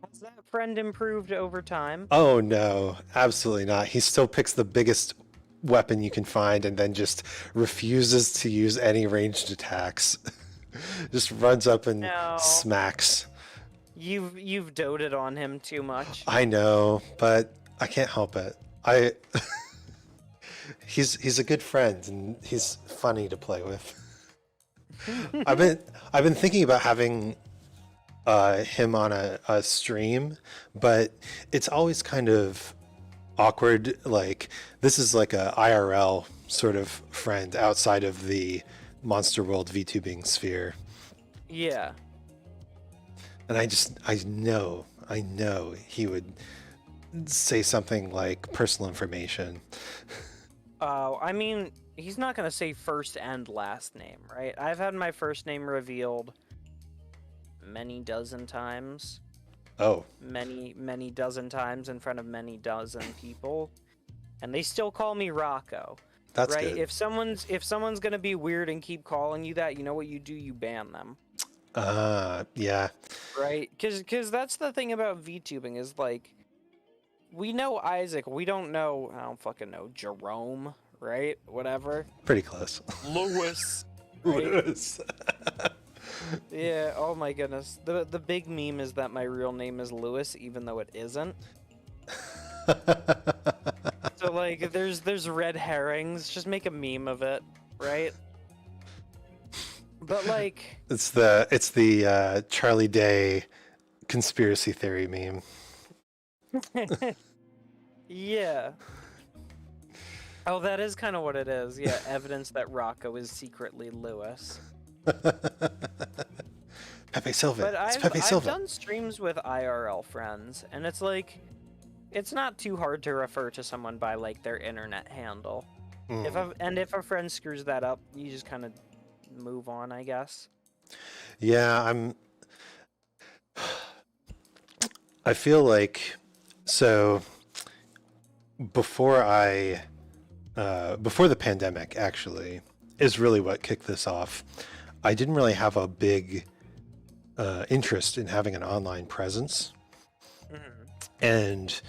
has that friend improved over time? oh no, absolutely not. He still picks the biggest weapon you can find and then just refuses to use any ranged attacks. Just runs up and smacks. You've doted on him too much. I know, but I can't help it. He's a good friend and he's funny to play with. I've been thinking about having him on a stream, but it's always kind of awkward. Like, this is like a IRL sort of friend outside of the Monster World VTubing sphere. Yeah. And I know he would say something like personal information. Oh, I mean, he's not gonna say first and last name, right? I've had my first name revealed many dozen times. Oh. Many dozen times in front of many dozen people, and they still call me Rocco. That's right. good. If someone's gonna be weird and keep calling you that, you know what you do? You ban them. Yeah. Right? Because that's the thing about VTubing is like, we know Isaac, we don't know, I don't fucking know, Jerome, right? Whatever. Pretty close. Lewis. Right? Lewis. Yeah, oh my goodness. The big meme is that my real name is Lewis, even though it isn't. So like, there's red herrings, just make a meme of it, right? But like, it's the Charlie Day conspiracy theory meme. Yeah. Oh, that is kind of what it is. Yeah, evidence that Rocco is secretly Lewis. Pepe Silva. But Pepe Silva. I've done streams with IRL friends, and it's like, it's not too hard to refer to someone by like their internet handle. If a friend screws that up, you just kind of move on, I guess. Yeah, I feel like so before I before the pandemic actually is really what kicked this off. I didn't really have a big interest in having an online presence, Hmm. and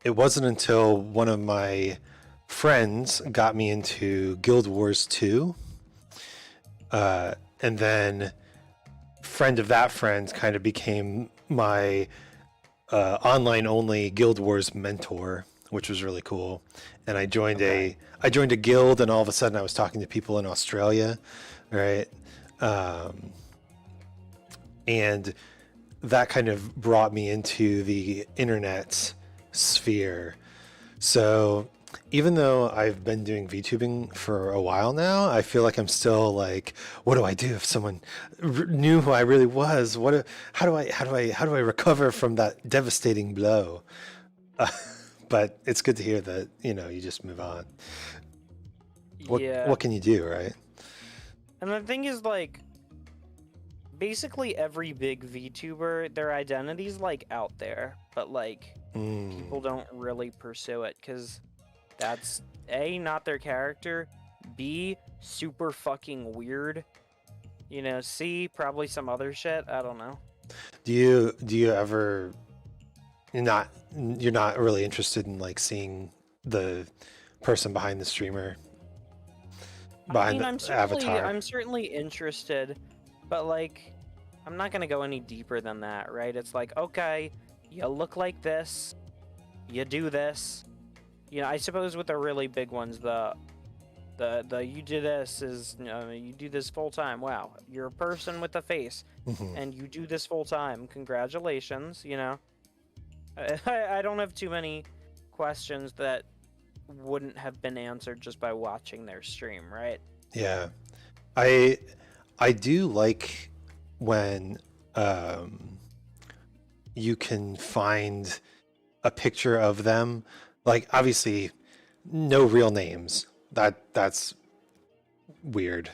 it wasn't until one of my friends got me into Guild Wars 2, and then friend of that friend kind of became my online only Guild Wars mentor, which was really cool. And Okay. I joined a guild, and all of a sudden I was talking to people in Australia, right? Um, and that kind of brought me into the internet sphere. So even though I've been doing VTubing for a while now, I feel like I'm still like, what do I do if someone knew who I really was? How do I recover from that devastating blow? But it's good to hear that, you just move on. Yeah. What can you do, right? And the thing is, like, basically every big VTuber, their identity's like out there, but like Mm, people don't really pursue it because that's A, not their character, B, super fucking weird, C, probably some other shit. I don't know. do you ever you're not really interested in like seeing the person behind the streamer, I behind mean, the I'm certainly avatar? I'm certainly interested, but like I'm not gonna go any deeper than that, right? It's like, okay, you look like this, you do this. I suppose with the really big ones, the you do this is you do this full time. Wow, you're a person with a face, Hmm. and you do this full time. Congratulations. I don't have too many questions that wouldn't have been answered just by watching their stream, right? Yeah, I I do like when um, you can find a picture of them. Like obviously, no real names. That's weird, Too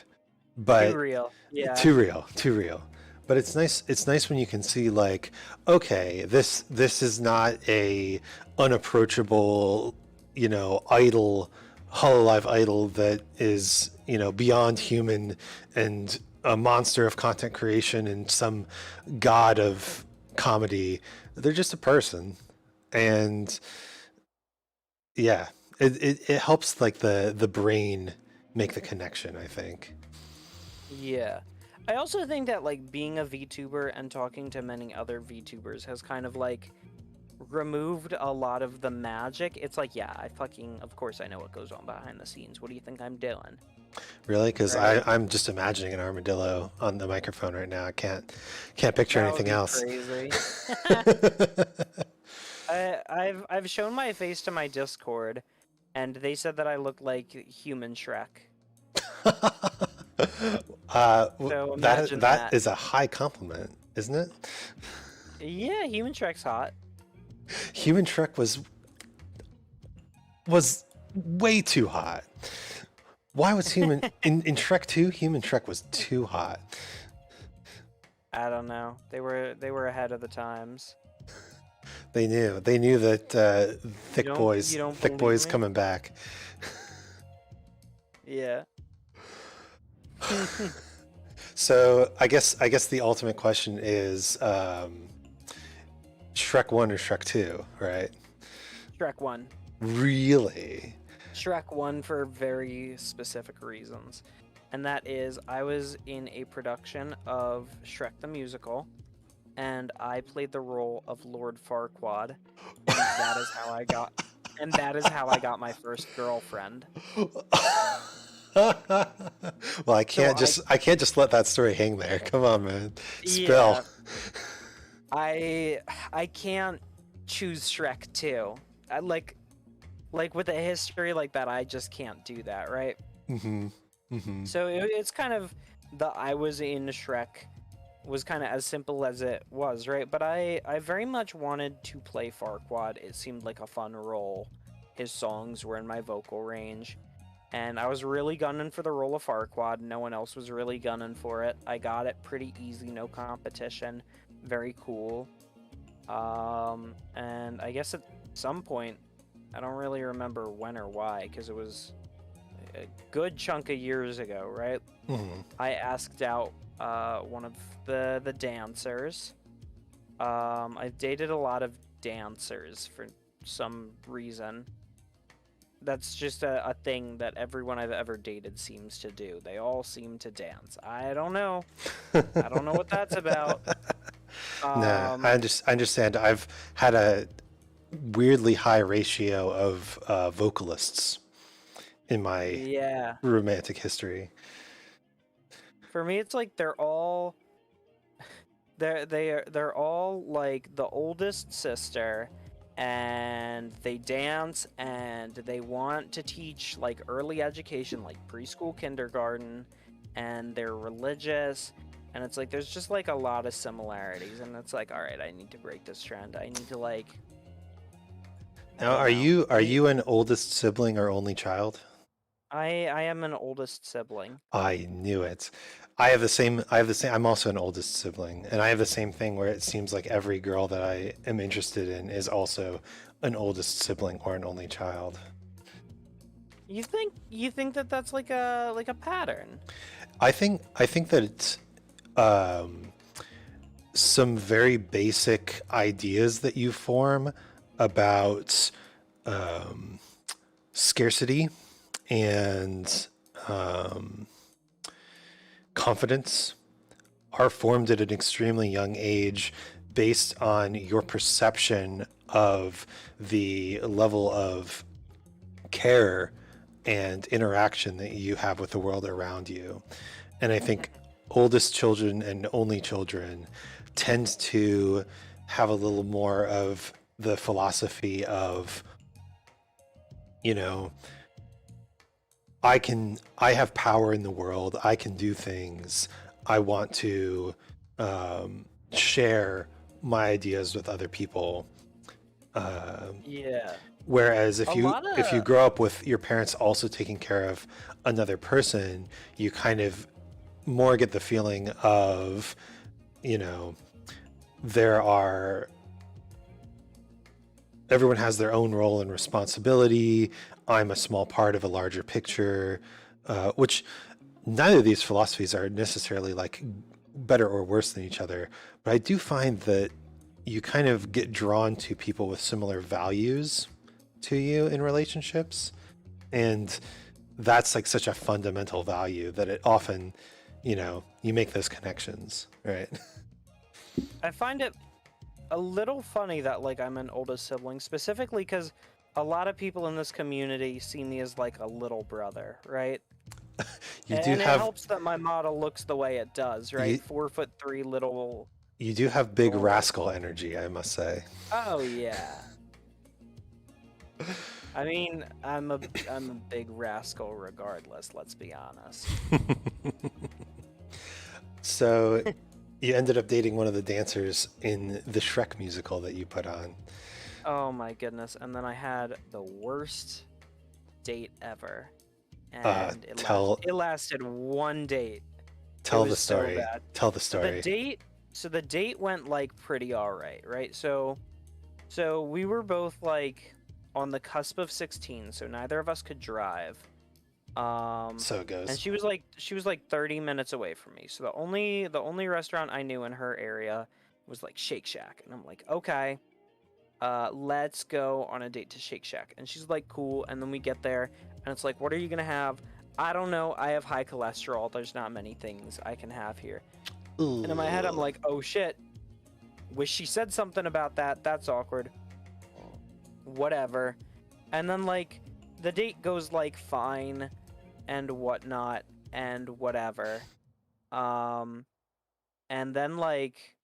but real. Yeah. too real, too real. But it's nice. It's nice when you can see like, okay, this is not a unapproachable, idol, hololive idol that is beyond human and a monster of content creation and some god of comedy. They're just a person, and yeah, it helps like the brain make the connection, I think. Yeah. I also think that like being a VTuber and talking to many other VTubers has kind of like removed a lot of the magic. It's like, yeah, of course I know what goes on behind the scenes. What do you think I'm doing? Really? Because Right? I'm just imagining an armadillo on the microphone right now. I can't picture That would anything be else. crazy. I've shown my face to my Discord, and they said that I look like human Shrek. So imagine That that. is a high compliment, isn't it? Yeah, human Shrek's hot. Human Shrek was way too hot. Why was human in Shrek 2? Human Shrek was too hot. I don't know. They were ahead of the times. They knew that You don't thick believe boys me? coming back. Yeah. So I guess the ultimate question is Shrek 1 or Shrek 2, right? Shrek 1. Really? Shrek 1 for very specific reasons. And that is I was in a production of Shrek the Musical, and I played the role of Lord Farquaad, and that is how I got my first girlfriend. Well, So I can't just let that story hang there. Come on, man. Spill. yeah, I I can't choose Shrek 2. I like with a history like that, I just can't do that, right? Mm-hmm. Mm-hmm. So it's kind of the I was in Shrek was kind of as simple as it was, right? But I very much wanted to play Farquaad. It seemed like a fun role. His songs were in my vocal range. and I was really gunning for the role of Farquaad. No one else was really gunning for it. I got it pretty easy, no competition. Very cool. And I guess at some point, I don't really remember when or why, because it was a good chunk of years ago, right? I asked out one of the dancers. I've dated a lot of dancers for some reason. That's just a thing that everyone I've ever dated seems to do. They all seem to dance. I don't know. I don't know what that's about. No, I understand. I've had a weirdly high ratio of vocalists in my Yeah. romantic history. For me, it's like they're all they're all like the oldest sister, and they dance and they want to teach like early education, like preschool, kindergarten, and they're religious, and it's like there's just like a lot of similarities, and it's like, all right, I need to break this trend. I need to like. Now, are you an oldest sibling or only child? I am an oldest sibling. I knew it. I have the same. I'm also an oldest sibling, and I have the same thing where it seems like every girl that I am interested in is also an oldest sibling or an only child. You think that that's like a pattern? I think that it's um, some very basic ideas that you form about um, scarcity and um, confidence are formed at an extremely young age based on your perception of the level of care and interaction that you have with the world around you. And I think oldest children and only children tend to have a little more of the philosophy of, you know, I have power in the world. I can do things. I want to share my ideas with other people. Yeah. Whereas A if you lot if you of grow up with your parents also taking care of another person, you kind of more get the feeling of, you know, there are everyone has their own role and responsibility. I'm a small part of a larger picture, which neither of these philosophies are necessarily like better or worse than each other. But I do find that you kind of get drawn to people with similar values to you in relationships. And that's like such a fundamental value that it often, you make those connections, right? I find it a little funny that like I'm an oldest sibling, specifically because a lot of people in this community see me as like a little brother, right? You do And it have helps that my model looks the way it does, right? you, 4'3" little you do have big little. rascal energy, I must say. Oh yeah. I mean, I'm a big rascal regardless. Let's be honest. So you ended up dating one of the dancers in the Shrek musical that you put on. Oh my goodness! And then I had the worst date ever, and Tell it lasted one date. It tell the was so story. bad. Tell the So the story. date went like pretty all right, right? So we were both like on the cusp of 16, so neither of us could drive. So it And goes. she was like 30 minutes away from me. So the only restaurant I knew in her area was like Shake Shack, and I'm like, okay, let's go on a date to Shake Shack. And she's like, cool. And then we get there, and it's like, what are you gonna have? I don't know. I have high cholesterol. There's not many things I can have here. And in my head, I'm Ooh. like, oh shit. Wish she said something about that. That's awkward. Whatever. And then like the date goes like fine and whatnot and whatever. Um and then like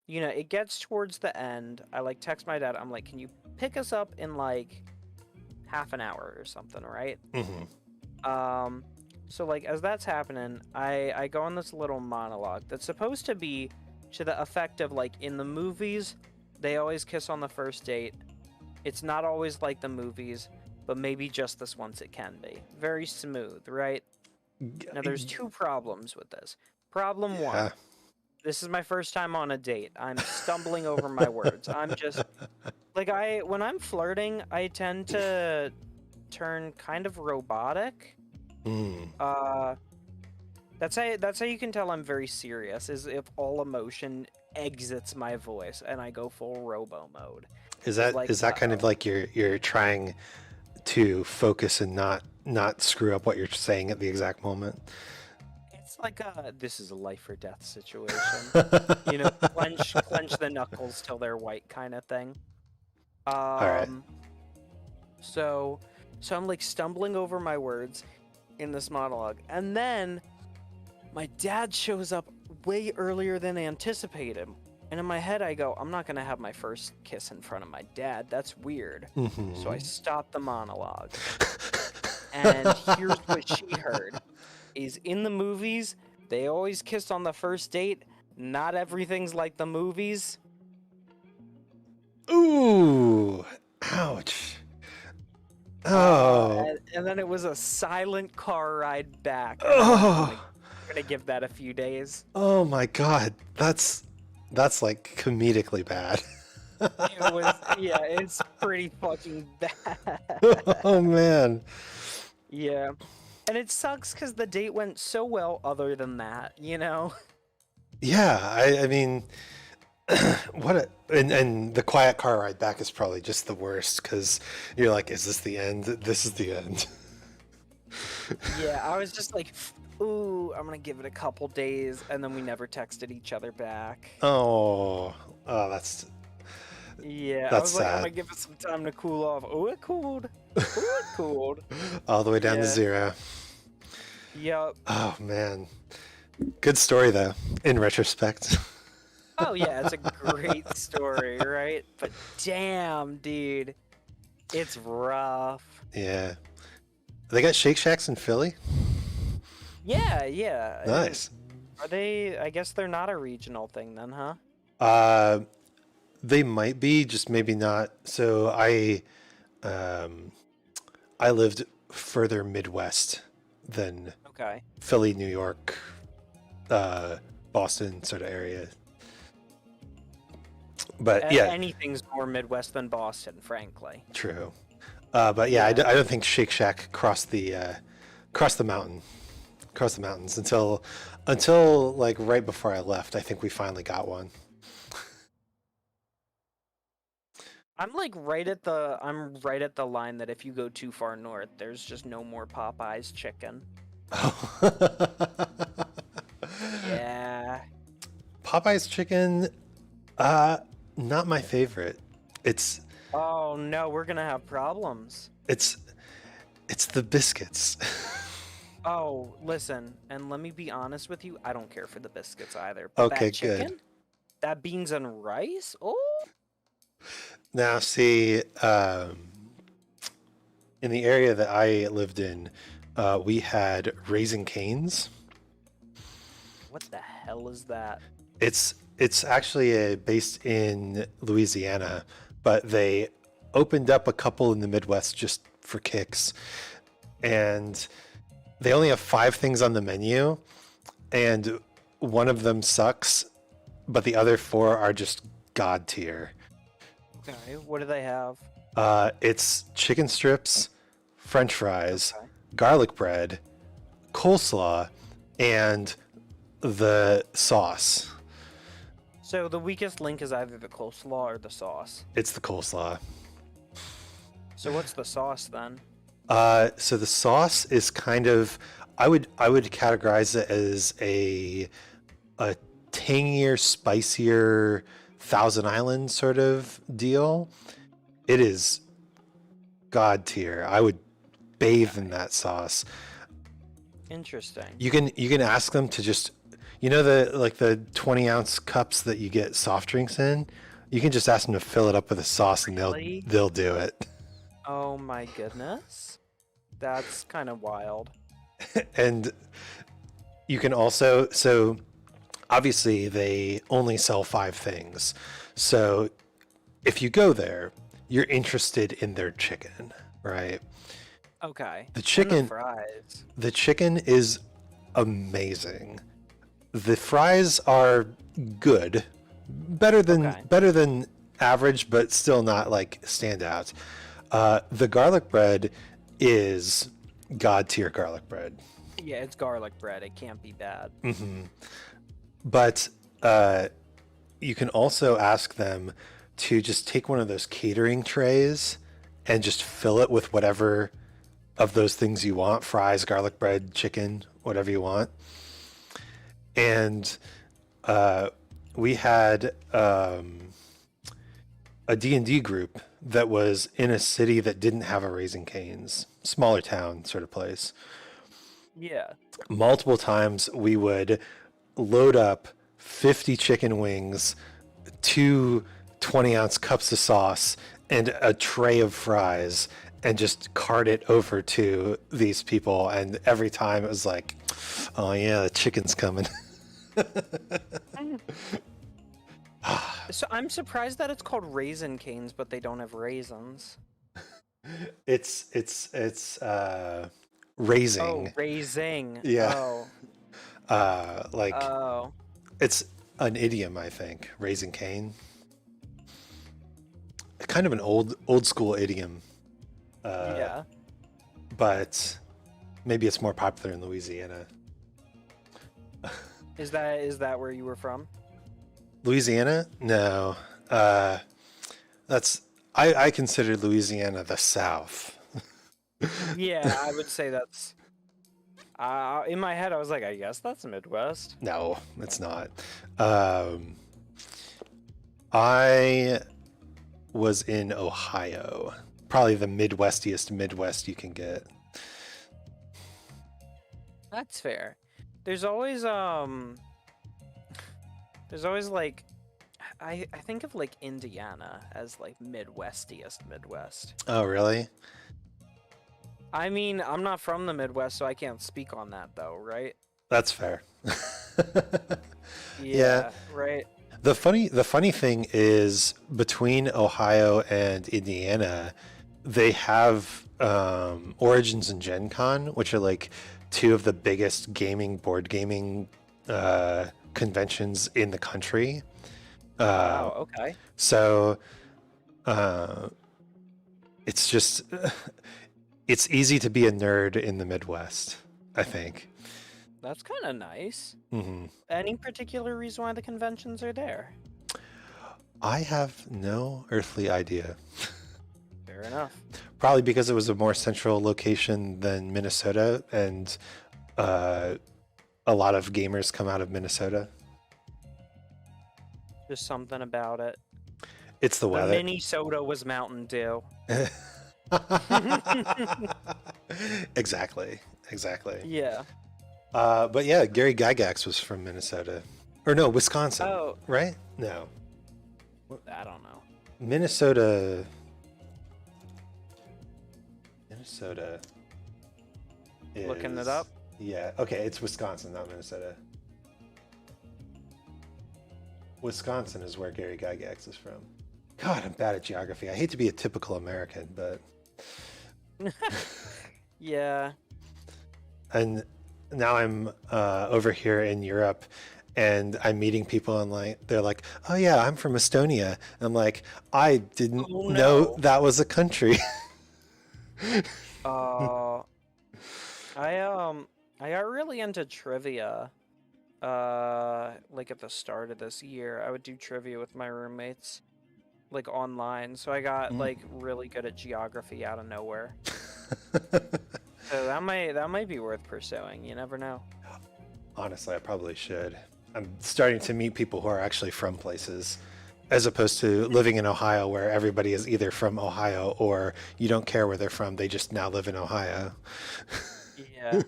it gets towards the end. I like text my dad. I'm like, can you pick us up in like half an hour or something, right? Um so like as that's happening, I go on this little monologue that's supposed to be to the effect of like in the movies, they always kiss on the first date. It's not always like the movies. but maybe just this once it can be. Very smooth, right? Now, there's two problems with this. Problem one, this is my first time on a date. I'm stumbling over my words. I'm just, like, when I'm flirting, I tend to turn kind of robotic. That's how you can tell I'm very serious, is if all emotion exits my voice and I go full robo mode. Is that kind of like you're trying to focus and not screw up what you're saying at the exact moment? It's like this is a life or death situation. You know, clench the knuckles till they're white kind of thing. All right. So I'm like stumbling over my words in this monologue, and then my dad shows up way earlier than anticipated. And in my head, I go, I'm not going to have my first kiss in front of my dad. That's weird. So I stopped the monologue. And here's what she heard. Is in the movies, they always kiss on the first date. Not everything's like the movies. Ooh. Ouch. Oh. And then it was a silent car ride back. Oh. I'm going to give that a few days. Oh my God. That's like comedically bad. It's pretty fucking bad. Oh man. Yeah. And it sucks because the date went so well other than that, you know? Yeah, I mean, and the quiet car ride back is probably just the worst because you're like, is this the end? This is the end. Yeah, I was just like, ooh, I'm gonna give it a couple days, and then we never texted each other back. Oh, that's... Yeah, that's I was like, sad. I'm gonna give it some time to cool off. Oh, it cooled. Oh, it cooled. All the way down to 0. Yep. Oh, man. Good story, though, in retrospect. Oh, yeah, it's a great story, right? But damn, dude, it's rough. Yeah. They got Shake Shacks in Philly? Yeah. Nice. Are they... I guess they're not a regional thing then, huh? They might be, just maybe not. So I lived further Midwest than Philly, New York, Boston sort of area. But yeah, anything's more Midwest than Boston, frankly. True. But yeah, I don't think Shake Shack crossed the mountains until like right before I left. I think we finally got one. I'm right at the line that if you go too far north, there's just no more Popeye's chicken. Oh. Yeah. Popeye's chicken, not my favorite. It's... Oh no, we're gonna have problems. It's the biscuits. Oh, listen, and let me be honest with you, I don't care for the biscuits either. But Okay, that chicken, good. that beans and rice, oh. Now, see, in the area that I lived in, we had Raising Cane's. What the hell is that? It's actually based in Louisiana, but they opened up a couple in the Midwest just for kicks. And they only have 5 things on the menu, and one of them sucks, but the other 4 are just god tier. Okay, what do they have? It's chicken strips, French fries, garlic bread, coleslaw, and the sauce. So the weakest link is either the coleslaw or the sauce. It's the coleslaw. So what's the sauce then? So the sauce is kind of, I would categorize it as a tangier, spicier Thousand Island sort of deal. It is god tier. I would bathe in that sauce. Interesting. You can ask them to just, the 20-ounce cups that you get soft drinks in. You can just ask them to fill it up with a sauce, and they'll do it. Oh my goodness, that's kind of wild. And you can also, so obviously they only sell 5 things. So if you go there, you're interested in their chicken, right? Okay. The And the chicken, fries. the chicken is amazing. The fries are good, Okay. better than average, but still not like standout. The garlic bread is god tier garlic bread. Yeah, it's garlic bread. It can't be bad. But uh, you can also ask them to just take one of those catering trays and just fill it with whatever of those things you want: fries, garlic bread, chicken, whatever you want. And we had a D&D group that was in a city that didn't have a Raising Cane's, smaller town sort of place. Yeah. Multiple times we would load up 50 chicken wings, two 20-ounce cups of sauce, and a tray of fries, and just cart it over to these people. And every time it was like, oh yeah, the chicken's coming. So I'm surprised that it's called Raisin Canes, but they don't have raisins. It's Oh, raising. raising. Yeah. Oh. Like Oh. it's an idiom, I think. Raising Cane. Kind of an old school idiom. Yeah. But maybe it's more popular in Louisiana. Is that where you were from? Louisiana? No. That's I consider Louisiana the South. Yeah, I would say that's. In my head, I was like, I guess that's Midwest. No, it's not. I was in Ohio. Probably the Midwestiest Midwest you can get. That's fair. There's always like, I think of like Indiana as like Midwestiest Midwest. Oh, really? I mean, I'm not from the Midwest, so I can't speak on that though, right? That's fair. Yeah, right. The funny thing is between Ohio and Indiana, they have Origins and Gen Con, which are like two of the biggest board gaming conventions in the country. Wow, okay. So it's just it's easy to be a nerd in the Midwest, I think. That's kind of nice. hmm Any particular reason why the conventions are there? I have no earthly idea. Fair enough. Probably because it was a more central location than Minnesota, and a lot of gamers come out of Minnesota. Just something about it. It's the The weather. Minnesota was Mountain Dew. Exactly. Yeah. But yeah, Gary Gygax was from Minnesota. Or no, Wisconsin. Oh, Right? No. I don't know. Minnesota is... Looking it up? Yeah. Okay, it's Wisconsin, not Minnesota. Wisconsin is where Gary Gygax is from. God, I'm bad at geography. I hate to be a typical American, but... Yeah. And now I'm over here in Europe, and I'm meeting people, and like they're like, "Oh yeah, I'm from Estonia." And I'm like, "I didn't Oh, know no. that was a country." Uh, I got really into trivia. Like at the start of this year, I would do trivia with my roommates, like online. So I got like really good at geography out of nowhere. So that might be worth pursuing. You never know. Honestly, I probably should. I'm starting to meet people who are actually from places, as opposed to living in Ohio, where everybody is either from Ohio or you don't care where they're from. They just now live in Ohio. Yeah.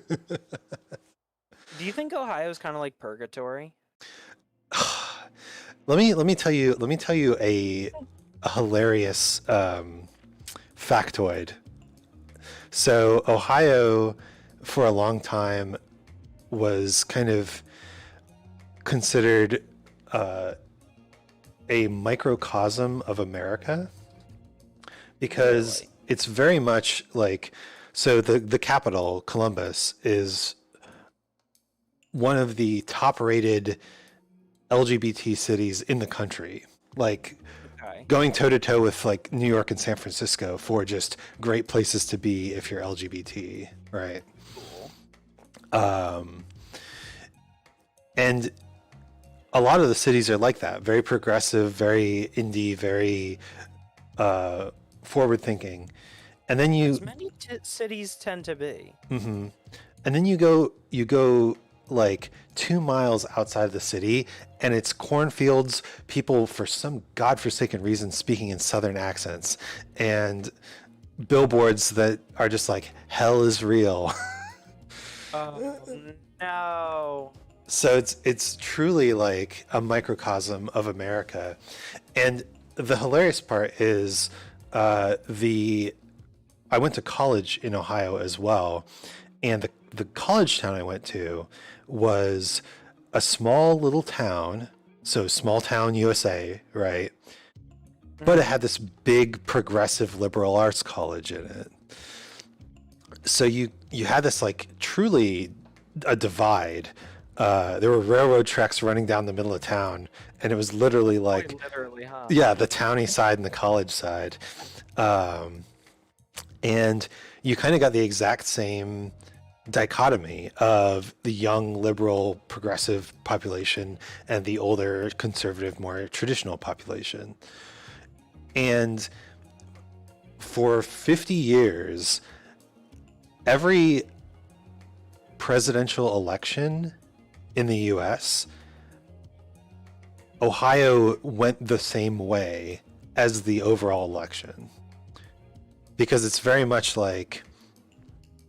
Do you think Ohio is kind of like purgatory? Let me tell you a hilarious factoid. So Ohio, for a long time, was kind of considered a microcosm of America because it's very much like, so the capital, Columbus, is one of the top rated LGBT cities in the country. Like Okay. going toe to toe with like New York and San Francisco for just great places to be if you're LGBT, right? Cool. Um, and a lot of the cities are like that, very progressive, very indie, very forward thinking. And then As many cities tend to be. and then you go like 2 miles outside of the city, and it's cornfields, people for some godforsaken reason speaking in southern accents, and billboards that are just like hell is real. Oh no. So it's truly like a microcosm of America. And the hilarious part is the I went to college in Ohio as well, and the college town I went to was a small little town, so small town USA, right? But it had this big progressive liberal arts college in it. So you had this like truly a divide. There were railroad tracks running down the middle of town, and it was literally like, Literally, huh? yeah, the towny side and the college side. And you kind of got the exact same dichotomy of the young liberal progressive population and the older conservative more traditional population. And for 50 years, every presidential election in the US, Ohio went the same way as the overall election. Because it's very much like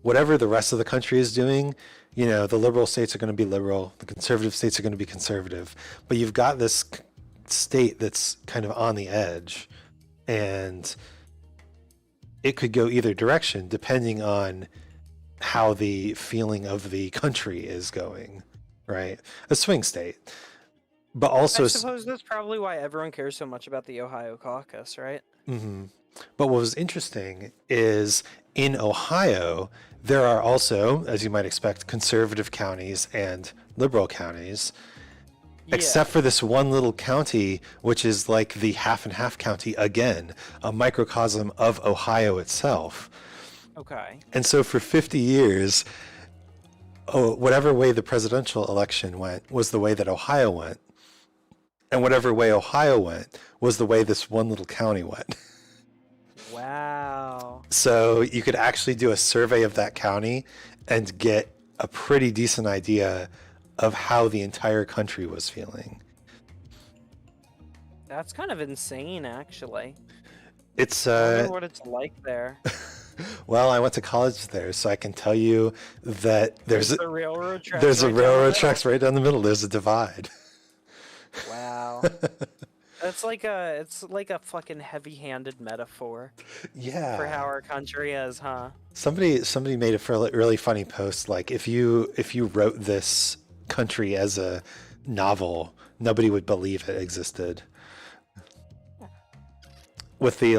whatever the rest of the country is doing, you know, the liberal states are going to be liberal, the conservative states are going to be conservative, but you've got this state that's kind of on the edge, and it could go either direction depending on how the feeling of the country is going, right? A swing state. But also, I suppose that's probably why everyone cares so much about the Ohio caucus, right? but what was interesting is in Ohio, there are also, as you might expect, conservative counties and liberal counties, except for this one little county, which is like the half and half county again, a microcosm of Ohio itself. Okay. And so for 50 years, whatever way the presidential election went was the way that Ohio went. And whatever way Ohio went was the way this one little county went. Wow. So you could actually do a survey of that county and get a pretty decent idea of how the entire country was feeling. That's kind of insane, actually. It's I wonder what it's like there. well, I went to college there, so I can tell you that there's the railroad tracks. there's a right down the railroad middle. tracks right down the middle. There's a divide. Wow. It's like a fucking heavy-handed metaphor Yeah. for how our country is, huh? Somebody made a really funny post, like if you wrote this country as a novel, nobody would believe it existed. With the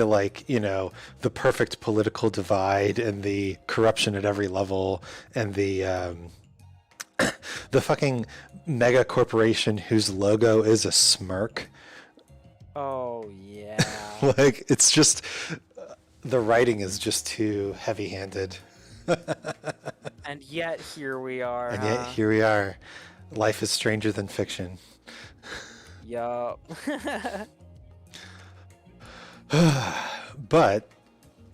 like, you know, the perfect political divide and the corruption at every level and the the fucking mega corporation whose logo is a smirk. Oh yeah. Like it's just the writing is just too heavy-handed. And yet here we are. And yet here we are. Life is stranger than fiction. Yup. But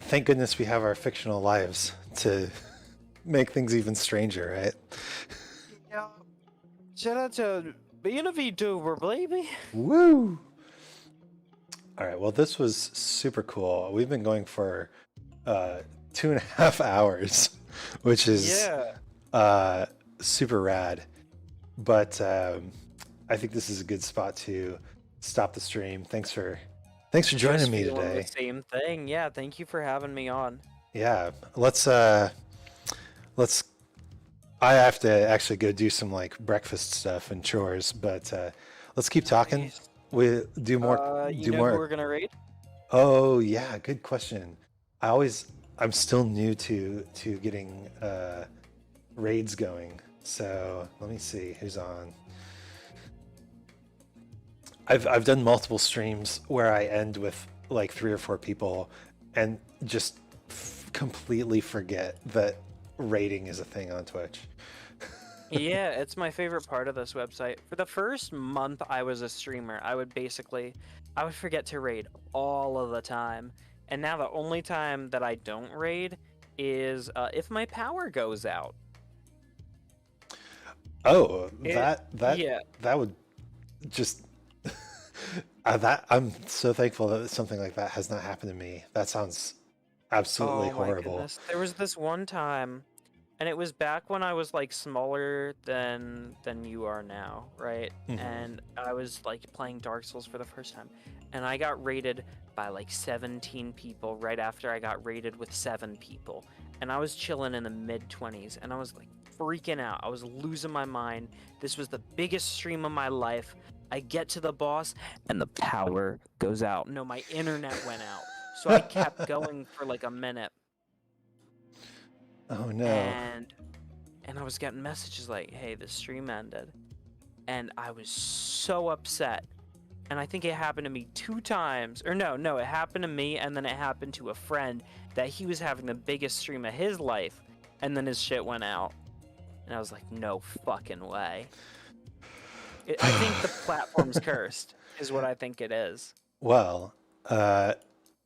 thank goodness we have our fictional lives to make things even stranger, right? Yeah. Shout out to being a VTuber, baby. Woo! All right, well, this was super cool. We've been going for 2.5 hours, which is super rad. But I think this is a good spot to stop the stream. Thanks for joining me today. The same thing. Yeah, thank you for having me on. Yeah, let's I have to actually go do some like breakfast stuff and chores, but let's keep talking. Nice. We do more. You know who we're gonna raid? Oh yeah, good question. I'm still new to getting raids going. So let me see who's on. I've done multiple streams where I end with like 3 or 4 people and just completely forget that rating is a thing on Twitch. Yeah, it's my favorite part of this website. For the first month I was a streamer, I would forget to raid all of the time. And now the only time that I don't raid is if my power goes out. Oh, It, that yeah. that would just that I'm so thankful that something like that has not happened to me. That sounds absolutely Oh my horrible. goodness. There was this one time, and it was back when I was like smaller than you are now, right? Hmm. And I was like playing Dark Souls for the first time, and I got raided by like 17 people right after I got raided with 7 people. And I was chilling in the mid-20s, and I was like freaking out. I was losing my mind. This was the biggest stream of my life. I get to the boss, and the power goes out. No, my internet went out. So I kept going for like a minute, Oh no. and I was getting messages like, "Hey, the stream ended," and I was so upset. And I think it happened to me 2 times, or no, it happened to me, and then it happened to a friend that he was having the biggest stream of his life, and then his shit went out, and I was like, "No fucking way." I think the platform's cursed, is what I think it is. Well, I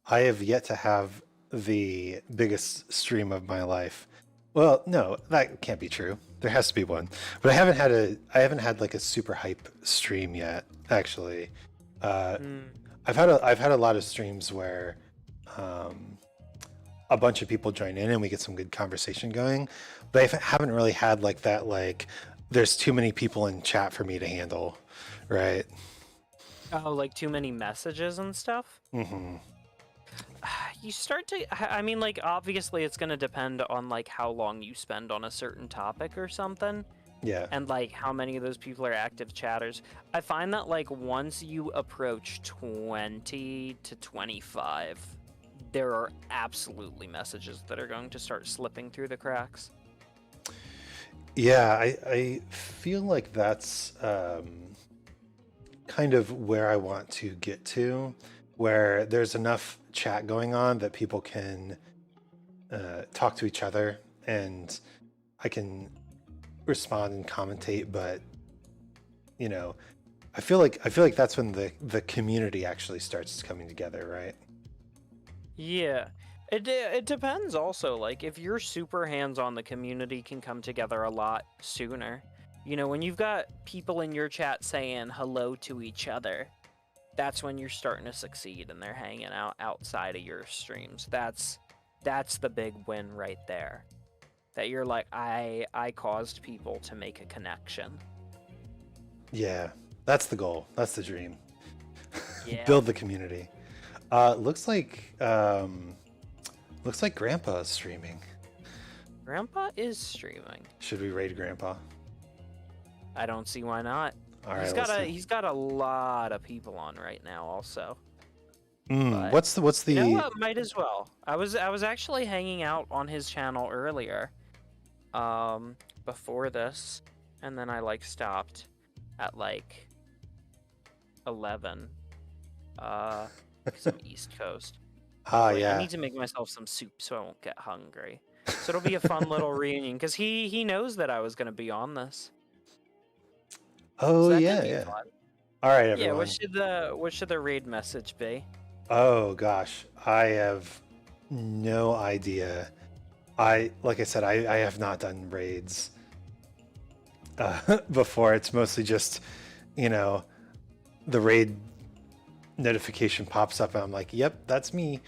have yet to have the biggest stream of my life. Well, no, that can't be true. There has to be one, but I haven't had like a super hype stream yet. Actually, uh, Mm. I've had a lot of streams where um, a bunch of people join in and we get some good conversation going, but I haven't really had like that. Like, there's too many people in chat for me to handle, right? Oh, like too many messages and stuff? Hmm. You start to, I mean, like, obviously it's going to depend on, like, how long you spend on a certain topic or something, Yeah. and, like, how many of those people are active chatters. I find that, like, once you approach 20 to 25, there are absolutely messages that are going to start slipping through the cracks. Yeah, I feel like that's kind of where I want to get to, where there's enough chat going on that people can talk to each other and I can respond and commentate. But you know, I feel like that's when the community actually starts coming together, right? Yeah. It depends also. Like, if you're super hands-on, the community can come together a lot sooner. You know, when you've got people in your chat saying hello to each other, that's when you're starting to succeed and they're hanging out outside of your streams. That's the big win right there. That you're like, I caused people to make a connection. Yeah, that's the goal. That's the dream. Yeah. Build the community. Looks like Grandpa is streaming. Grandpa is streaming. Should we raid Grandpa? I don't see why not. All right, He's got a lot of people on right now also. What's the? You know what? Might as well. I was actually hanging out on his channel earlier, before this, and then I like stopped at like 11, because I'm East Coast. Like, Yeah. I need to make myself some soup so I won't get hungry. So it'll be a fun little reunion because he knows that I was gonna be on this. Oh So that yeah, could be yeah. fun. All right, Yeah. everyone. What should the raid message be? Oh gosh, I have no idea. Like I said, I have not done raids before. It's mostly just, you know, the raid notification pops up and I'm like, yep, that's me.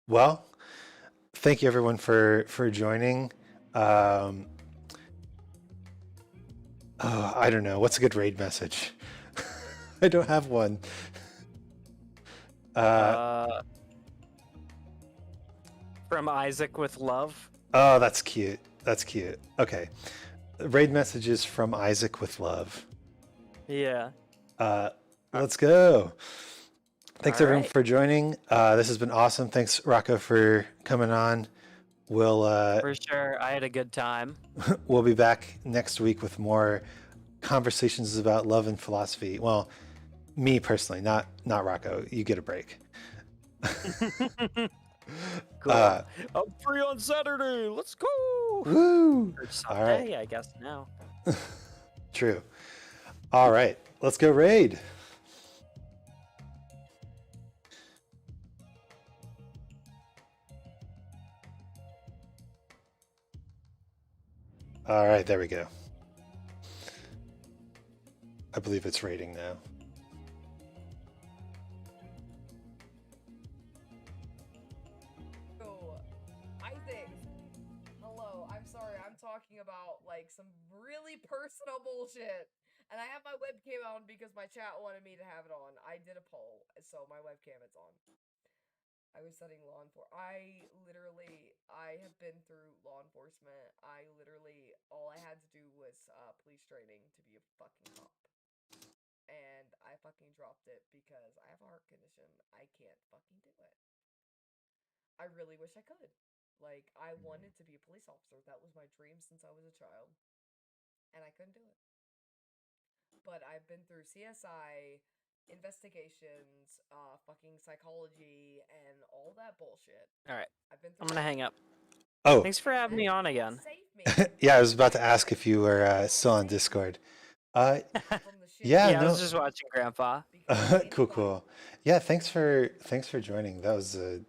Well, thank you everyone for joining. I don't know. What's a good raid message? I don't have one. From Isaac with love. Oh, that's cute. That's cute. Okay. Raid messages from Isaac with love. Yeah. Let's go. Thanks All everyone right. for joining. This has been awesome. Thanks Rocco for coming on. We'll For sure. I had a good time. we'll be back next week with more conversations about love and philosophy. Well, me personally, not Rocco. You get a break. Cool. I'm free on Saturday. Let's go. Woo! Or All right. Sunday, I guess now. True. All right. Let's go raid. All right, there we go. I believe it's raiding now. So, Isaac, hello. I'm sorry. I'm talking about like some really personal bullshit. And I have my webcam on because my chat wanted me to have it on. I did a poll, so my webcam is on. I was studying law enforcement. I have been through law enforcement. All I had to do was police training to be a fucking cop. And I fucking dropped it because I have a heart condition. I can't fucking do it. I really wish I could. Like, I wanted to be a police officer. That was my dream since I was a child. And I couldn't do it. But I've been through CSI, investigations, fucking psychology, and all that bullshit. All right. I've been I'm through going to hang up. Oh, Thanks for having me on again. Save me. yeah, I was about to ask if you were still on Discord. From the shit. Yeah, Yeah, I no. was just watching Grandpa. Because Cool. Yeah, thanks for joining. That was a